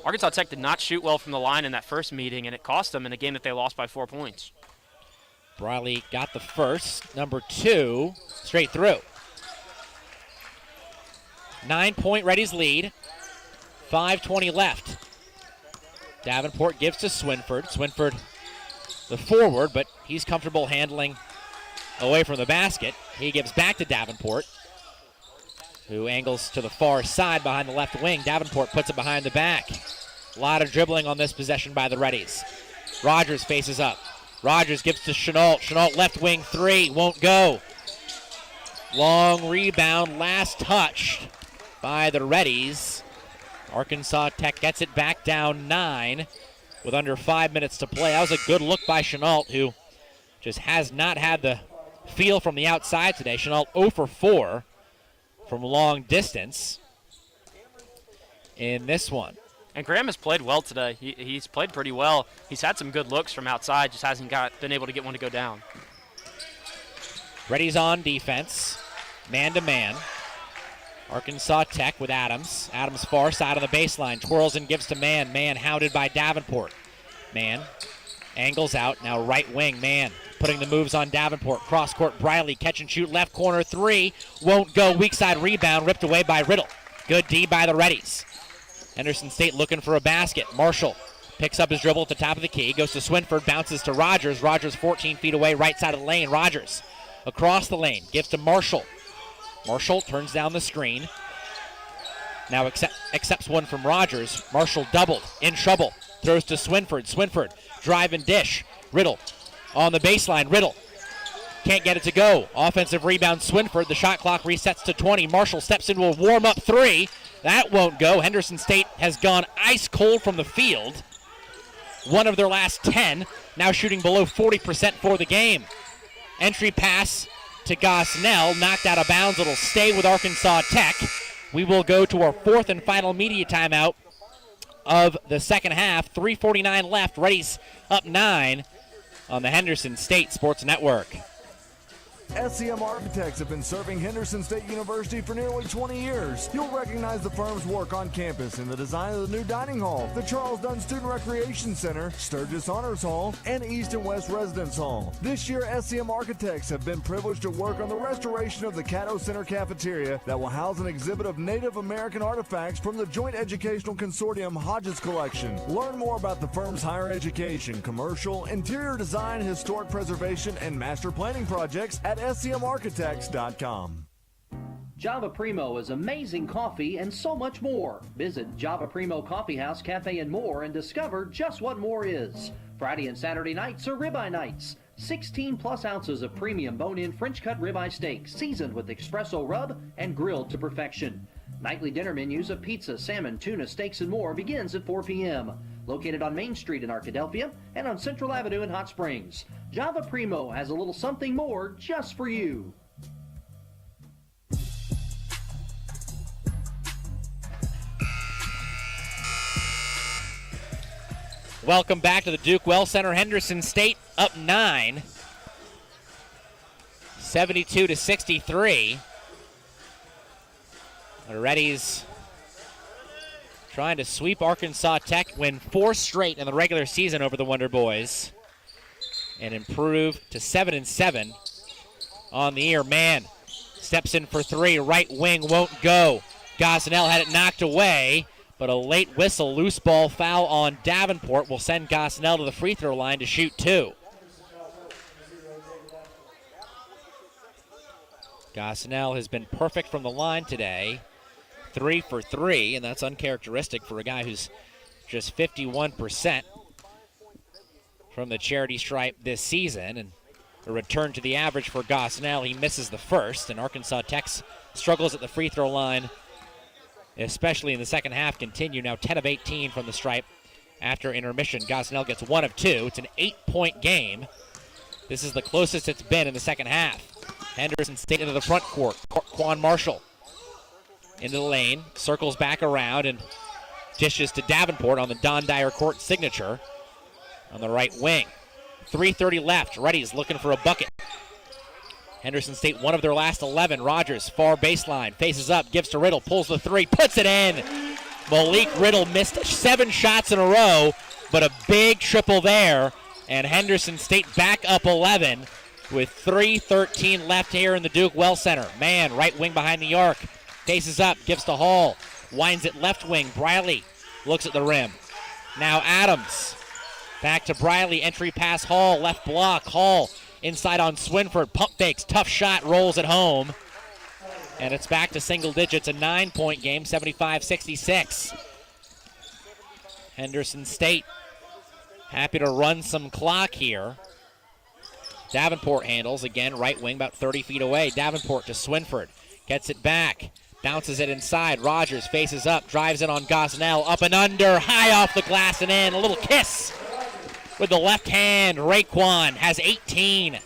Arkansas Tech did not shoot well from the line in that first meeting, and it cost them in a game that they lost by 4 points. Briley got the first, number 2, straight through. 9-point Reddies lead, 5:20 left. Davenport gives to Swinford. Swinford, the forward, but he's comfortable handling away from the basket. He gives back to Davenport, who angles to the far side behind the left wing. Davenport puts it behind the back. A lot of dribbling on this possession by the Reddies. Rogers faces up. Rogers gives to Chenault. Chenault left wing 3, won't go. Long rebound, last touched by the Reddies. Arkansas Tech gets it back down 9 with under 5 minutes to play. That was a good look by Chenault, who just has not had the feel from the outside today. Chenault 0 for 4 from long distance in this one. And Graham has played well today. He's played pretty well. He's had some good looks from outside, just hasn't been able to get one to go down. Reddies on defense, man-to-man. Arkansas Tech with Adams. Adams far side on the baseline. Twirls and gives to Mann. Mann hounded by Davenport. Mann angles out. Now right wing. Mann putting the moves on Davenport. Cross court. Briley catch and shoot. Left corner 3. Won't go. Weak side rebound. Ripped away by Riddle. Good D by the Reddies. Henderson State looking for a basket. Marshall picks up his dribble at the top of the key. Goes to Swinford. Bounces to Rogers. Rogers 14 feet away. Right side of the lane. Rogers across the lane. Gives to Marshall. Marshall turns down the screen. Now accepts one from Rogers. Marshall doubled. In trouble. Throws to Swinford. Swinford drive and dish. Riddle on the baseline. Riddle can't get it to go. Offensive rebound Swinford. The shot clock resets to 20. Marshall steps into a warm-up 3. That won't go. Henderson State has gone ice cold from the field. One of their last 10. Now shooting below 40% for the game. Entry pass to Gosnell, knocked out of bounds. It'll stay with Arkansas Tech. We will go to our 4th and final media timeout of the second half. 3:49 left. Reddies up 9 on the Henderson State Sports Network. SCM Architects have been serving Henderson State University for nearly 20 years. You'll recognize the firm's work on campus in the design of the new dining hall, the Charles Dunn Student Recreation Center, Sturgis Honors Hall, and East and West Residence Hall. This year, SCM Architects have been privileged to work on the restoration of the Caddo Center cafeteria that will house an exhibit of Native American artifacts from the Joint Educational Consortium Hodges Collection. Learn more about the firm's higher education, commercial, interior design, historic preservation, and master planning projects at scmarchitects.com. Java Primo is amazing coffee and so much more. Visit Java Primo Coffee House, Cafe, and more and discover just what more is. Friday and Saturday nights are ribeye nights. 16 plus ounces of premium bone-in French-cut ribeye steak seasoned with espresso rub and grilled to perfection. Nightly dinner menus of pizza, salmon, tuna, steaks, and more begins at 4 p.m. Located on Main Street in Arkadelphia and on Central Avenue in Hot Springs. Java Primo has a little something more just for you. Welcome back to the Duke Well Center. Henderson State up 9, 72-63. The Reddies trying to sweep Arkansas Tech, win 4 straight in the regular season over the Wonder Boys, and improve to 7-7 on the year. Man steps in for 3, right wing won't go. Gosnell had it knocked away, but a late whistle, loose ball foul on Davenport will send Gosnell to the free throw line to shoot 2. Gosnell has been perfect from the line today. 3 for 3, and that's uncharacteristic for a guy who's just 51% from the charity stripe this season. And a return to the average for Gosnell. He misses the first, and Arkansas Tech struggles at the free throw line, especially in the second half. Continue now 10 of 18 from the stripe after intermission. Gosnell gets 1 of 2. It's an 8-point game. This is the closest it's been in the second half. Henderson State into the front court. Quan Marshall into the lane, circles back around and dishes to Davenport on the Don Dyer court signature on the right wing. 3:30 left. Reddies looking for a bucket. Henderson State, one of their last 11. Rogers, far baseline, faces up, gives to Riddle, pulls the 3, puts it in. Malik Riddle missed 7 shots in a row, but a big triple there, and Henderson State back up 11 with 3:13 left here in the Duke Well Center. Man, right wing behind the arc, faces up, gives to Hall, winds it left wing. Briley looks at the rim. Now Adams, back to Briley, entry pass Hall, left block, Hall inside on Swinford, pump fakes, tough shot, rolls it home. And it's back to single digits, a 9-point game, 75-66. Henderson State happy to run some clock here. Davenport handles, again, right wing, about 30 feet away. Davenport to Swinford, gets it back, bounces it inside. Rogers faces up, drives it on Gosnell, up and under, high off the glass and in. A little kiss with the left hand. Raekwon has 18.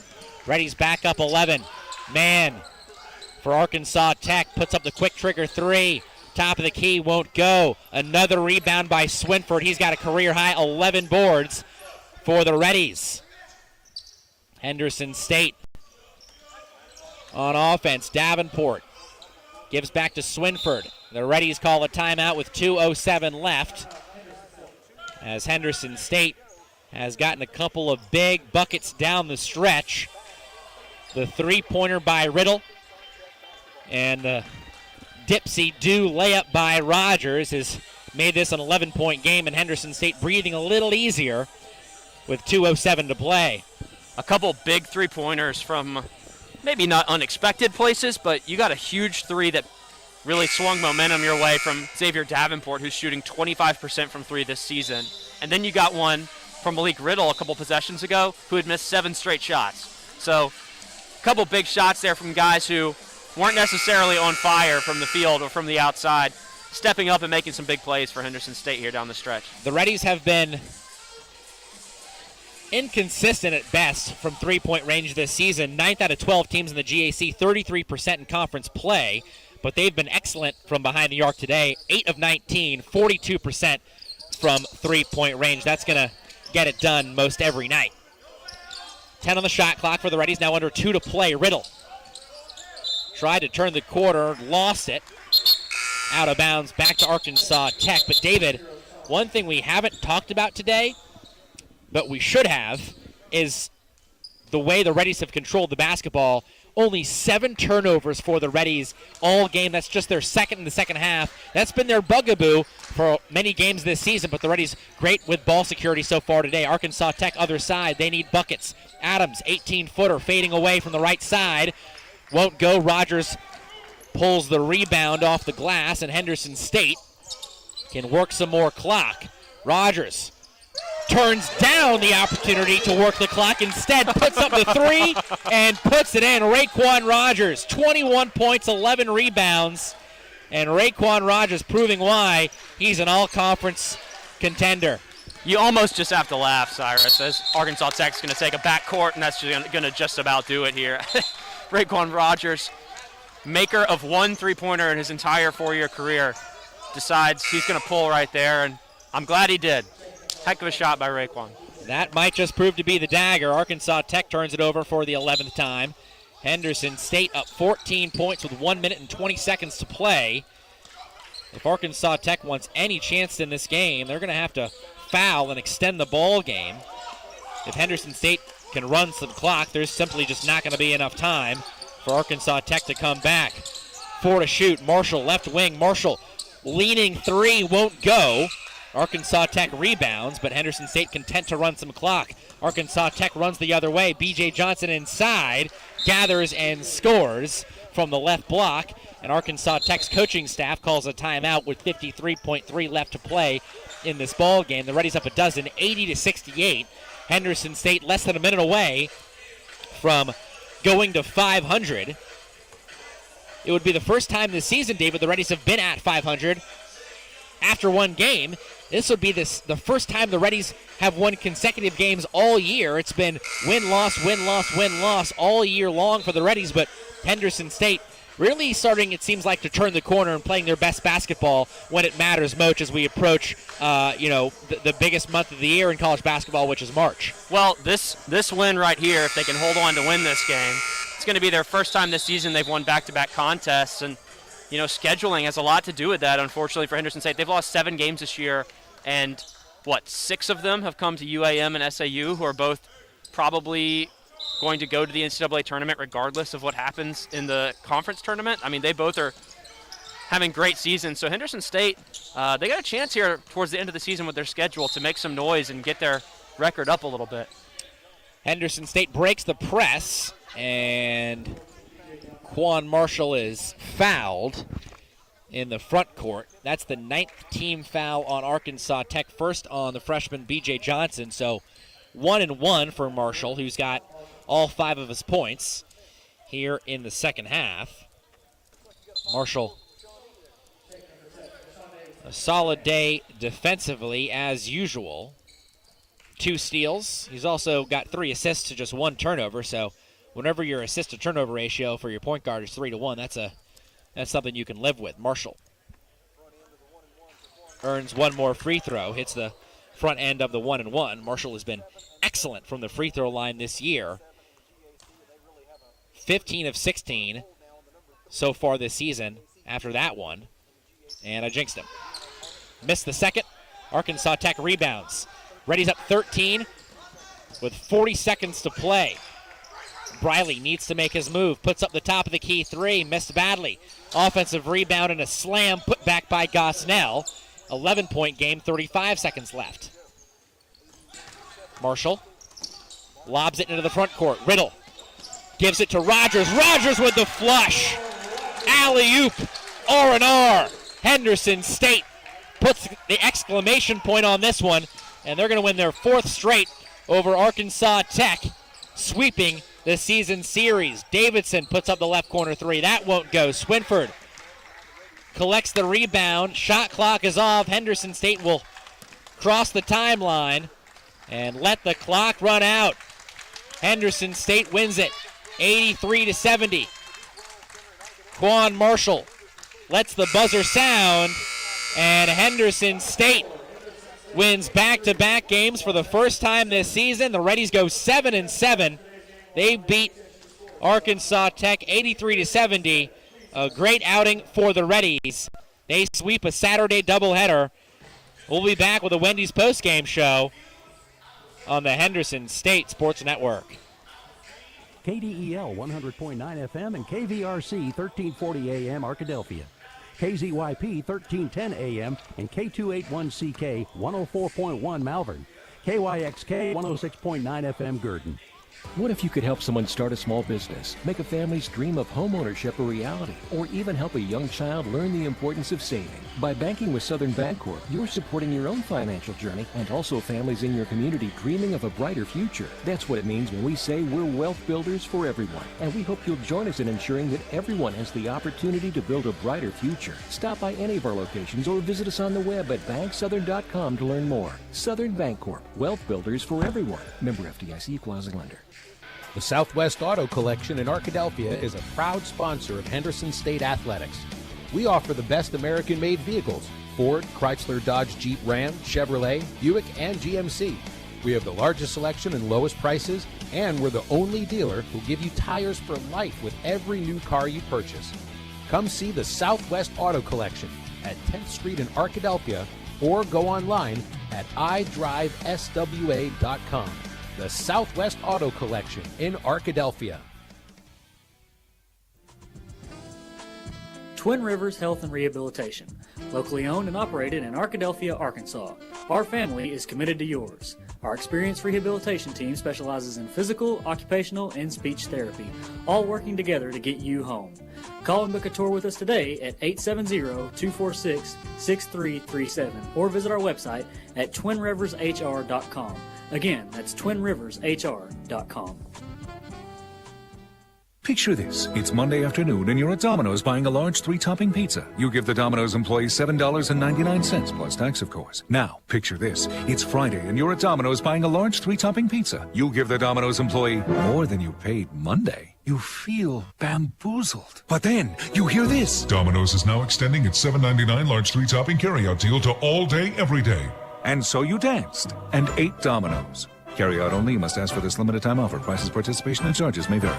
Reddies back up 11. Man for Arkansas Tech puts up the quick trigger 3. Top of the key, won't go. Another rebound by Swinford. He's got a career high 11 boards for the Reddies. Henderson State on offense. Davenport gives back to Swinford. The Reddies call a timeout with 2:07 left, as Henderson State has gotten a couple of big buckets down the stretch. The 3-pointer by Riddle and the dipsy-do layup by Rogers has made this an 11-point game, and Henderson State breathing a little easier with 2:07 to play. A couple big three-pointers from maybe not unexpected places, but you got a huge 3 that really swung momentum your way from Xavier Davenport, who's shooting 25% from 3 this season. And then you got one from Malik Riddle a couple possessions ago, who had missed 7 straight shots. So a couple big shots there from guys who weren't necessarily on fire from the field or from the outside, stepping up and making some big plays for Henderson State here down the stretch. The Reddies have been inconsistent at best from three-point range this season. 9th out of 12 teams in the GAC, 33% in conference play, but they've been excellent from behind the arc today. 8 of 19, 42% from three-point range. That's going to get it done most every night. 10 on the shot clock for the Reddies, now under 2 to play. Riddle tried to turn the corner, lost it. Out of bounds, back to Arkansas Tech. But David, one thing we haven't talked about today, but we should have, is the way the Reddies have controlled the basketball. Only 7 turnovers for the Reddies all game. That's just their second in the second half. That's been their bugaboo for many games this season, but the Reddies great with ball security so far today. Arkansas Tech, other side, they need buckets. Adams, 18-footer, fading away from the right side. Won't go. Rogers pulls the rebound off the glass, and Henderson State can work some more clock. Rogers turns down the opportunity to work the clock. Instead, puts up the 3 and puts it in. Raekwon Rogers, 21 points, 11 rebounds. And Raekwon Rogers proving why he's an all-conference contender. You almost just have to laugh, Cyrus, as Arkansas Tech's going to take a backcourt, and that's going to just about do it here. Raekwon Rogers, maker of 1 3-pointer in his entire 4-year career, decides he's going to pull right there, and I'm glad he did. Heck of a shot by Raekwon. That might just prove to be the dagger. Arkansas Tech turns it over for the 11th time. Henderson State up 14 points with 1 minute and 20 seconds to play. If Arkansas Tech wants any chance in this game, they're going to have to foul and extend the ball game. If Henderson State can run some clock, there's simply just not going to be enough time for Arkansas Tech to come back. 4 to shoot. Marshall, left wing. Marshall leaning 3, won't go. Arkansas Tech rebounds, but Henderson State content to run some clock. Arkansas Tech runs the other way. B.J. Johnson inside, gathers and scores from the left block, and Arkansas Tech's coaching staff calls a timeout with 53.3 left to play in this ball game. The Reddies up a dozen, 80-68. Henderson State less than a minute away from going to 500. It would be the first time this season, David, the Reddies have been at 500 after one game. This would be the first time the Reddies have won consecutive games all year. It's been win-loss, win-loss, win-loss all year long for the Reddies, but Henderson State really starting, it seems like, to turn the corner and playing their best basketball when it matters most as we approach, the biggest month of the year in college basketball, which is March. Well, this win right here, if they can hold on to win this game, it's going to be their first time this season they've won back-to-back contests, and scheduling has a lot to do with that, unfortunately, for Henderson State. They've lost 7 games this year, and 6 of them have come to UAM and SAU, who are both probably going to go to the NCAA tournament regardless of what happens in the conference tournament. I mean, they both are having great seasons. So Henderson State, they got a chance here towards the end of the season with their schedule to make some noise and get their record up a little bit. Henderson State breaks the press, and Quan Marshall is fouled in the front court. That's the 9th team foul on Arkansas Tech, first on the freshman B.J. Johnson. So 1-1 for Marshall, who's got all 5 of his points here in the second half. Marshall, a solid day defensively as usual. 2 steals. He's also got 3 assists to just 1 turnover, so whenever your assist to turnover ratio for your point guard is 3-1, that's something you can live with. Marshall earns 1 more free throw, hits the front end of the 1-1. Marshall has been excellent from the free throw line this year. 15 of 16 so far this season after that one. And I jinxed him. Missed the second. Arkansas Tech rebounds. Reddies up 13 with 40 seconds to play. Briley needs to make his move. Puts up the top of the key 3. Missed badly. Offensive rebound and a slam put back by Gosnell. 11-point game, 35 seconds left. Marshall lobs it into the front court. Riddle gives it to Rogers. Rogers with the flush. Alley-oop. R&R. Henderson State puts the exclamation point on this one, and they're going to win their 4th straight over Arkansas Tech, sweeping the season series. Davidson puts up the left corner 3. That won't go. Swinford collects the rebound. Shot clock is off. Henderson State will cross the timeline and let the clock run out. Henderson State wins it 83-70. Quan Marshall lets the buzzer sound, and Henderson State wins back-to-back games for the first time this season. The Reddies go 7-7. They beat Arkansas Tech 83-70. A great outing for the Reddies. They sweep a Saturday doubleheader. We'll be back with a Wendy's postgame show on the Henderson State Sports Network. KDEL 100.9 FM and KVRC 1340 AM Arkadelphia. KZYP 1310 AM and K281CK 104.1 Malvern. KYXK 106.9 FM Gurdon. What if you could help someone start a small business, make a family's dream of homeownership a reality, or even help a young child learn the importance of saving? By banking with Southern Bancorp, you're supporting your own financial journey and also families in your community dreaming of a brighter future. That's what it means when we say we're wealth builders for everyone, and we hope you'll join us in ensuring that everyone has the opportunity to build a brighter future. Stop by any of our locations or visit us on the web at banksouthern.com to learn more. Southern Bancorp, wealth builders for everyone. Member FDIC, equal housing lender. The Southwest Auto Collection in Arkadelphia is a proud sponsor of Henderson State Athletics. We offer the best American-made vehicles: Ford, Chrysler, Dodge, Jeep, Ram, Chevrolet, Buick, and GMC. We have the largest selection and lowest prices, and we're the only dealer who give you tires for life with every new car you purchase. Come see the Southwest Auto Collection at 10th Street in Arkadelphia, or go online at idriveswa.com. The Southwest Auto Collection in Arkadelphia. Twin Rivers Health and Rehabilitation, locally owned and operated in Arkadelphia, Arkansas. Our family is committed to yours. Our experienced rehabilitation team specializes in physical, occupational, and speech therapy, all working together to get you home. Call and book a tour with us today at 870-246-6337 or visit our website at twinrivershr.com. Again, that's twinrivershr.com. Picture this. It's Monday afternoon and you're at Domino's buying a large 3-topping pizza. You give the Domino's employee $7.99 plus tax, of course. Now, picture this. It's Friday and you're at Domino's buying a large 3-topping pizza. You give the Domino's employee more than you paid Monday. You feel bamboozled. But then you hear this. Domino's is now extending its $7.99 large 3-topping carryout deal to all day, every day. And so you danced and ate Domino's. Carry out only. You must ask for this limited time offer. Prices, participation, and charges may vary.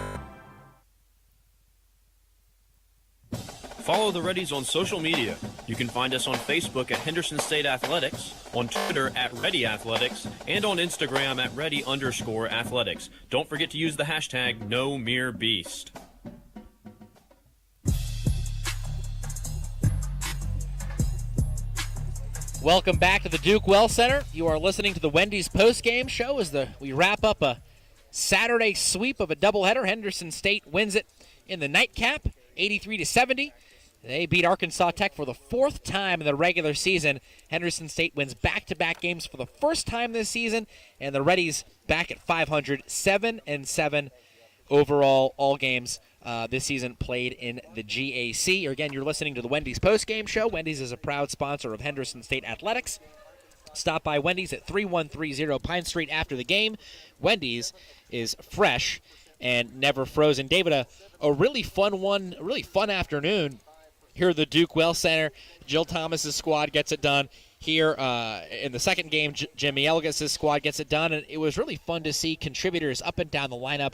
Follow the Reddies on social media. You can find us on Facebook at Henderson State Athletics, on Twitter at Reddy Athletics, and on Instagram at Reddy_Athletics. Don't forget to use the hashtag #NoMereBeast. Welcome back to the Duke Well Center. You are listening to the Wendy's postgame show as we wrap up a Saturday sweep of a doubleheader. Henderson State wins it in the nightcap, 83-70. They beat Arkansas Tech for the 4th time in the regular season. Henderson State wins back-to-back games for the first time this season, and the Reddies back at 500, 7-7 overall, all games this season played in the GAC. Again, you're listening to the Wendy's postgame show. Wendy's is a proud sponsor of Henderson State Athletics. Stop by Wendy's at 3130 Pine Street after the game. Wendy's is fresh and never frozen. David, a really fun afternoon here at the Duke Well Center. Jill Thomas's squad gets it done. Here in the second game, Jimmy Elgis's squad gets it done, and it was really fun to see contributors up and down the lineup.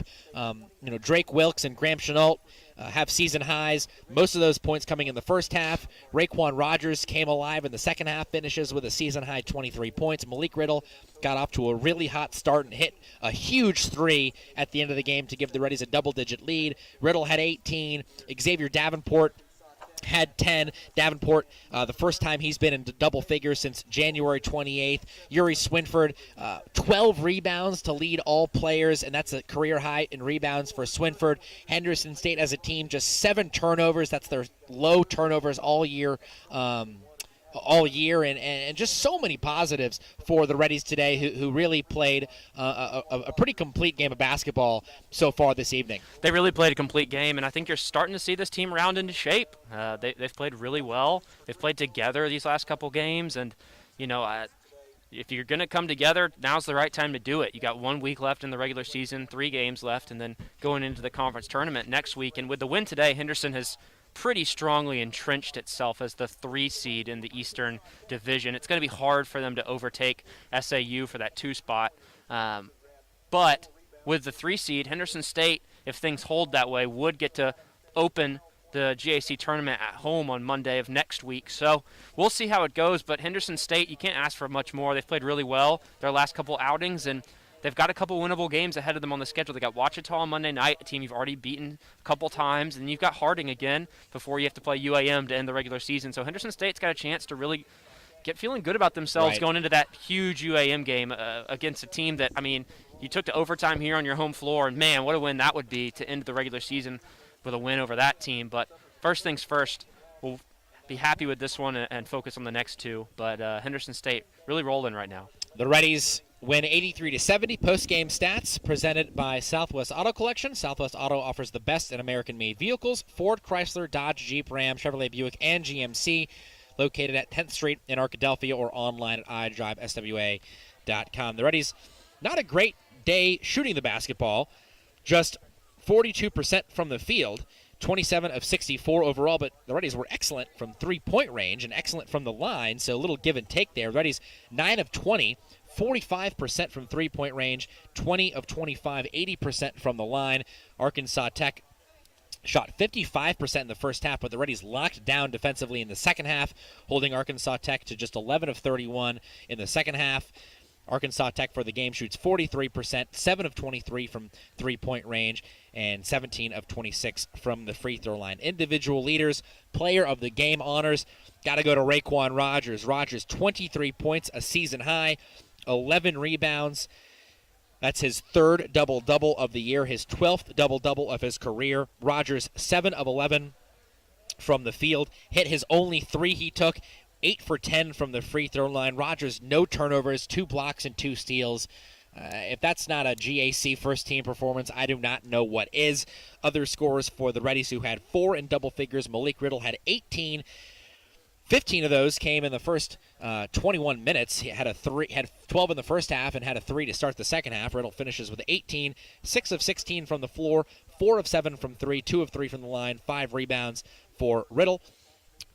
Drake Wilkes and Graham Chenault have season highs. Most of those points coming in the first half. Raekwon Rogers came alive in the second half, finishes with a season high 23 points. Malik Riddle got off to a really hot start and hit a huge 3 at the end of the game to give the Reddies a double-digit lead. Riddle had 18. Xavier Davenport had 10. Davenport, the first time he's been in double figures since January 28th. Yuri Swinford, 12 rebounds to lead all players, and that's a career high in rebounds for Swinford. Henderson State as a team, just 7 turnovers. That's their low turnovers all year. And just so many positives for the Reddies today who really played a pretty complete game of basketball so far this evening. They really played a complete game, and I think you're starting to see this team round into shape. They've played really well. They've played together these last couple games, and, if you're going to come together, now's the right time to do it. You got 1 week left in the regular season, 3 games left, and then going into the conference tournament next week. And with the win today, Henderson has pretty strongly entrenched itself as the 3 seed in the Eastern Division. It's going to be hard for them to overtake SAU for that 2 spot. But with the 3 seed, Henderson State, if things hold that way, would get to open the GAC tournament at home on Monday of next week. So we'll see how it goes, but Henderson State, you can't ask for much more. They've played really well their last couple outings, and they've got a couple winnable games ahead of them on the schedule. They got Ouachita on Monday night, a team you've already beaten a couple times, and you've got Harding again before you have to play UAM to end the regular season. So Henderson State's got a chance to really get feeling good about themselves going into that huge UAM game against a team that, I mean, you took to overtime here on your home floor, and man, what a win that would be to end the regular season with a win over that team. But first things first, we'll be happy with this one and focus on the next two. But Henderson State really rolling right now. The Reddies win 83-70. Post-game stats presented by Southwest Auto Collection. Southwest Auto offers the best in American-made vehicles: Ford, Chrysler, Dodge, Jeep, Ram, Chevrolet, Buick, and GMC. Located at 10th Street in Arkadelphia or online at idriveswa.com. The Reddies, not a great day shooting the basketball, just 42% from the field, 27 of 64 overall, but the Reddies were excellent from three-point range and excellent from the line, so a little give and take there. The Reddies, 9 of 20, 45% from three-point range, 20 of 25, 80% from the line. Arkansas Tech shot 55% in the first half, but the Reddies locked down defensively in the second half, holding Arkansas Tech to just 11 of 31 in the second half. Arkansas Tech for the game shoots 43%, 7 of 23 from three-point range, and 17 of 26 from the free throw line. Individual leaders, player of the game honors, got to go to Raekwon Rogers. Rogers, 23 points, a season high, 11 rebounds. That's his third double-double of the year, his 12th double-double of his career. Rogers, 7 of 11 from the field, hit his only three he took, 8 for 10 from the free throw line. Rogers, no turnovers, 2 blocks and 2 steals. If that's not a GAC first-team performance, I do not know what is. Other scorers for the Reddies who had 4 in double figures. Malik Riddle had 18. 15 of those came in the first 21 minutes. He had 12 in the first half and had a 3 to start the second half. Riddle finishes with 18, 6 of 16 from the floor, 4 of 7 from 3, 2 of 3 from the line, 5 rebounds for Riddle.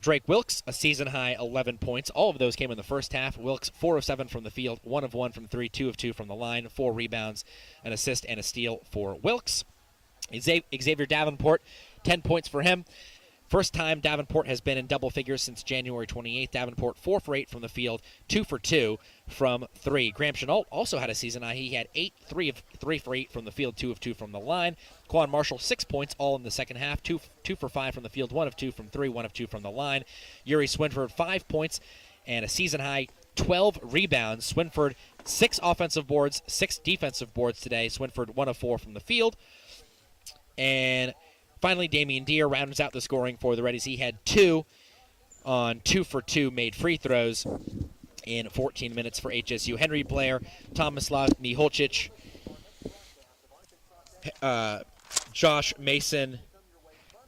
Drake Wilkes, a season-high 11 points. All of those came in the first half. Wilkes, 4 of 7 from the field, 1 of 1 from 3, 2 of 2 from the line, 4 rebounds, an assist, and a steal for Wilkes. Xavier Davenport, 10 points for him. First time Davenport has been in double figures since January 28th. Davenport 4 for 8 from the field, 2 for 2 from 3. Graham Chenault also had a season high. He had 3 for 8 from the field, 2 of 2 from the line. Quan Marshall, 6 points, all in the second half, 2 for 5 from the field, 1 of 2 from 3, 1 of 2 from the line. Yuri Swinford, 5 points and a season high 12 rebounds. Swinford, 6 offensive boards, 6 defensive boards today. Swinford, 1 of 4 from the field. And finally, Damian Deere rounds out the scoring for the Reddies. He had 2 on 2 for 2 made free throws in 14 minutes for HSU. Henry Blair, Tomislav Miholcic, Josh Mason,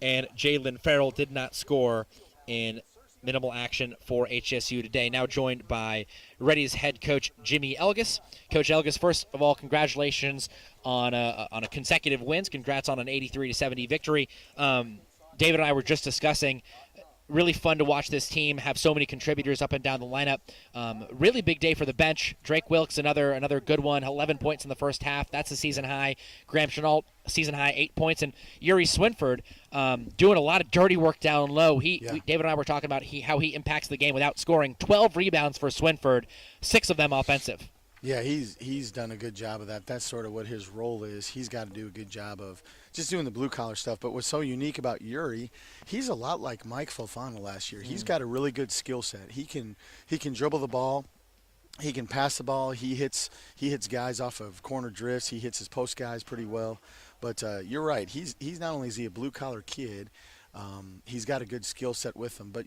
and Jalen Farrell did not score in minimal action for HSU today. Now joined by Reddies head coach Jimmy Elgis. Coach Elgis, first of all, congratulations on a consecutive wins. Congrats on an 83-70 victory. David and I were just discussing, really fun to watch this team have so many contributors up and down the lineup. Really big day for the bench. Drake Wilkes, another good one, 11 points in the first half. That's a season high. Graham Chenault, season high, 8 points. And Yuri Swinford doing a lot of dirty work down low. David and I were talking about how he impacts the game without scoring. 12 rebounds for Swinford, 6 of them offensive. Yeah, he's done a good job of that. That's sort of what his role is. He's got to do a good job of just doing the blue-collar stuff. But what's so unique about Yuri, he's a lot like Mike Fofana last year. He's got a really good skill set. He can dribble the ball. He can pass the ball. He hits guys off of corner drifts. He hits his post guys pretty well. But you're right. He's not only is he a blue-collar kid, he's got a good skill set with him. But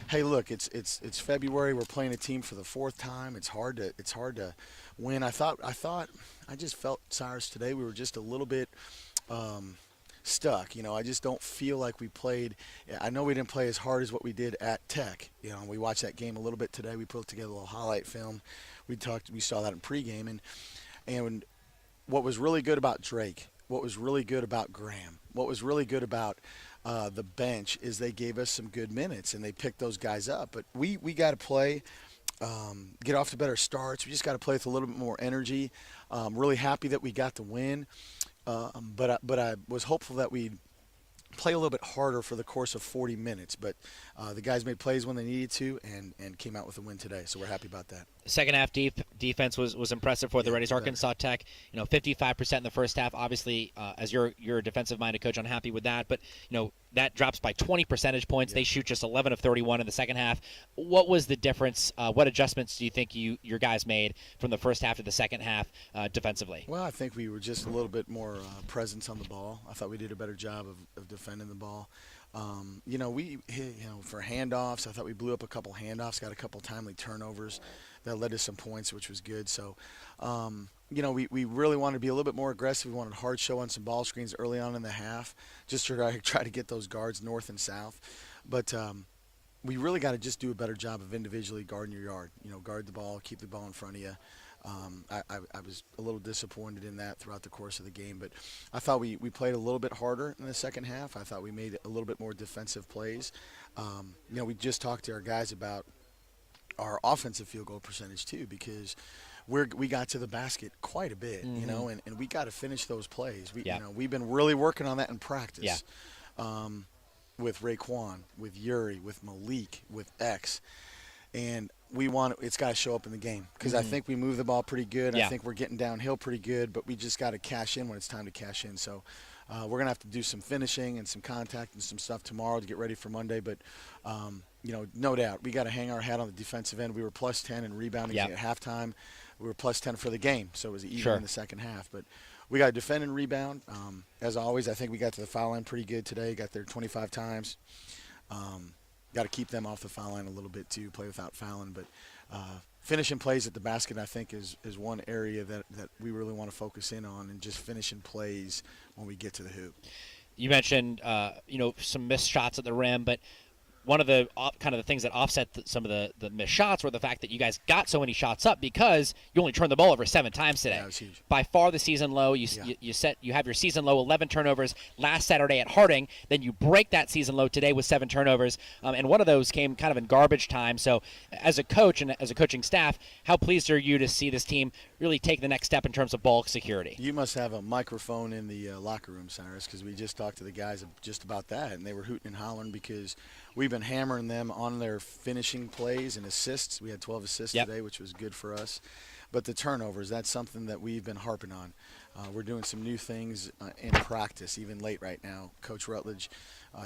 hey, look, it's February. We're playing a team for the 4th time. It's hard to win. I just felt, Cyrus, today we were just a little bit stuck. I just don't feel like we played. I know we didn't play as hard as what we did at Tech. We watched that game a little bit today. We put together a little highlight film. We saw that in pregame, and what was really good about Drake, what was really good about Graham, what was really good about the bench is they gave us some good minutes and they picked those guys up. But we got to play, get off to better starts. We just got to play with a little bit more energy. Really happy that we got the win. But I was hopeful that we'd play a little bit harder for the course of 40 minutes. But the guys made plays when they needed to and came out with a win today. So we're happy about that. Second half defense was impressive for the Reddies. Arkansas Tech, 55% in the first half. Obviously, as you're a defensive-minded coach, unhappy with that. But that drops by 20 percentage points. They shoot just 11 of 31 in the second half. What was the difference? What adjustments do you think your guys made from the first half to the second half defensively? Well, I think we were just a little bit more presence on the ball. I thought we did a better job of defending the ball. We for handoffs, I thought we blew up a couple handoffs, got a couple timely turnovers that led to some points, which was good. So, we really wanted to be a little bit more aggressive. We wanted a hard show on some ball screens early on in the half, just to try to get those guards north and south. But we really got to just do a better job of individually guarding your yard. Guard the ball, keep the ball in front of you. I was a little disappointed in that throughout the course of the game, but I thought we played a little bit harder in the second half. I thought we made a little bit more defensive plays. We just talked to our guys about our offensive field goal percentage too, because we got to the basket quite a bit, and we got to finish those plays. We've been really working on that in practice. With Raekwon, with Yuri, with Malik, with X, and it's got to show up in the game because I think we move the ball pretty good. I think we're getting downhill pretty good, but we just got to cash in when it's time to cash in. So we're going to have to do some finishing and some contact and some stuff tomorrow to get ready for Monday. But, no doubt, we got to hang our hat on the defensive end. We were plus 10 in rebounding at halftime. We were plus 10 for the game, so it was even in the second half. But we got to defend and rebound. As always, I think we got to the foul line pretty good today. Got there 25 times. Got to keep them off the foul line a little bit too, play without fouling. But finishing plays at the basket, I think, is one area that we really want to focus in on, and just finishing plays when we get to the hoop. You mentioned, some missed shots at the rim, but one of the kind of the things that offset some of the missed shots were the fact that you guys got so many shots up because you only turned the ball over 7 times today. That was huge. By far the season low. You have your season low 11 turnovers last Saturday at Harding. Then you break that season low today with 7 turnovers, and one of those came kind of in garbage time. So as a coach and as a coaching staff, how pleased are you to see this team really take the next step in terms of ball security? You must have a microphone in the locker room, Cyrus, because we just talked to the guys just about that, and they were hooting and hollering because we've been hammering them on their finishing plays and assists. We had 12 assists today, which was good for us. But the turnovers, that's something that we've been harping on. We're doing some new things in practice, even late right now. Coach Rutledge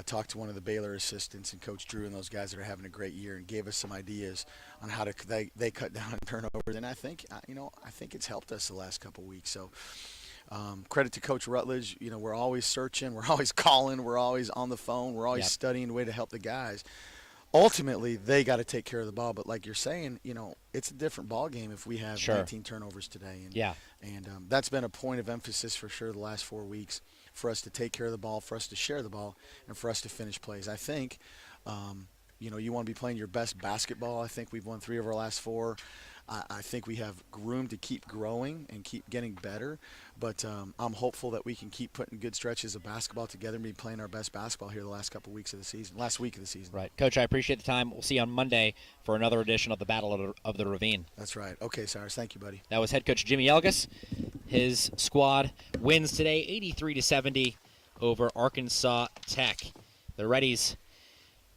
talked to one of the Baylor assistants and Coach Drew and those guys that are having a great year and gave us some ideas on how they cut down on turnovers. And I think it's helped us the last couple weeks. So credit to Coach Rutledge. We're always searching, we're always calling, we're always on the phone, we're always studying a way to help the guys. Ultimately, they got to take care of the ball. But like you're saying, it's a different ball game if we have 19 turnovers today. And that's been a point of emphasis for sure the last 4 weeks, for us to take care of the ball, for us to share the ball, and for us to finish plays. I think, you want to be playing your best basketball. I think we've won 3 of our last 4. I think we have room to keep growing and keep getting better, but I'm hopeful that we can keep putting good stretches of basketball together and be playing our best basketball here the last couple weeks of the season, last week of the season. Right. Coach, I appreciate the time. We'll see you on Monday for another edition of the Battle of the Ravine. That's right. Okay, Cyrus. Thank you, buddy. That was head coach Jimmy Elgus. His squad wins today 83-70 over Arkansas Tech. The Reddies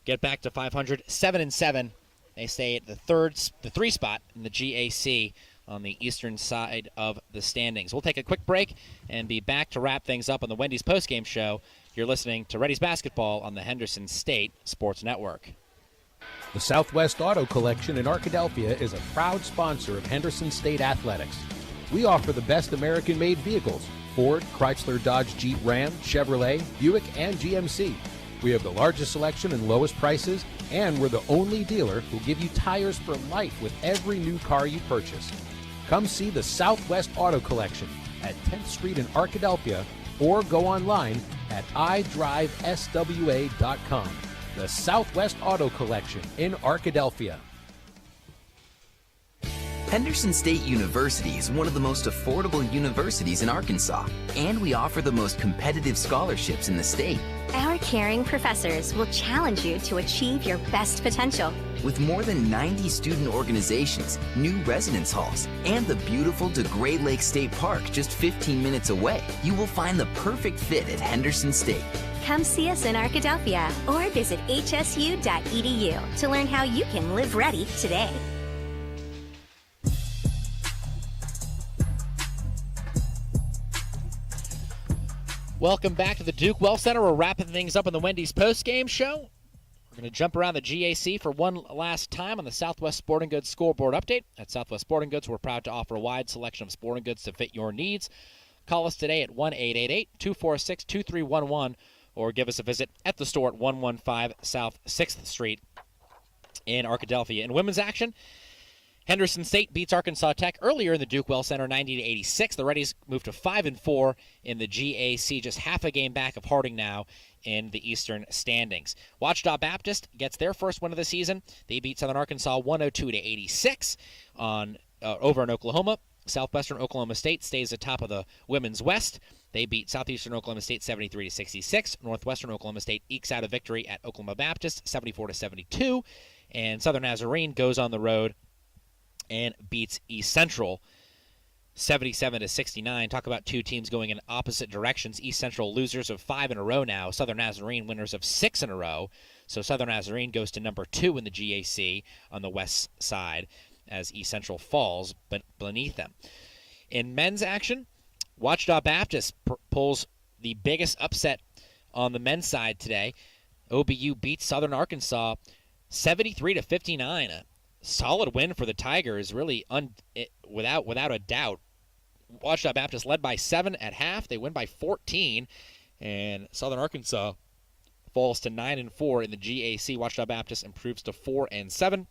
get back to 500, 7-7. They stay at the 3 spot in the GAC on the eastern side of the standings. We'll take a quick break and be back to wrap things up on the Wendy's postgame show. You're listening to Reddies Basketball on the Henderson State Sports Network. The Southwest Auto Collection in Arkadelphia is a proud sponsor of Henderson State Athletics. We offer the best American-made vehicles: Ford, Chrysler, Dodge, Jeep, Ram, Chevrolet, Buick, and GMC. We have the largest selection and lowest prices, and we're the only dealer who give you tires for life with every new car you purchase. Come see the Southwest Auto Collection at 10th Street in Arkadelphia, or go online at idriveswa.com. The Southwest Auto Collection in Arkadelphia. Henderson State University is one of the most affordable universities in Arkansas, and we offer the most competitive scholarships in the state. Our caring professors will challenge you to achieve your best potential. With more than 90 student organizations, new residence halls, and the beautiful DeGray Lake State Park just 15 minutes away, you will find the perfect fit at Henderson State. Come see us in Arkadelphia or visit hsu.edu to learn how you can live ready today. Welcome back to the Duke Well Center. We're wrapping things up in the Wendy's postgame show. We're going to jump around the GAC for one last time on the Southwest Sporting Goods scoreboard update. At Southwest Sporting Goods, we're proud to offer a wide selection of sporting goods to fit your needs. Call us today at 1-888-246-2311 or give us a visit at the store at 115 South 6th Street in Arkadelphia. In women's action, Henderson State beats Arkansas Tech earlier in the Duke Well Center 90-86. The Reddies moved to 5-4 in the GAC, just half a game back of Harding now in the Eastern standings. Ouachita Baptist gets their first win of the season. They beat Southern Arkansas 102-86 over in Oklahoma. Southwestern Oklahoma State stays atop of the Women's West. They beat Southeastern Oklahoma State 73-66. Northwestern Oklahoma State ekes out a victory at Oklahoma Baptist 74-72. And Southern Nazarene goes on the road and beats East Central 77-69. Talk about two teams going in opposite directions. East Central losers of 5 in a row now. Southern Nazarene winners of 6 in a row. So Southern Nazarene goes to number 2 in the GAC on the west side as East Central falls beneath them. In men's action, Ouachita Baptist pulls the biggest upset on the men's side today. OBU beats Southern Arkansas 73-59. A solid win for the Tigers, really without a doubt. Ouachita Baptist led by 7 at half. They win by 14, and Southern Arkansas falls to 9-4 in the GAC. Ouachita Baptist improves to 4-7.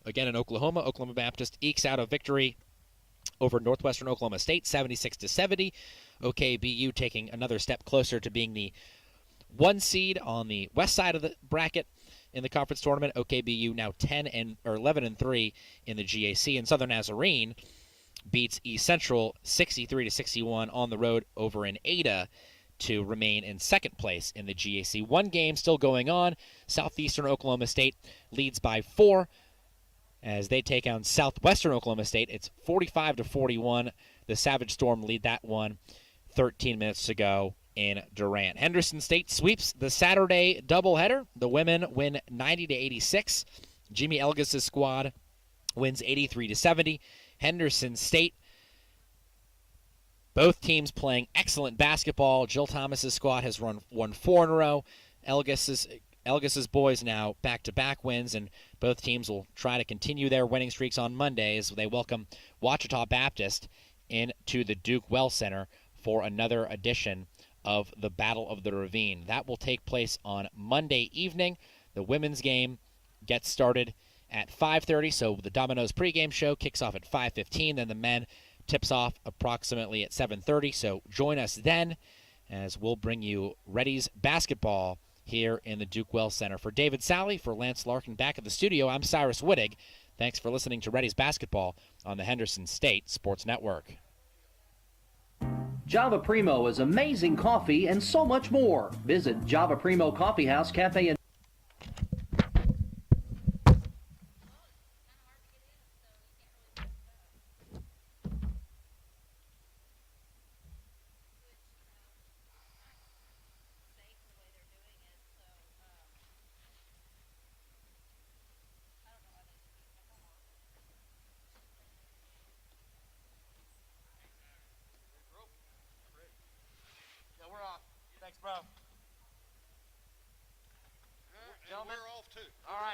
Again in Oklahoma Baptist ekes out a victory over Northwestern Oklahoma State 76-70. OKBU taking another step closer to being the 1 seed on the west side of the bracket in the conference tournament. OKBU now 11-3 in the GAC, and Southern Nazarene beats East Central 63-61 on the road over in Ada to remain in second place in the GAC. One game still going on. Southeastern Oklahoma State leads by 4 as they take on Southwestern Oklahoma State. It's 45-41. The Savage Storm lead that one 13 minutes to go in Durant. Henderson State sweeps the Saturday doubleheader. The women win 90-86. Jimmy Elgis's squad wins 83-70. Henderson State, both teams playing excellent basketball. Jill Thomas's squad has won 4 in a row. Elgis's boys now back-to-back wins, and both teams will try to continue their winning streaks on Monday as they welcome Ouachita Baptist into the Duke Well Center for another edition of the Battle of the Ravine. That will take place on Monday evening. The women's game gets started at 5:30, so the Domino's pregame show kicks off at 5:15. Then the men tips off approximately at 7:30, so join us then as we'll bring you Reddies basketball here in the Duke Well Center. For David Sally, for Lance Larkin back at the studio, I'm Cyrus Wittig. Thanks for listening to Reddies basketball on the Henderson State Sports Network. Java Primo is amazing coffee and so much more. Visit Java Primo Coffee House, Cafe, and Thanks, bro. Gentlemen, we're off too. All right.